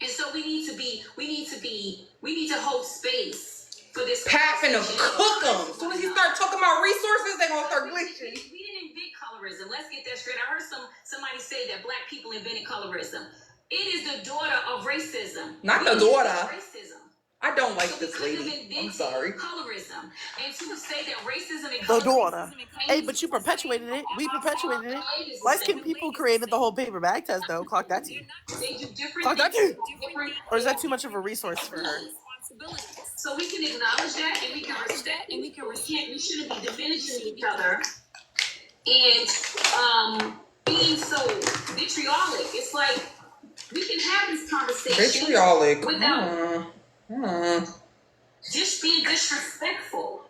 And so we need to hold space for this. Pat finna cook them. As soon as you start talking about resources, they gonna start glitching. We didn't invent colorism. Let's get that straight. I heard somebody say that black people invented colorism. It is the daughter of racism. Not the daughter. Racism. I don't like this lady. I'm sorry. Colorism. And to say that racism and The daughter. Hey, but you perpetuated it. We perpetuated it. Light-skinned people created the whole paper bag test, though. Clock that too. Clock that too. Or is that too much of a resource for her? So we can acknowledge that and we can respect and we shouldn't be diminishing each other and being so vitriolic. It's like we can have this conversation Vitriolic. without just being disrespectful.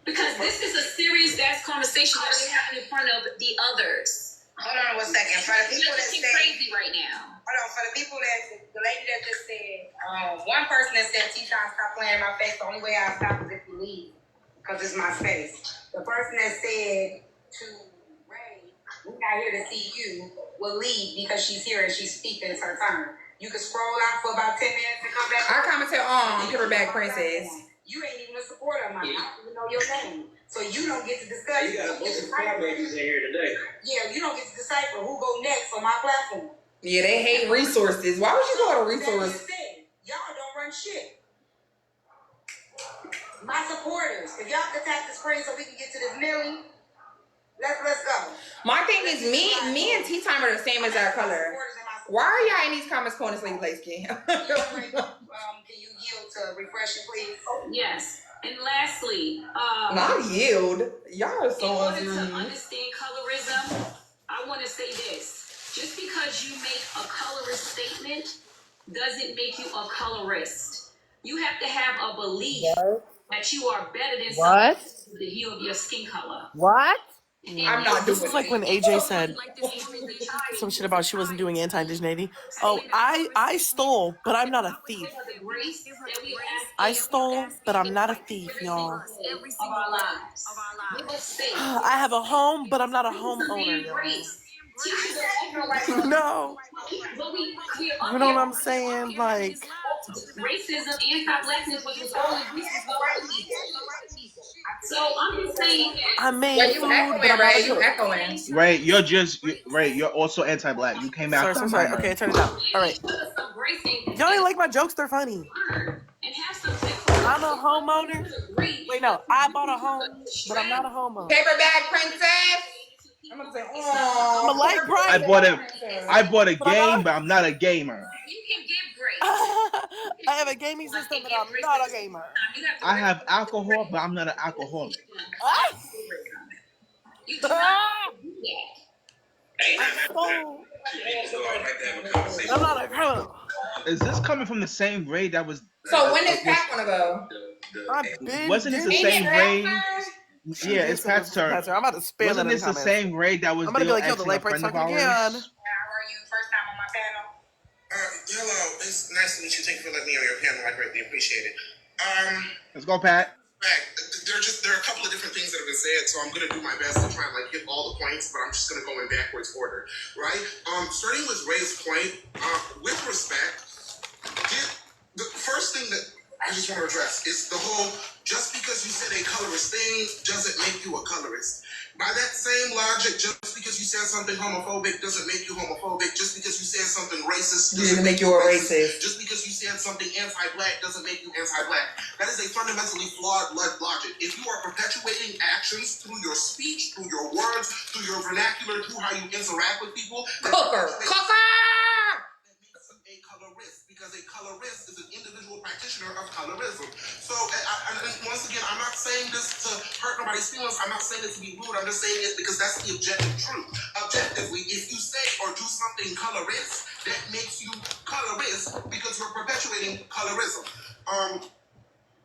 Because this is a serious ass conversation that we're having in front of the others. Hold on 1 second. For the people that say crazy right now. Hold on, for the people that the lady that just said, one person that said T-Time stop playing in my face, the only way I stop is if you leave. Because it's my space. The person that said to Ray, we're not here to see you, will leave because she's here and she's speaking, it's her turn. You can scroll out for about 10 minutes and come back. I commented on Paperback Princess. You ain't even a supporter of mine. I don't even know your name. So you don't get to discuss. You got a bunch of crybabies in here today. Yeah, you don't get to decipher who go next on my platform. Yeah, they hate resources. Why would you call it a resource? Y'all don't run shit. My supporters, if y'all could tap the screen so we can get to this millie, let's go. My thing is, me and Tea Time are the same as our color. Why are y'all in these comments calling this lady light skin? Can you yield to refreshing, please? Yes. And lastly, not yield. Y'all are so in order to understand colorism, I want to say this. Just because you make a colorist statement doesn't make you a colorist. You have to have a belief that you are better than someone with the hue of your skin color. What? I'm not. This is like when AJ said some shit about she wasn't doing anti-indigeneity. Oh, I stole, but I'm not a thief. I stole, but I'm not a thief, y'all. I have a home, but I'm not a homeowner, y'all. No. You know what I'm saying? Like, racism, anti-blackness, which was all increased for white people. So I'm just saying that I made food, but I'm not you echoing. Ray, you're also anti-black. You came after. Sorry. Okay, turn it down. All right. Y'all ain't like my jokes? They're funny. I'm a homeowner. Wait, no. I bought a home, but I'm not a homeowner. Paperback Princess. I'm gonna say, oh, I'm a light bright. I bought a game, but I'm not a gamer. you can give grace. I have a gaming system, but I'm not a gamer. I have alcohol, but I'm not an alcoholic. I'm not a criminal. Is this coming from the same Ray that was? So when is Pat gonna go? Wasn't it the same Ray? Yeah, it's Pat's turn. I'm about to spam Wasn't this the same Ray that was? I'm gonna be like, yo, the light bright talking again. How are you? First time on my panel. Hello, it's nice to meet you. Thank you for letting me on your panel. I greatly appreciate it. Let's go, Pat. There are a couple of different things that have been said, so I'm gonna do my best to try and hit all the points, but I'm just gonna go in backwards order, right? Starting with Ray's point, with respect, the first thing that I just want to address is the whole just because you said a colorist thing doesn't make you a colorist. By that same logic, just because you said something homophobic doesn't make you homophobic. Just because you said something racist doesn't make you a racist. Just because you said something anti-black doesn't make you anti-black. That is a fundamentally flawed logic. If you are perpetuating actions through your speech, through your words, through your vernacular, through how you interact with people, Cooker. A colorist, because a colorist is an individual practitioner of colorism. So, and once again, I'm not saying this to hurt nobody's feelings. I'm not saying it to be rude. I'm just saying it because that's the objective truth. Objectively, if you say or do something colorist, that makes you colorist because you're perpetuating colorism.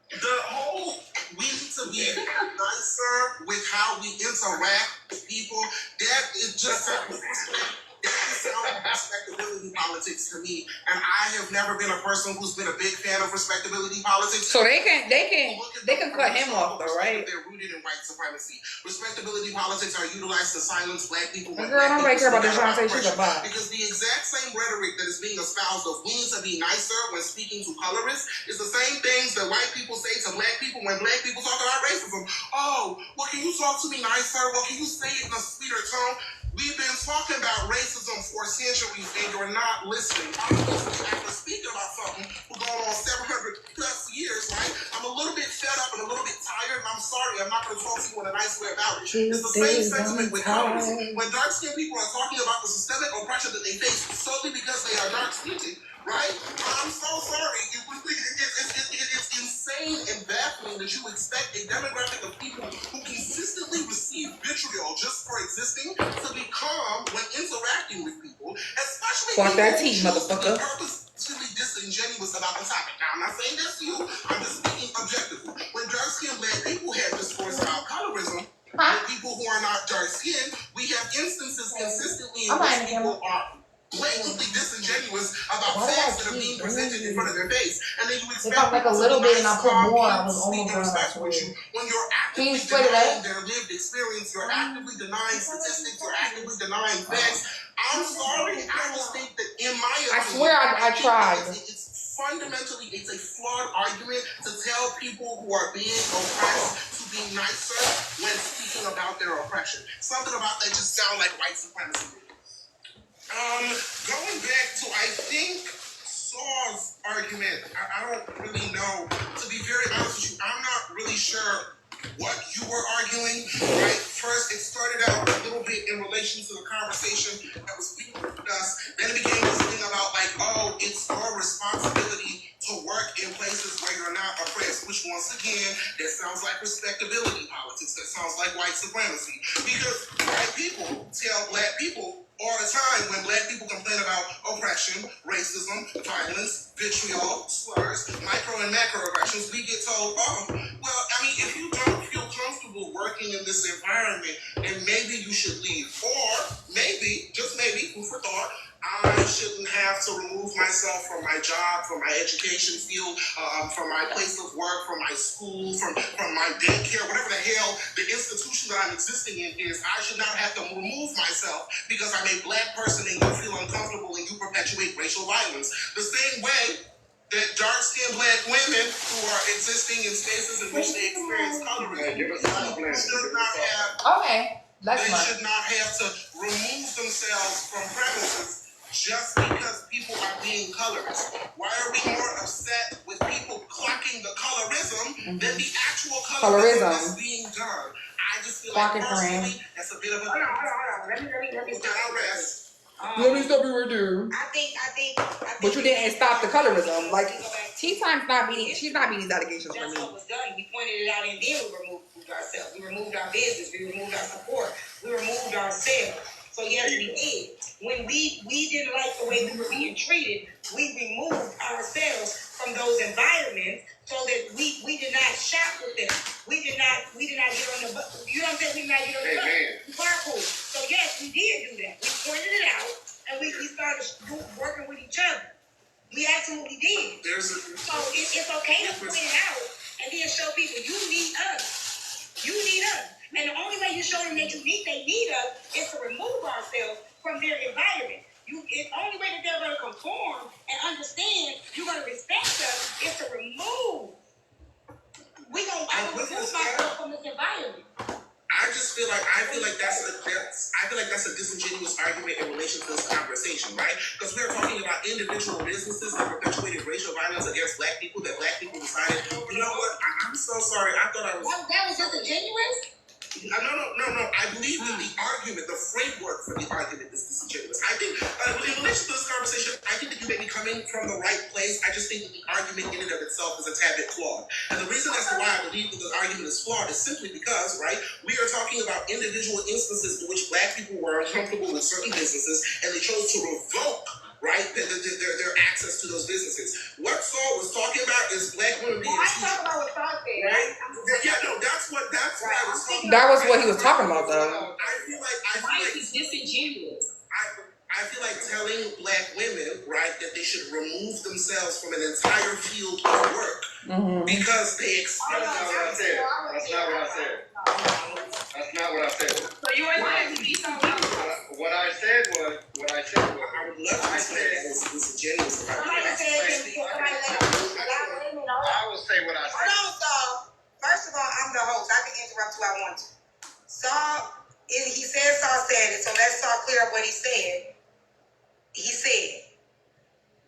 The whole, we need to be nicer with how we interact with people. That is just that is sound like respectability politics to me, and I have never been a person who's been a big fan of respectability politics. So they can cut him off though, right? They're rooted in white supremacy. Respectability politics are utilized to silence black people. Girl, nobody care about this Shantae. She's a bot. Because the exact same rhetoric that is being espoused of we need to be nicer when speaking to colorists is the same things that white people say to black people when black people talk about racism. Oh, well, can you talk to me nicer? Well, can you say it in a sweeter tone? We've been talking about racism for centuries and you're not listening. Obviously, after speaking about something for going on 700 plus years, right? I'm a little bit fed up and a little bit tired, and I'm sorry, I'm not going to talk to you in a nice way about it. It's the same sentiment with colorism. When dark-skinned people are talking about the systemic oppression that they face solely because they are dark-skinned, right? I'm so sorry. It's insane and baffling that you expect a demographic of people who consistently receive vitriol just for existing to be calm when interacting with people, especially Fuck that people tea, who motherfucker. purposefully disingenuous about the topic. Now, I'm not saying this to you. I'm just speaking objectively. When dark-skinned black people have discourse about colorism, with people who are not dark-skinned, we have instances consistently in which people are blatantly disingenuous about facts that are being presented in front of their face, and then you expect like a little bit and I put more, I was almost respectful with you when you're actively denying their lived experience, you're actively denying statistics, you're actively denying facts. I'm sorry, I just think that in my opinion, I swear I tried. It's fundamentally, it's a flawed argument to tell people who are being oppressed to be nicer when speaking about their oppression. Something about that just sound like white supremacy. Going back to, I think, Saw's argument, I don't really know. To be very honest with you, I'm not really sure what you were arguing, right? First, it started out a little bit in relation to the conversation that was being discussed. Then it became this thing about like, oh, it's your responsibility to work in places where you're not oppressed, which once again, that sounds like respectability politics. That sounds like white supremacy. Because white people tell black people all the time when black people complain about oppression, racism, violence, vitriol, slurs, micro and macro aggressions, we get told, oh, well, I mean, if you don't feel comfortable working in this environment, then maybe you should leave. Or maybe, just maybe, food for thought, I shouldn't have to remove myself from my job, from my education field, from my place of work, from my school, from my daycare, whatever the hell the institution that I'm existing in is. I should not have to remove myself because I'm a black person and you feel uncomfortable and you perpetuate racial violence. The same way that dark-skinned black women who are existing in spaces in which they experience colorism should not have to remove themselves from premises just because people are being colorist. Why are we more upset with people clocking the colorism than the actual colorism that's being done? I just feel like personally, that's a bit of a... Hold on. Let me stop you right there. I think. But you didn't stop the colorism. Like, Tea Time's not meeting, she's not meeting these allegations for me. That's what was done. We pointed it out and then we removed ourselves. We removed our business. We removed our support. We removed ourselves. So yes, we did. When we didn't like the way we were being treated, we removed ourselves from those environments so that we did not shop with them. We did not get on the bus. You know what I'm saying? We did not get on the bus. Carpool. So yes, we did do that. We pointed it out and we started working with each other. We absolutely did. So it's okay to point it out and then show people you need us. You need us. And the only way you show them that they need us is to remove ourselves from their environment. It's the only way that they're going to conform and understand you're going to respect us is to remove. I'm going to remove myself from this environment. I feel like that's a disingenuous argument in relation to this conversation, right? Because we're talking about individual businesses that perpetuated racial violence against black people that black people decided, you know what? I'm so sorry. I thought I was... That was disingenuous? No. I believe that the argument, the framework for the argument is disingenuous. I think, in relation to this conversation, I think that you may be coming from the right place. I just think that the argument in and of itself is a tad bit flawed. And the reason as to why I believe that the argument is flawed is simply because, right, we are talking about individual instances in which black people were uncomfortable with certain businesses and they chose to revoke, right, their access to those businesses. What Saul was talking about is black women being I talk about what Saul said. Right? That's what I was talking about. That was what he was talking about, though. I feel like it's disingenuous. I feel like telling black women, right, that they should remove themselves from an entire field of work because they expect. That's not what I said. That's not what I said. That's not what I said. So you ain't saying to be so What I said was, I would love to say that it's disingenuous. Somebody said, I will say what I said. hold on, Saul. First of all, I'm the host. I can interrupt who I want to. He said Saul said it, so let's Saul clear up what he said. He said.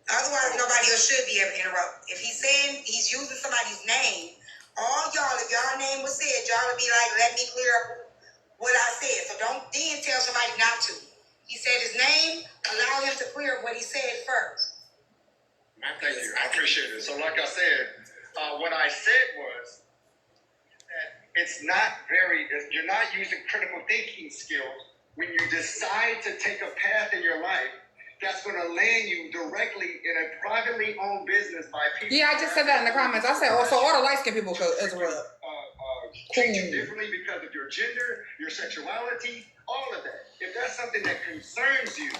Otherwise, nobody else should be able to interrupt. If he's saying he's using somebody's name, all y'all, if y'all name was said, y'all would be like, let me clear up what I said. So don't then tell somebody not to. He said his name, allow him to clear up what he said first. Thank you. I appreciate it. So like I said, what I said was that you're not using critical thinking skills when you decide to take a path in your life that's going to land you directly in a privately owned business by people. Yeah, I just said that in the comments. I said also all the light-skinned people as well. Treat you differently because of your gender, your sexuality, all of that. If that's something that concerns you,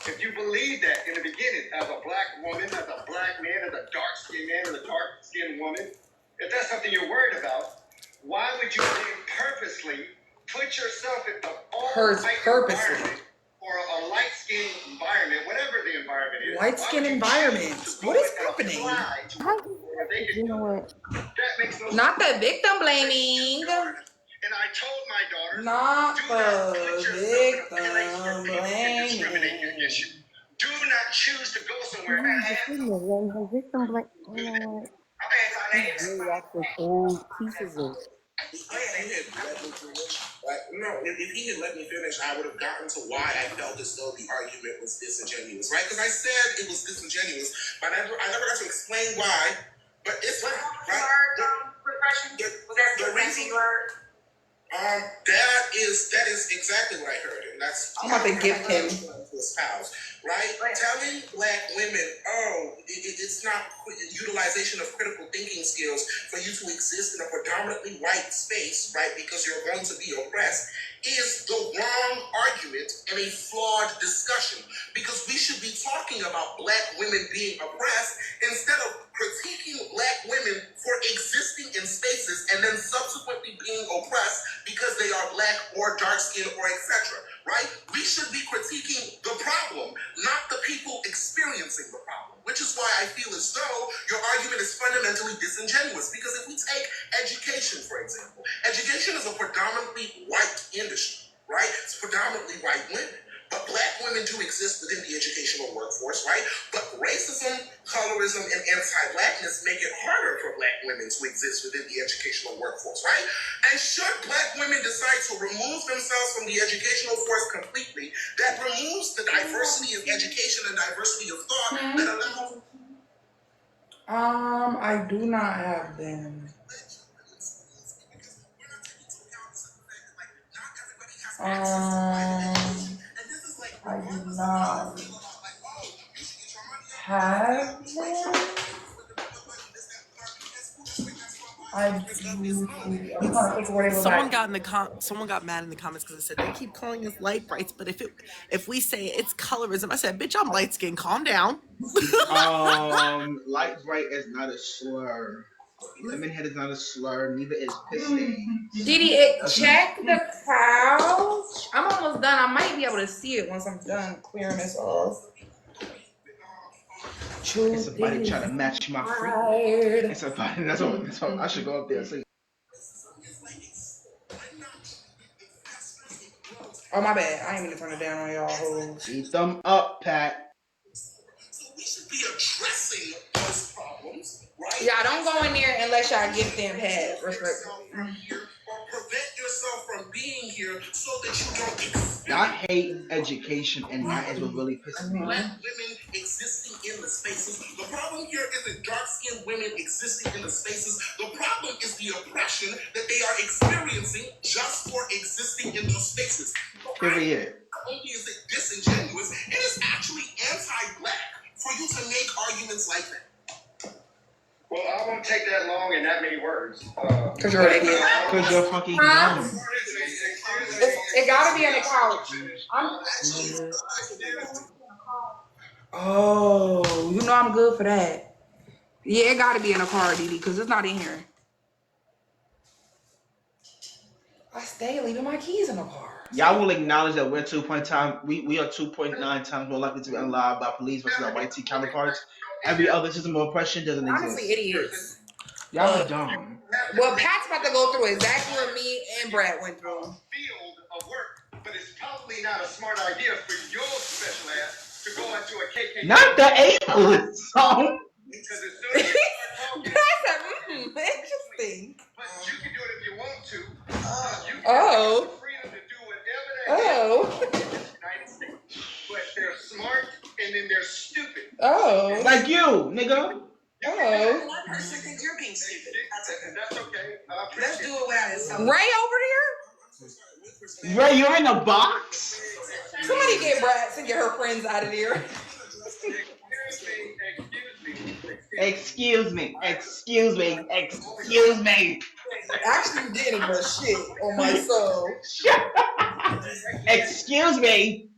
if you believe that in the beginning, as a black woman, as a black man, as a dark-skinned man, as a dark-skinned woman, if that's something you're worried about, why would you then purposely put yourself in the all-white environment or a light-skinned environment, whatever the environment is? Light-skinned environment. What is happening? You know what? That makes no Not the victim blaming. And I told my daughter, not the victim blaming. Do not choose to go somewhere and have The victim blame. You know what? Really off with old pieces of. If he had let me finish, I would have gotten to why I felt as though the argument was disingenuous, right? Because I said it was disingenuous, but I never got to explain why. But it's not, right? The reason. That is exactly what I heard, and that's I'm about to gift him his pals, right? Telling black women, it's not utilization of critical thinking skills for you to exist in a predominantly white space, right? Because you're going to be oppressed, is the wrong argument and a flawed discussion. Because we should be talking about black women being oppressed instead of critiquing black women for existing in spaces and then subsequently being oppressed because they are black or dark-skinned or etc. Right? We should be critiquing the problem, not the people experiencing the problem. Which is why I feel as though your argument is fundamentally disingenuous. Because if we take education, for example, education is a predominantly white industry, right? It's predominantly white women. But black women do exist within the educational workforce, right? But racism, colorism, and anti-blackness make it harder for black women to exist within the educational workforce, right? And should black women decide to remove themselves from the educational force completely, that removes the diversity of education and diversity of thought that allows... I do not have them. I do not have them. Someone got mad in the comments because I said they keep calling us light brights, but if we say it's colorism, I said, bitch, I'm light skinned. Calm down. Light bright is not a slur. Lemonhead is not a slur. Neither is pissy. Didi, check the couch. I'm almost done. I might be able to see it once I'm done clearing this off. It's somebody trying to match my freak. It's somebody. That's what I should go up there and see. Oh, my bad. I ain't mean to turn it down on y'all hoes. Eat them up, Pat. So we should be addressing those problems, right? Yeah, don't go in there unless y'all get them Pat. Respectfully. Or prevent yourself from being here so that you don't experience. I hate education, and that is what really pisses me off. Black women existing in the spaces. The problem here isn't dark-skinned women existing in the spaces. The problem is the oppression that they are experiencing just for existing in those spaces. Period. Not only is it disingenuous, it is actually anti-black for you to make arguments like that. Well, I won't take that long and that many words. Because you're an idiot. Because you're fucking dumb. It gotta be on the couch. Oh, you know I'm good for that. Yeah, it gotta be in a car, Didi, because it's not in here. I stay leaving my keys in the car. Y'all will acknowledge that we're 2.9 times more likely to be unalive by police versus our white tea counterparts. Every other system of oppression doesn't Honestly, exist. idiots. Y'all are dumb. Well, Pat's about to go through exactly what me and Brad went through. Field of work, but it's probably not a smart idea for your special ass to go into a KKK. Not the ableist song. Because as soon as you start talking, interesting. but you can do it if you want to. You Oh. have the freedom to do whatever the hell in the United States. But they're smart and then they're stupid. Oh. Like you, nigga. Oh. One person thinks you're being stupid. That's okay. Let's do it without his Ray over there? Ray, you're in a box? Somebody get Brad to get her friends out of there. Excuse me. Actually, you didn't, but shit on my soul. Excuse me.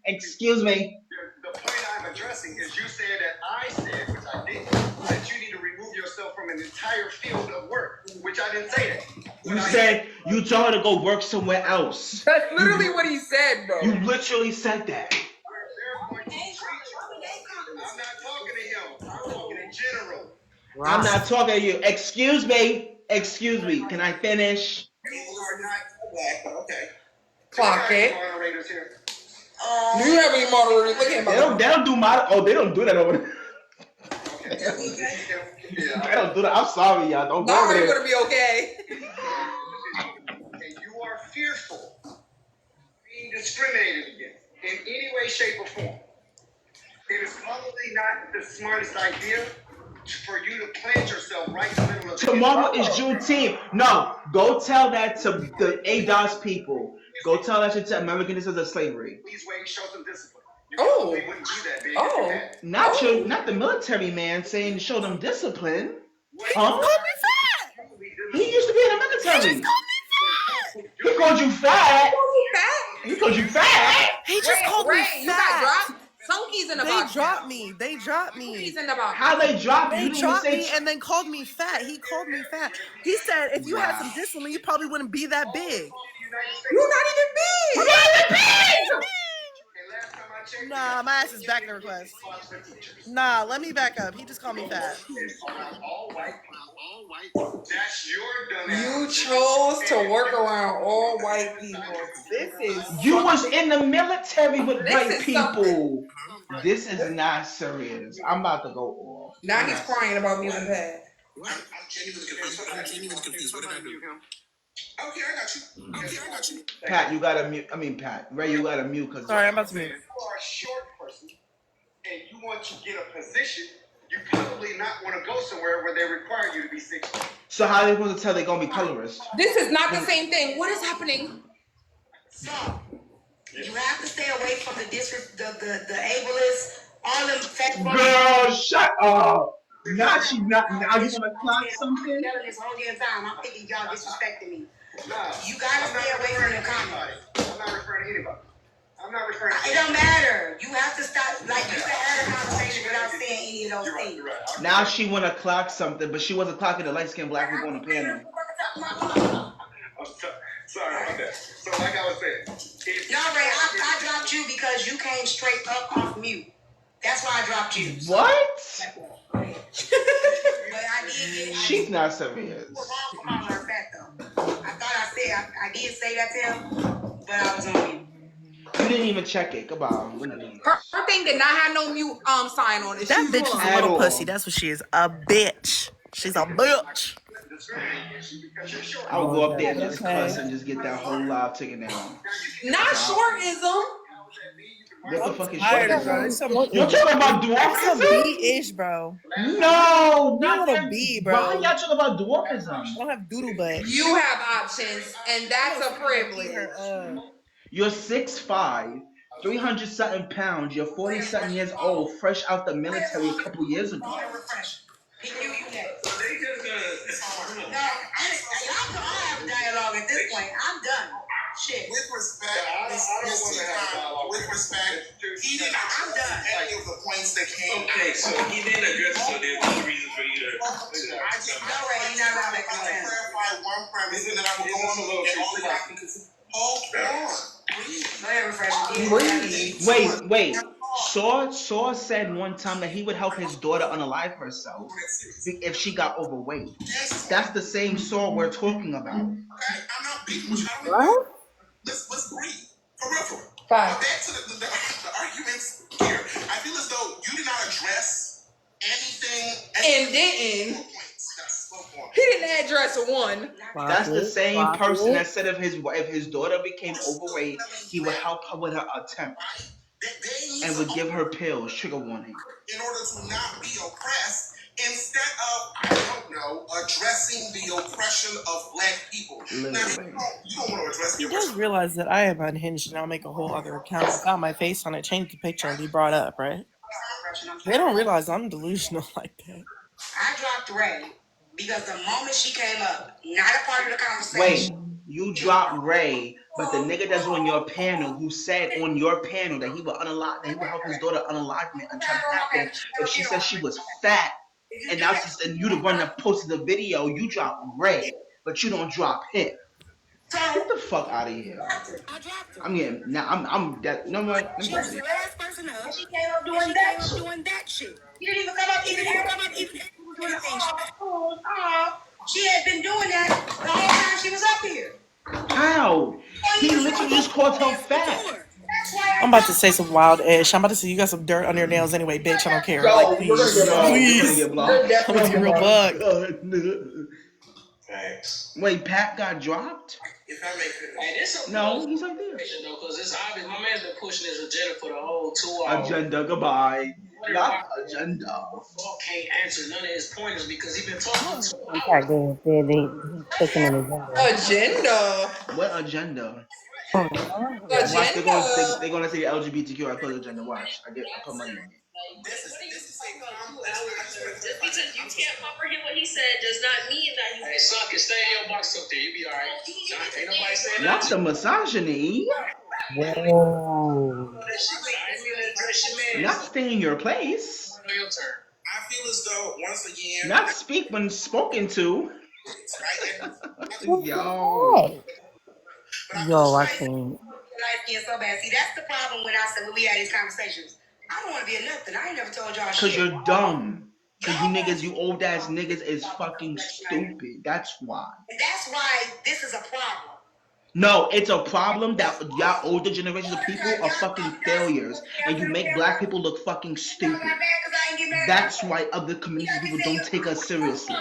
The point I'm addressing is you said that I said, which I didn't, that you need to remove yourself from an entire field of work, which I didn't say that. You said you told her to go work somewhere else. That's literally what he said, bro. You literally said that. I'm not talking to him. I'm talking in general. I'm not talking to you. Excuse me. Can I finish? Okay. Clock it. Moderators here. Do you have any moderators? Look at my. They don't do they don't do that over there. Okay. They don't do that. I'm sorry, y'all. Don't go over We're there. gonna be okay. And you are fearful of being discriminated against in any way, shape, or form. It is probably not the smartest idea for you to plant yourself right in the middle of Tomorrow is Juneteenth. No, go tell that to the ADOS people. Go tell that shit to American Descendants of Slavery. These ways, show some discipline. Oh. They wouldn't be that big if you had. Not the military man saying to show them discipline. He called me fat. He used to be in the military. He called you fat. He called you fat. He just called me fat. You got dropped? Soki's in the box. They dropped me. Soki's in the box. How they dropped you? They dropped me and then called me fat. He called me fat. He said if you had some discipline, you probably wouldn't be that big. You're not even big. Nah, my ass is back in the request. Nah, let me back up. He just called me fat. That's your dumb You chose to work around all white people. This is. You was in the military with This white is people. This is not serious. I'm about to go off. Now he's crying about muting Pat. I'm genuinely confused. What did I do? Okay, I got you. Pat, you gotta mute. I mean, Pat. Ray, you gotta mute. Sorry, I'm about to mute. If you are a short person and you want to get a position, you probably not want to go somewhere where they require you to be 6'. So how are they supposed to tell they're gonna be colorist? This is not the same thing. What is happening? So, you have to stay away from the ableist, all them fat. Girl, shut up. Now you wanna clock something? This whole damn time, I'm thinking y'all disrespecting me. No, You gotta stay away from the comments. I'm not referring to anybody. I'm not referring to It don't matter. You have to stop. Like, you can have a conversation without saying any of those things. You're right. Now she wanna clock something, but she wasn't clocking the light-skinned black people on the panel. I'm sorry about that. So like I was saying. No, Ray, I dropped you because you came straight up off mute. That's why I dropped you. What? But I did get. She's not serious. I thought I said I did say that to him, but I was on mute. You didn't even check it. Goodbye. Her thing did not have no mute sign on it. That bitch is a little pussy. That's what she is. A bitch. She's a bitch. I would go up there and just cuss and just get that whole live taken down. Not shortism. What the fuck is Tired, bro. shortism? You're talking about Some dwarfism? B-ish, bro. No, You're not a little that. B, bro. Why y'all talking about dwarfism? I don't have doodle butt. You have options, and that's a privilege. You're 6'5", 300 something pounds. You're 40 something years old, fresh out the military a couple years ago. Y'all can all have dialogue at this point. I'm done. shit. With respect, with respect, he did not address any of the points that came out. Okay, so he didn't address it, so there's no reason for you to. I just No way, you're not allowed to clarify one premise, and then I will go on and all the documents. Hold on. Wait. Saw said one time that he would help his daughter unalive herself if she got overweight. That's the same Saw we're talking about. Okay, I'm not beating with you. What? Let's breathe. For real. Fine. But back to the arguments here. I feel as though you did not address anything. And then he didn't address one. That's the same person that said if his daughter became overweight, he would help her with her attempt and would give her pills. Trigger warning. In order to not be oppressed, instead of, I don't know, addressing the oppression of black people. Now, you don't want to address the He oppression. does realize that I am unhinged and I'll make a whole other account without my face on it, change the picture, and be brought up, right? They don't realize I'm delusional like that. I dropped Ray because the moment she came up, not a part of the conversation. Wait, you dropped Ray, but the nigga that's on your panel who said on your panel that he would unalive, that he would help his daughter unalivement attempt happen if she said she was fat, and now and you the one that posted the video, you dropped Ray, but you don't drop him. Get the fuck out of here. I'm getting now. I'm that. No more. She was the last person up. And she came up doing that shit. You didn't even come up even anything. She had been doing that the whole time she was up here. How? He literally just called her fat. I'm about to say some wild ass. I'm about to say you got some dirt on your nails anyway, bitch. I don't care. Like, please. I'm gonna be real bug. Thanks. Wait, Pat got dropped? If I make No, he's up there. Because it's obvious my man's been pushing his agenda for the whole 2 hours. Agenda, goodbye. Not agenda. Paul can't answer none of his pointers because he's been talking for 2 In hours. fact, he's pushing an agenda. Agenda. What agenda? Agenda. Watch, they're gonna say LGBTQ. I put agenda. Watch, I put money on it. Just because you can't comprehend what he said does not mean that he's. Hey, suck it. Stay in your box up there. You be all right. Ain't nobody saying Not that. the misogyny. Whoa. Not stay in your place. Your turn. I feel as though once again. Not speak when spoken to. Yo. Yo, I can't. Life getting so bad. See, that's the problem when I said when we had these conversations. I don't want to be a nothing. I ain't never told y'all shit. Cause you're dumb. Cause you old ass niggas is fucking stupid. That's why. And that's why this is a problem. No, it's a problem that y'all older generations of people are fucking failures, and you make black people look fucking stupid. That's why other communities of people don't take us seriously.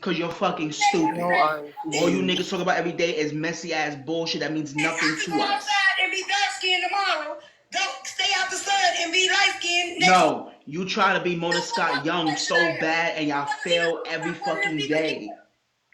Cause you're fucking stupid. All you niggas talk about every day is messy ass bullshit that means nothing to Go us. outside and be dark skinned tomorrow. Don't stay out the sun and be light skinned. No, you try to be Mona Scott Young so bad, and y'all fail every fucking day.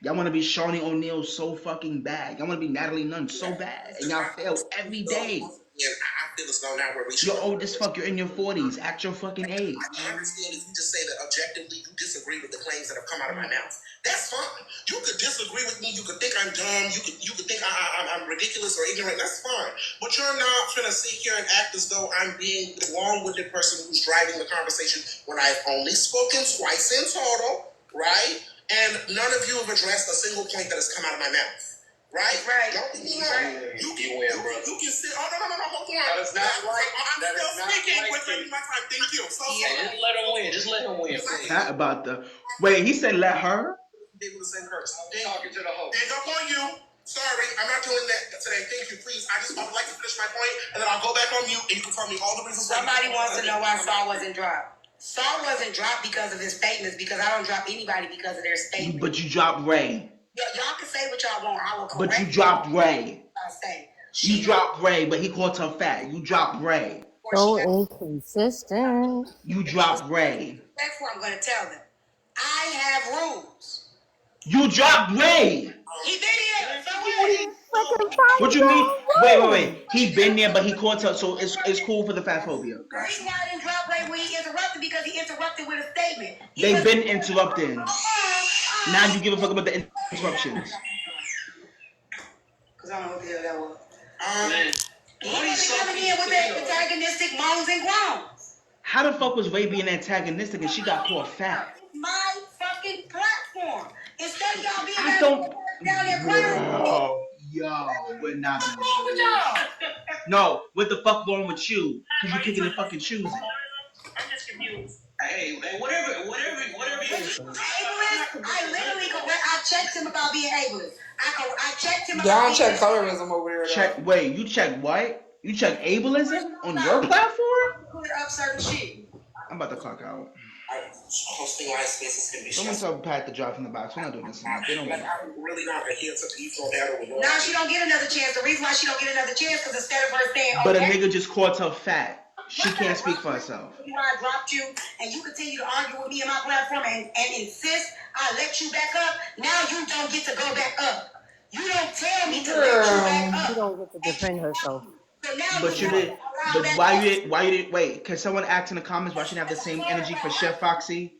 Y'all want to be Shawnee O'Neal so fucking bad. Y'all want to be Natalie Nunn so bad, and y'all fail every day. Yeah, I feel as though now we're reaching. You're old as fuck. You're in your 40s. Act your fucking age. I understand if you just say that objectively you disagree with the claims that have come out of my mouth. That's fine. You could disagree with me. You could think I'm dumb. You could think I'm ridiculous or ignorant. That's fine. But you're not gonna sit here and act as though I'm being the long-winded person who's driving the conversation when I've only spoken twice in total, right? And none of you have addressed a single point that has come out of my mouth. Right? Don't be wrong. You can sit. Oh, no, hold on. That is not right. I'm still speaking with my time. Thank you. So just let him win. Just let him win. Pat about the. Wait, he said let her? They were the same person. Talking to the host. Hang up on you. Sorry, I'm not doing that today. Thank you, please. I would like to finish my point, and then I'll go back on mute, and you can tell me all the reasons why. Somebody wants to know why Saul wasn't dropped. Saul wasn't dropped because of his statements, because I don't drop anybody because of their statements. But you dropped Ray. Y'all can say what y'all want. I will correct. But you dropped Ray. You dropped Ray. Ray, but he called her fat. You dropped Ray. So inconsistent. You dropped Ray. That's what I'm going to tell them. I have rules. You dropped Ray. He been here. So What you mean? Wait. He been there, but he called her, so it's cool for the fat phobia. The reason why I didn't drop Ray when he interrupted, because he interrupted with a statement. They've been interrupting. Now you give a fuck about the interruptions. Because I don't know what the hell that was. He wasn't coming in with that antagonistic moans and groans. How the fuck was Ray being antagonistic and she got called fat? My fucking platform. Instead of y'all being I don't. down there crying. Yo, we're not doing What's wrong with y'all? No, what the fuck wrong with you? Cause you kicking and fucking choosing. I'm just confused. Hey, whatever you. Ableist, I literally I checked him about being ableist. I checked him about Y'all being check colorism over there. Check. Wait, you check what? You check ableism on your platform? Clear up certain shit. I'm about to clock out. Hosting live spaces can be Someone tell Pat to drop from the box. We're not doing this tonight. They don't want it. I'm really not adhere to people that are. Now she don't get another chance. The reason why she don't get another chance because instead of her saying, But a nigga just called her fat. She can't speak for herself. I dropped you and you continue to argue with me in my platform and insist I let you back up. Now you don't get to go back up. You don't tell me to let you back up. She don't get to defend herself. So now But you did. But why you didn't wait? Can someone ask in the comments why she didn't have the same energy for Chef Foxy?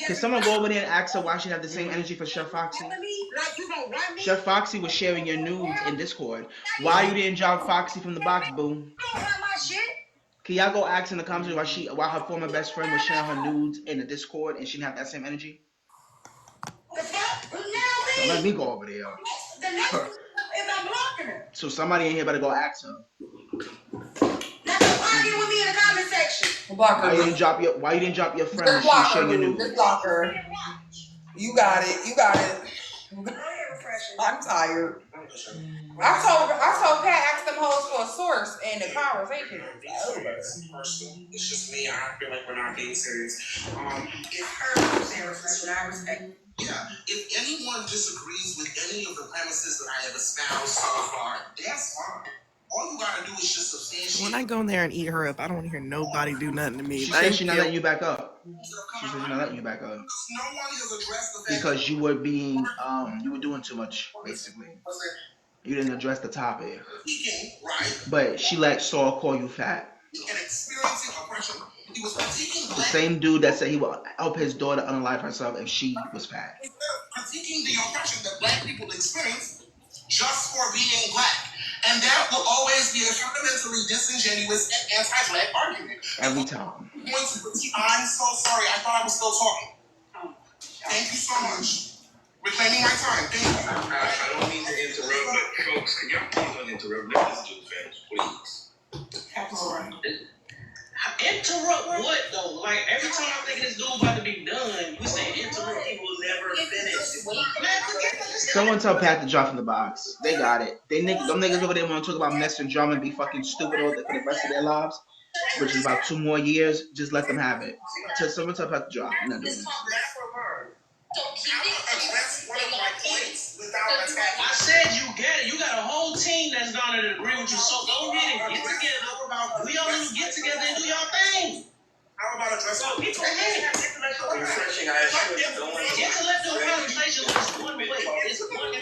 Can someone go over there and ask her why she didn't have the same energy for Chef Foxy? Chef Foxy was sharing your nudes in Discord. Why you didn't drop Foxy from the box, boo? Can y'all go ask in the comments why her former best friend was sharing her nudes in the Discord and she didn't have that same energy? Don't let me go over there. So somebody in here better go ask her. Argue with me in the comment section. Block her. Why you didn't drop your friend when she was sharing your nudes? Just block her. You got it. I'm tired. I told Pat ask them hoes for a source and the conversation is over. It's just me. I feel like we're not being serious. It's her serious. That's what I respect. Yeah. If anyone disagrees with any of the premises that I have espoused so far, that's fine. All you gotta do is just substantiate. When I go in there and eat her up, I don't want to hear nobody do nothing to me. She said she's not letting you back up. She said she's not letting you back up. Because you were being, you were doing too much, basically. You didn't address the topic. But she let Saul call you fat. The same dude that said he would help his daughter unalive herself if she was fat. Critiquing the oppression that black people experience just for being black. And that will always be a fundamentally disingenuous and anti-black argument. Every time. I'm so sorry. I thought I was still talking. Thank you so much. Reclaiming my time. Thank you. I don't mean to interrupt, but folks, can y'all please don't interrupt? Let this dude finish, please. Absolutely. Interrupt what though? Like every time I think this dude about to be done, we say interrupt. He will never finish. Someone tell Pat to drop from the box. They got it. Them niggas over there want to talk about mess and drama and be fucking stupid all for the rest of their lives, which is about 2 more years. Just let them have it. Someone tell Pat to drop. I'm not doing this. I said you get it. You got a whole team that's gonna agree with you. So go get it. Get together. We all need to get together and do y'all thing. How about addressing people Refreshing, I assure you. Don't want to intellectual conversation is one way. It's one way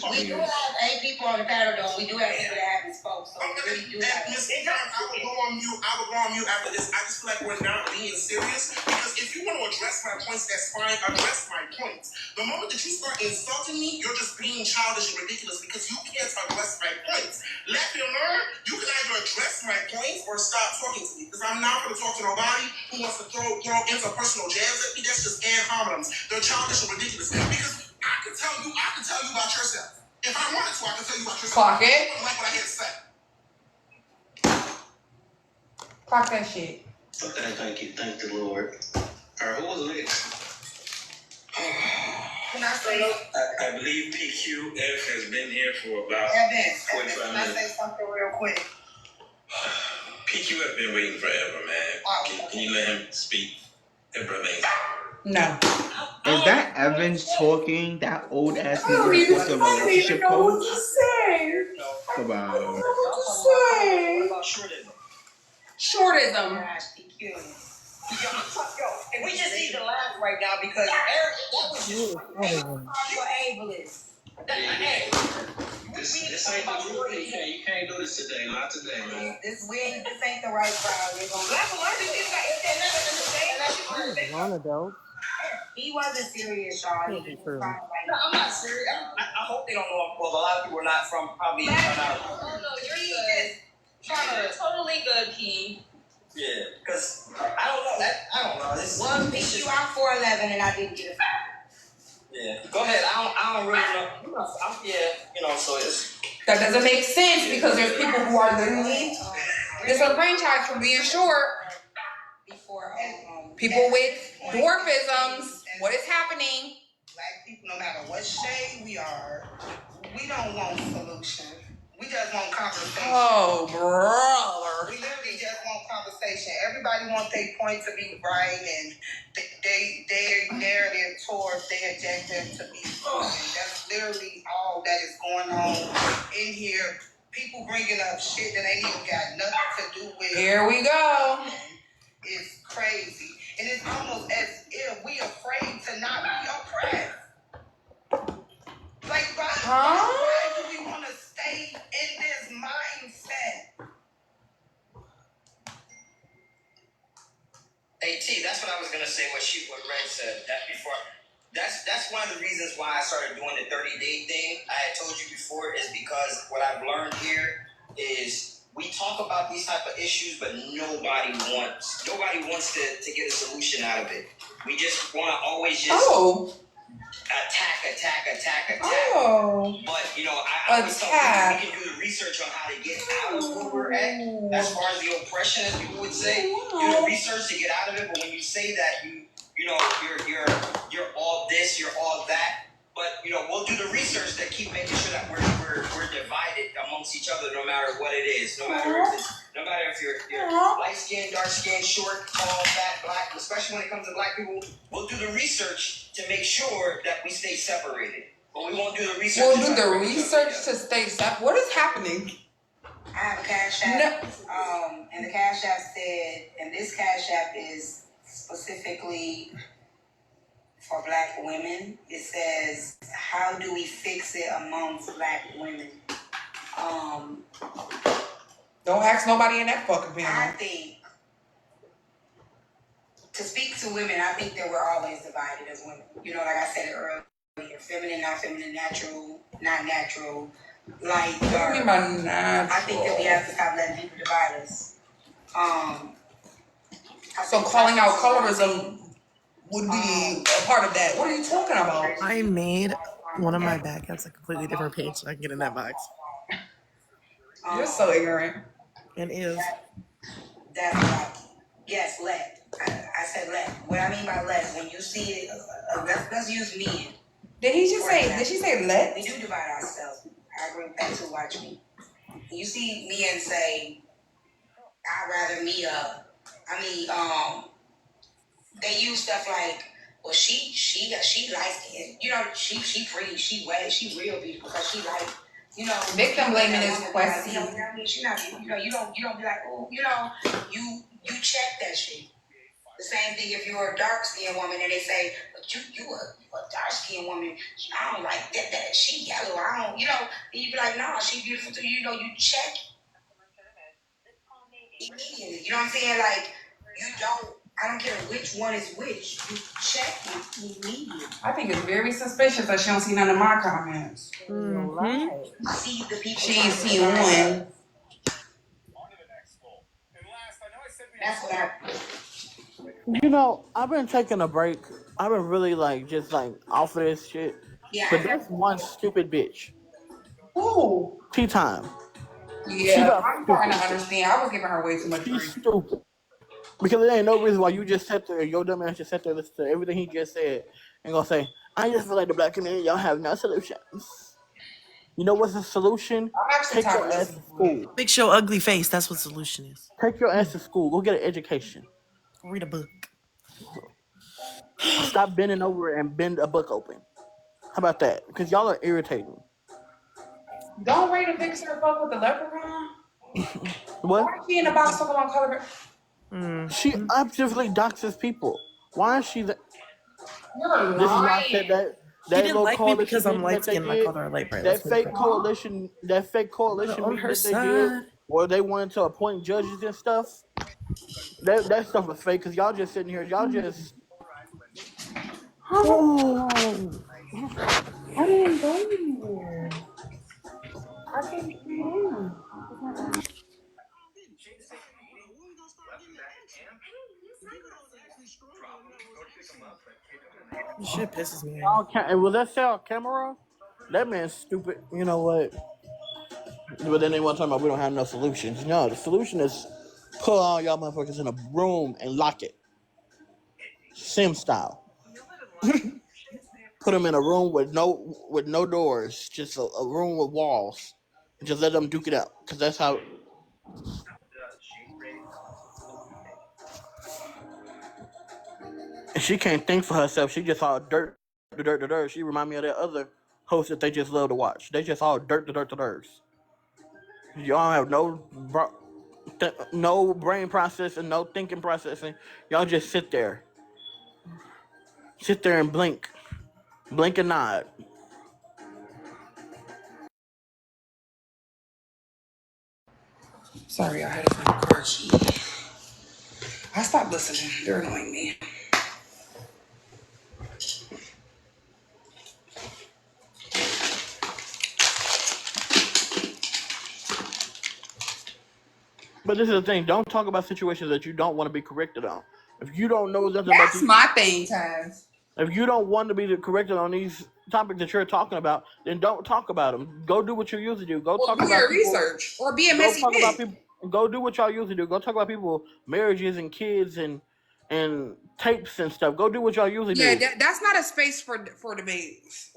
We do have 8 people on the panel though. We do have people that haven't spoke. So we really do have. I will go on mute after this. I just feel like we're not being serious. Because if you want to address my points, that's fine. Address my points. The moment that you start insulting me, you're just being childish and ridiculous because you can't address my points. Let me learn. You can either address my points or stop talking to me. Because I'm not going to talk to nobody who wants to throw interpersonal jabs at me. That's just ad hominems. They're childish and ridiculous. Because I can tell you about yourself. If I wanted to, I can tell you about yourself. Clock it. I like what I had to say. Clock that shit. Okay, thank you. Thank the Lord. All right, who was next? Can I say? I believe PQF has been here for about 45 Can I minutes. say something real quick? PQF been waiting forever, man. Can you let him speak? That brother ain't. No. Is that Evans talking? That old ass nigga with the relationship coach? Goodbye. Shortism. And we just need to laugh right now because Eric, that was just you're ableist. This ain't the group. You can't do this today. Not today, man. This ain't the right crowd. We're gonna laugh. Run, adult. He wasn't serious, y'all. Can't He be was true. trying to like. No, I'm not serious. I hope they don't know. Well, a lot of people are not from probably. No, you're good. You're totally good, Key. Yeah, because I don't know that. I don't know. Well, you are 4'11" and I didn't get a foul. Yeah, go ahead. I don't really know. So it's. That doesn't make sense because there's people who are literally disenfranchised from being short. People with dwarfisms. What is happening? Black people, no matter what shade we are, we don't want solution. We just want conversation. Oh, brother. We literally just want conversation. Everybody wants their point to be right and their narrative towards their objective to be proven. That's literally all that is going on in here. People bringing up shit that ain't even got nothing to do with. Here we go. It's crazy. And it's almost as if we afraid to not be oppressed. Like, why do we want to stay in this mindset? Hey T, that's what I was gonna say. What Red said that before. That's one of the reasons why I started doing the 30-day thing. I had told you before is because what I've learned here is we talk about these type of issues, but nobody wants to get a solution out of it. We just want to always just attack. Oh. But I always tell people we can do the research on how to get out of where we're at, as far as the oppression, as people would say. Do the research to get out of it. But when you say that you're all this, you're all that. But we'll do the research to keep making sure that we're divided amongst each other, no matter what it is, no matter if you're light skinned, dark skinned, short, tall, fat, black. Especially when it comes to black people, we'll do the research to make sure that we stay separated. But we won't do the research. We'll do the research to stay separate. What is happening? I have a Cash App. And the Cash App said, and this Cash App is specifically for black women. It says, how do we fix it amongst black women? Don't ask nobody in that fucking panel. I think, to speak to women, I think that we're always divided as women. Like I said earlier, feminine, not feminine, natural, not natural. Like, what do you mean by natural? I think that we have to stop letting people divide us. So calling out colorism would be a part of that. What are you talking about? I made one of my backups a completely different page so I can get in that box. You're so ignorant. It is. That's right. Yes, let. I said let. What I mean by let, when you see it, let's use men. Did she say let? We do divide ourselves. I agree with that too, watch me. When you see men say, I'd rather meet up. They use stuff like, well, she likes it. She pretty, she wet, she real beautiful because she like, victim blaming is questy. She not, you don't be like, oh, you check that shit. The same thing if you're a dark skinned woman and they say, but you a dark skinned woman. I don't like that she yellow. I don't, and you be like, nah, she beautiful too. You check immediately. You know what I'm saying? Like, I don't care which one is which. You check immediately. I think it's very suspicious that she don't see none of my comments. Right. See the people. She ain't seen one. That's what I. I've been taking a break. I've been really off of this shit. Yeah. But there's one stupid bitch. Ooh. Tea time. Yeah, I'm starting to understand. I was giving her way too much grief. She's stupid. Because there ain't no reason why you just sat there, your dumb ass just sat there listen to everything he just said and gonna say, I just feel like the black community, y'all have no solutions. You know what's the solution? Take your ass to school. Fix your ugly face. That's what the solution is. Take your ass to school. Go get an education. Read a book. Stop bending over and bend a book open. How about that? Because y'all are irritating. Don't Rita Fixer fuck with the leprechaun? What? Why is she in the box talking about color? She actively doxes people. Why is she that? You're This is why I said that. That didn't like me because I'm light skinned. My color are light bright. That fake coalition meeting that they did, where they wanted to appoint judges and stuff. That stuff was fake because y'all just sitting here. Y'all just Oh, I didn't go anywhere. I came straight in. This shit pisses me off. Oh, was that Sal Camera? That man's stupid. You know what? But then they want to talk about we don't have no solutions. No, the solution is put all y'all motherfuckers in a room and lock it. Sim style. Put them in a room with no doors, just a room with walls. Just let them duke it out, cause that's how. And she can't think for herself. She just all dirt, the dirt, the dirt. She remind me of that other host that they just love to watch. They just all dirt, the dirt, the dirt. Y'all have no brain processing, no thinking processing. Y'all just sit there and blink and nod. Sorry, I had to find a car key. I stopped listening. They're annoying me. But this is the thing. Don't talk about situations that you don't want to be corrected on. If you don't know nothing about That's these, my thing, Taz. if you don't want to be corrected on these topics that you're talking about, then don't talk about them. Go do what you usually do. Go Or talk do about your people. research. Or be a Go messy talk about bitch. people. Go do what y'all usually do. Go talk about people marriages and kids and tapes and stuff. Go do what y'all usually Yeah, do. that's not a space for debates.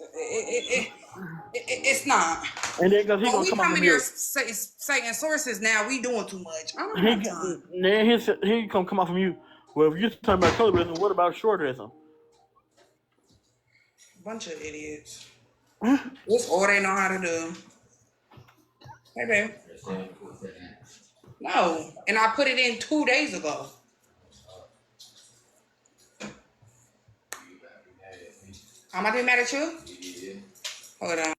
It's not. And then because he When gonna we come off come of in here mute. citing sources now, we doing too much. I don't He have time. then he gonna come off of mute. Well, if you're talking about colorism, what about shorterism? Bunch of idiots. That's all they know how to do. Hey, babe. No. And I put it in 2 days ago. Am I being mad at you? Hold on.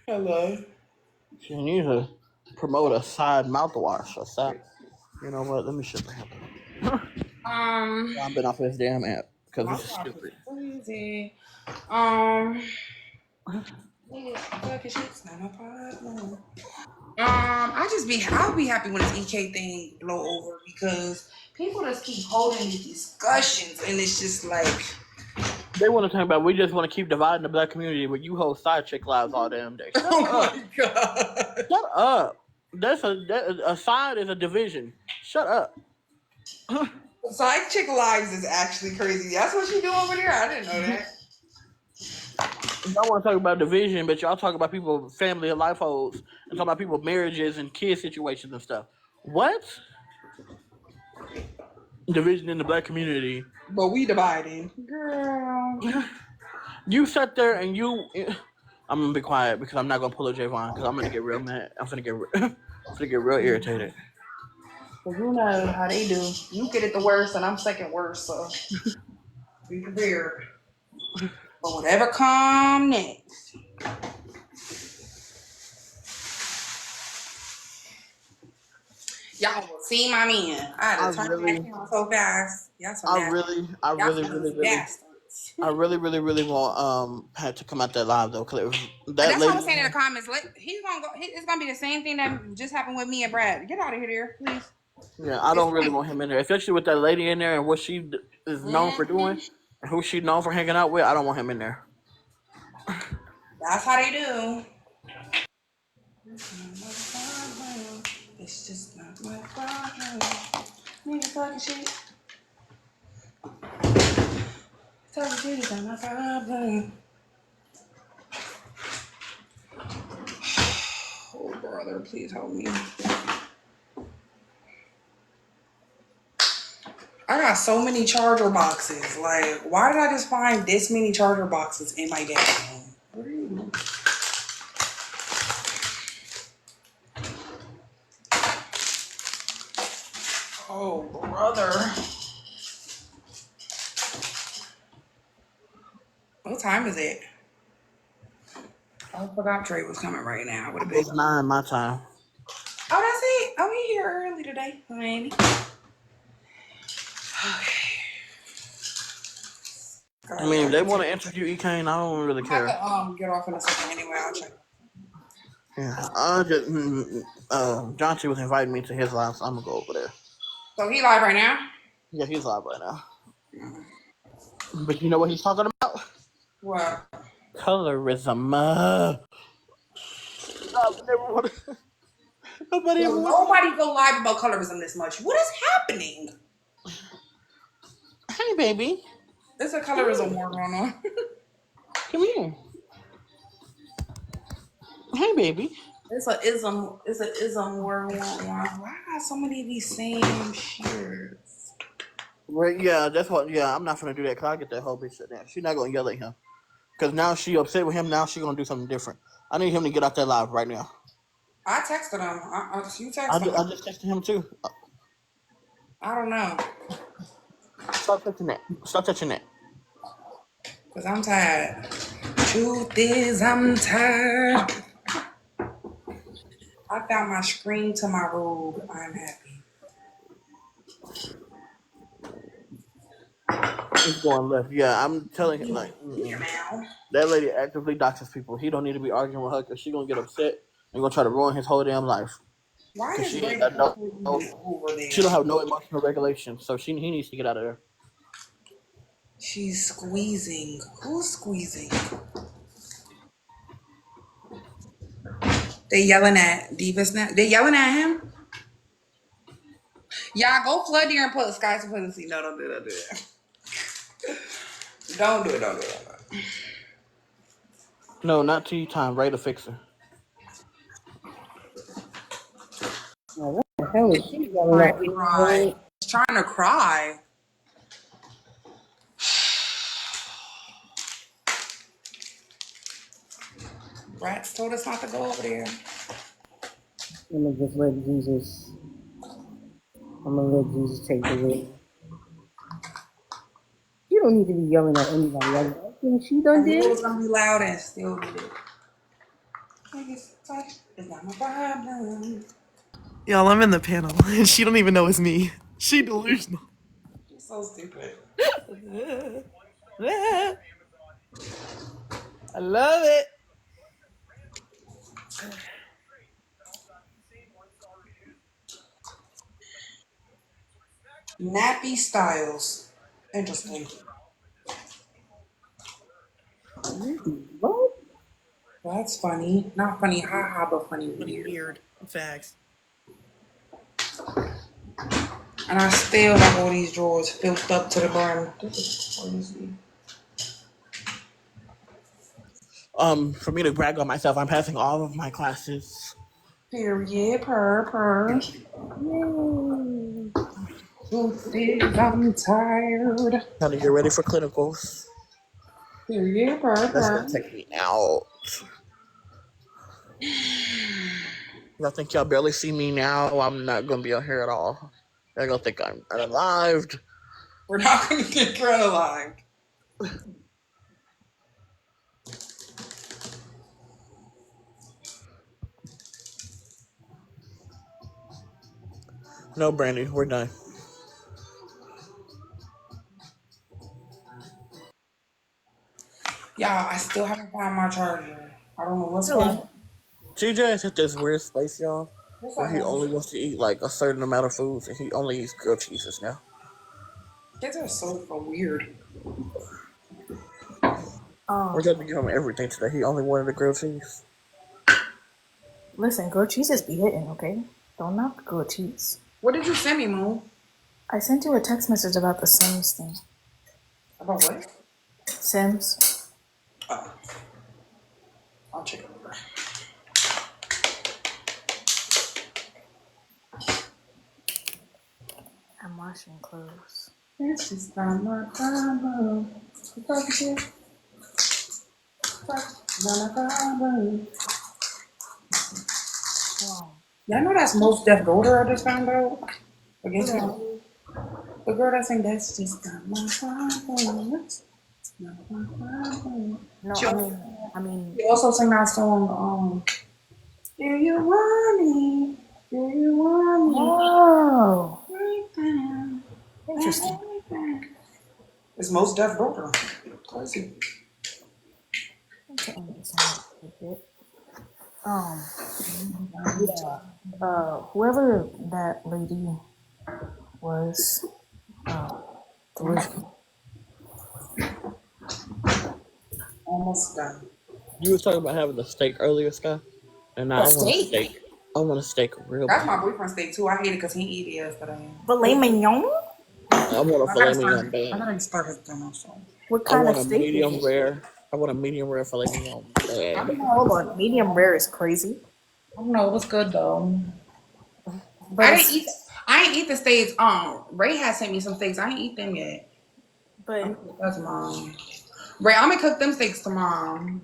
Hello. She needs to promote a side mouthwash. A side. You know what? Let me shut the hell up. I've been off this damn app because My this is gosh, it's stupid. crazy. Nigga, fucking shit's not a problem. I'll be happy when this EK thing blow over because people just keep holding these discussions and it's just like, They want to talk about we just want to keep dividing the black community, but you hold side chick lives all damn day. Shut oh up. my god. Shut up. A side is a division. Shut up. Side chick lives is actually crazy. That's what she do over there. I didn't know that. Y'all want to talk about division, but y'all talk about people, family and life holds, and talk about people marriages and kid situations and stuff. What? Division in the black community. But we dividing. Girl. You sat there and you. I'm gonna be quiet because I'm not gonna pull a Javon because I'm gonna get real mad. I'm gonna get real irritated. Well, you know how they do. You get it the worst and I'm second worst, so be prepared. But whatever come next. Y'all will see my man. I had I to turn that really, down so fast. Y'all some I nasty. really, I Y'all really, some really, nasty really, bastards. I really, really, really want Pat to come out that live though, because that That's what I lady. was saying in the comments. He's gonna go. It's gonna be the same thing that just happened with me and Brad. Get out of here, dear, please. Yeah, I It's don't really fine. want him in there, especially with that lady in there and what she is known for doing, and who she known for hanging out with. I don't want him in there. That's how they do. It's just not my problem. Nigga talking shit. Talking shit is not my problem. Oh, brother, please help me. I got so many charger boxes. Like, why did I just find this many charger boxes in my game? What are you? Oh, brother. What time is it? I forgot Trey was coming right now. Would have been. It's 9 my time. Oh, that's it. Oh, we here early today, honey. I mean, if they want to interview E-Kane, I don't really I care. could get off in a second anyway. I'll check. Yeah, I just John T was inviting me to his live, so I'm gonna go over there. So he live right now? Yeah, he's live right now. But you know what he's talking about? What? Colorism. Nobody ever wants. Nobody go live about colorism this much. What is happening? Hey, baby. There's a colorism war going on. Come here. Hey, baby. It's a ism war going on. Why I got so many of these same shirts? Right, yeah, that's what. Yeah, I'm not gonna do that because I get that whole bitch shut down. She's not gonna yell at him because now she upset with him. Now she gonna do something different. I need him to get out that live right now. I texted him. You texted I him. just texted him too. I don't know. Stop touching that. Stop touching that. Cause I'm tired. Truth is, I'm tired. I found my screen to my robe. I'm happy. It's going left. Yeah, I'm telling him like that lady actively doxes people. He don't need to be arguing with her because she gonna get upset and gonna try to ruin his whole damn life. Why Because is she ain't Ray got over there? she don't have no emotional regulation. So he needs to get out of there. She's squeezing. Who's squeezing? They yelling at Divas now. They yelling at him. Yeah, go flood there and put Sky Supremacy. No, don't do it. Don't do it. Don't do it. Don't do it. No, not tea time. Ray the fixer. Now, what the hell is she yelling Trying at to me? cry. She's trying to cry. Rats told us not to go over there. I'm gonna just let Jesus. I'm gonna let Jesus take the wheel. You don't need to be yelling at anybody. I think she I done knew it did. was gonna be loud and still did it. It's not my problem. Y'all, I'm in the panel, and she don't even know it's me. She delusional. She's so stupid. I love it. Nappy styles. Interesting. What? That's funny. Not funny, haha, but funny Funny, weird. weird. Facts. And I still have all these drawers filled up to the brim. This is crazy. For me to brag on myself, I'm passing all of my classes. Period. Per. Yay. I'm tired. Trying to get ready for clinicals. Period. That's gonna Per. take me out. I think y'all barely see me now. I'm not gonna be on here at all. They're gonna think I'm unalived. We're not gonna get alive. No, Brandy, we're done. Y'all, I still haven't found my charger. I don't know what's going Hello. on. TJ is at this weird space, y'all, What's where up, he man? only wants to eat like a certain amount of foods, and he only eats grilled cheeses now. Kids are so weird. We're gonna give him everything today. He only wanted the grilled cheese. Listen, grilled cheeses be hitting, okay? Don't knock grilled cheese. What did you send me, Moon? I sent you a text message about the Sims thing. About what? Sims. Oh. I'll check it over. I'm washing clothes. This is not my problem. Wow. Y'all know that's Most Def Golder I just found out? Against Who me. that? The girl that sang that's just not my problem. No, I mean. She also sang that song. Do you want me? Do you want me? Oh, interesting. It's most deaf broker. Crazy. Yeah. Whoever that lady was, delusional. Almost done. You were talking about having a steak earlier, Sky? And now I want a steak. I want a steak real That's bad. my boyfriend's steak too. I hate it because he eat it yesterday. Filet mignon? I want a filet mignon bad. I gotta start his dinner. So. What kind of steak medium is it? rare. I want a medium rare filet mignon bad. Hold on, medium rare is crazy. I don't know. It was good though. But I didn't eat the steaks. Ray had sent me some steaks. I ain't eat them yet. But that's mom. Ray, I'm gonna cook them steaks tomorrow.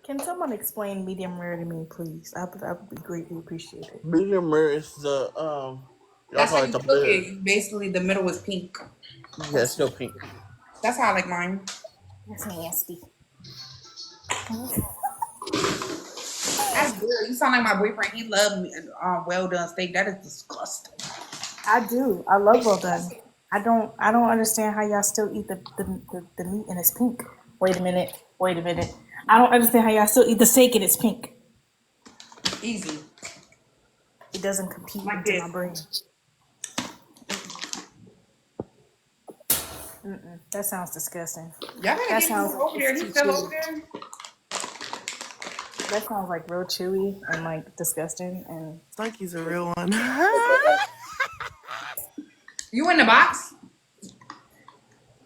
Can someone explain medium rare to me, please? I would be greatly appreciated. Medium rare is the That's how you cook it. Basically, the middle is pink. Yeah, it's still pink. That's how I like mine. That's nasty. That's good. You sound like my boyfriend. He loved me. Well done steak. That is disgusting. I do. I love well done. I don't understand how y'all still eat the meat and it's pink. Wait a minute. I don't understand how y'all still eat the steak and it's pink. Easy. It doesn't compete into my brain. That sounds disgusting. Y'all gotta get him over there. He's still over there. That sounds like real chewy and like disgusting. And it's like he's a real one. You in the box?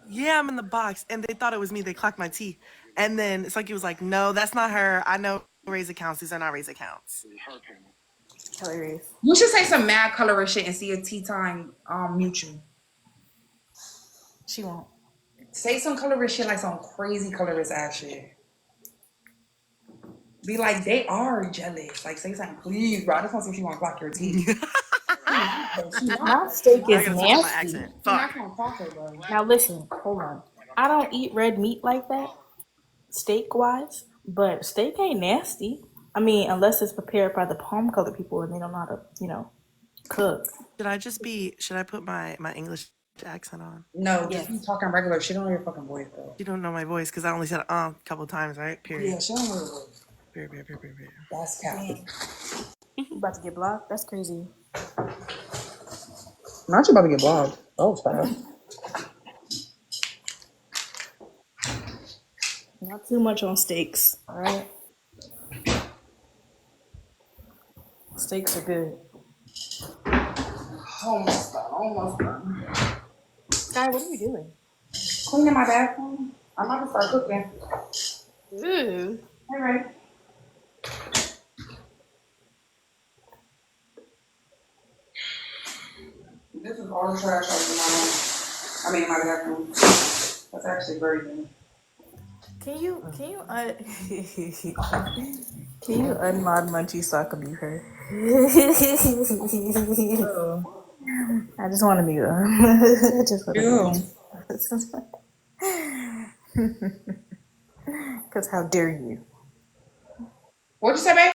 Yeah, I'm in the box, and they thought it was me. They clocked my teeth, and then it's like he was like, "No, that's not her. I know Ray's accounts. These are not Ray's accounts." Hilarious. You should say some mad colorist shit and see if Tea Time mute you. She won't. Say some colorist shit, like some crazy colorist ass shit. Be like, they are jealous. Like, say something, please, bro. I just want to see if she want to block your teeth. My steak is nasty. Now listen, hold on. I don't eat red meat like that, steak wise, but steak ain't nasty. I mean, unless it's prepared by the palm colored people and they don't know how to, cook. Should I put my English accent on? No, just be talking regular. She don't know your fucking voice, though. You don't know my voice because I only said a couple times, right? Period. Yeah, she don't know your voice. Period. That's cap. You about to get blocked? That's crazy. Not you about to get blocked. Oh, fast. Not too much on steaks, all right? Steaks are good. Almost done. Sky, what are you doing? Cleaning my bathroom. I'm about to start cooking. Ooh. All right. This is all trash out in my bathroom. That's actually very good. Can you unmod Munchie so I can mute her? I just want to mute her. Because how dare you? What'd you say, babe?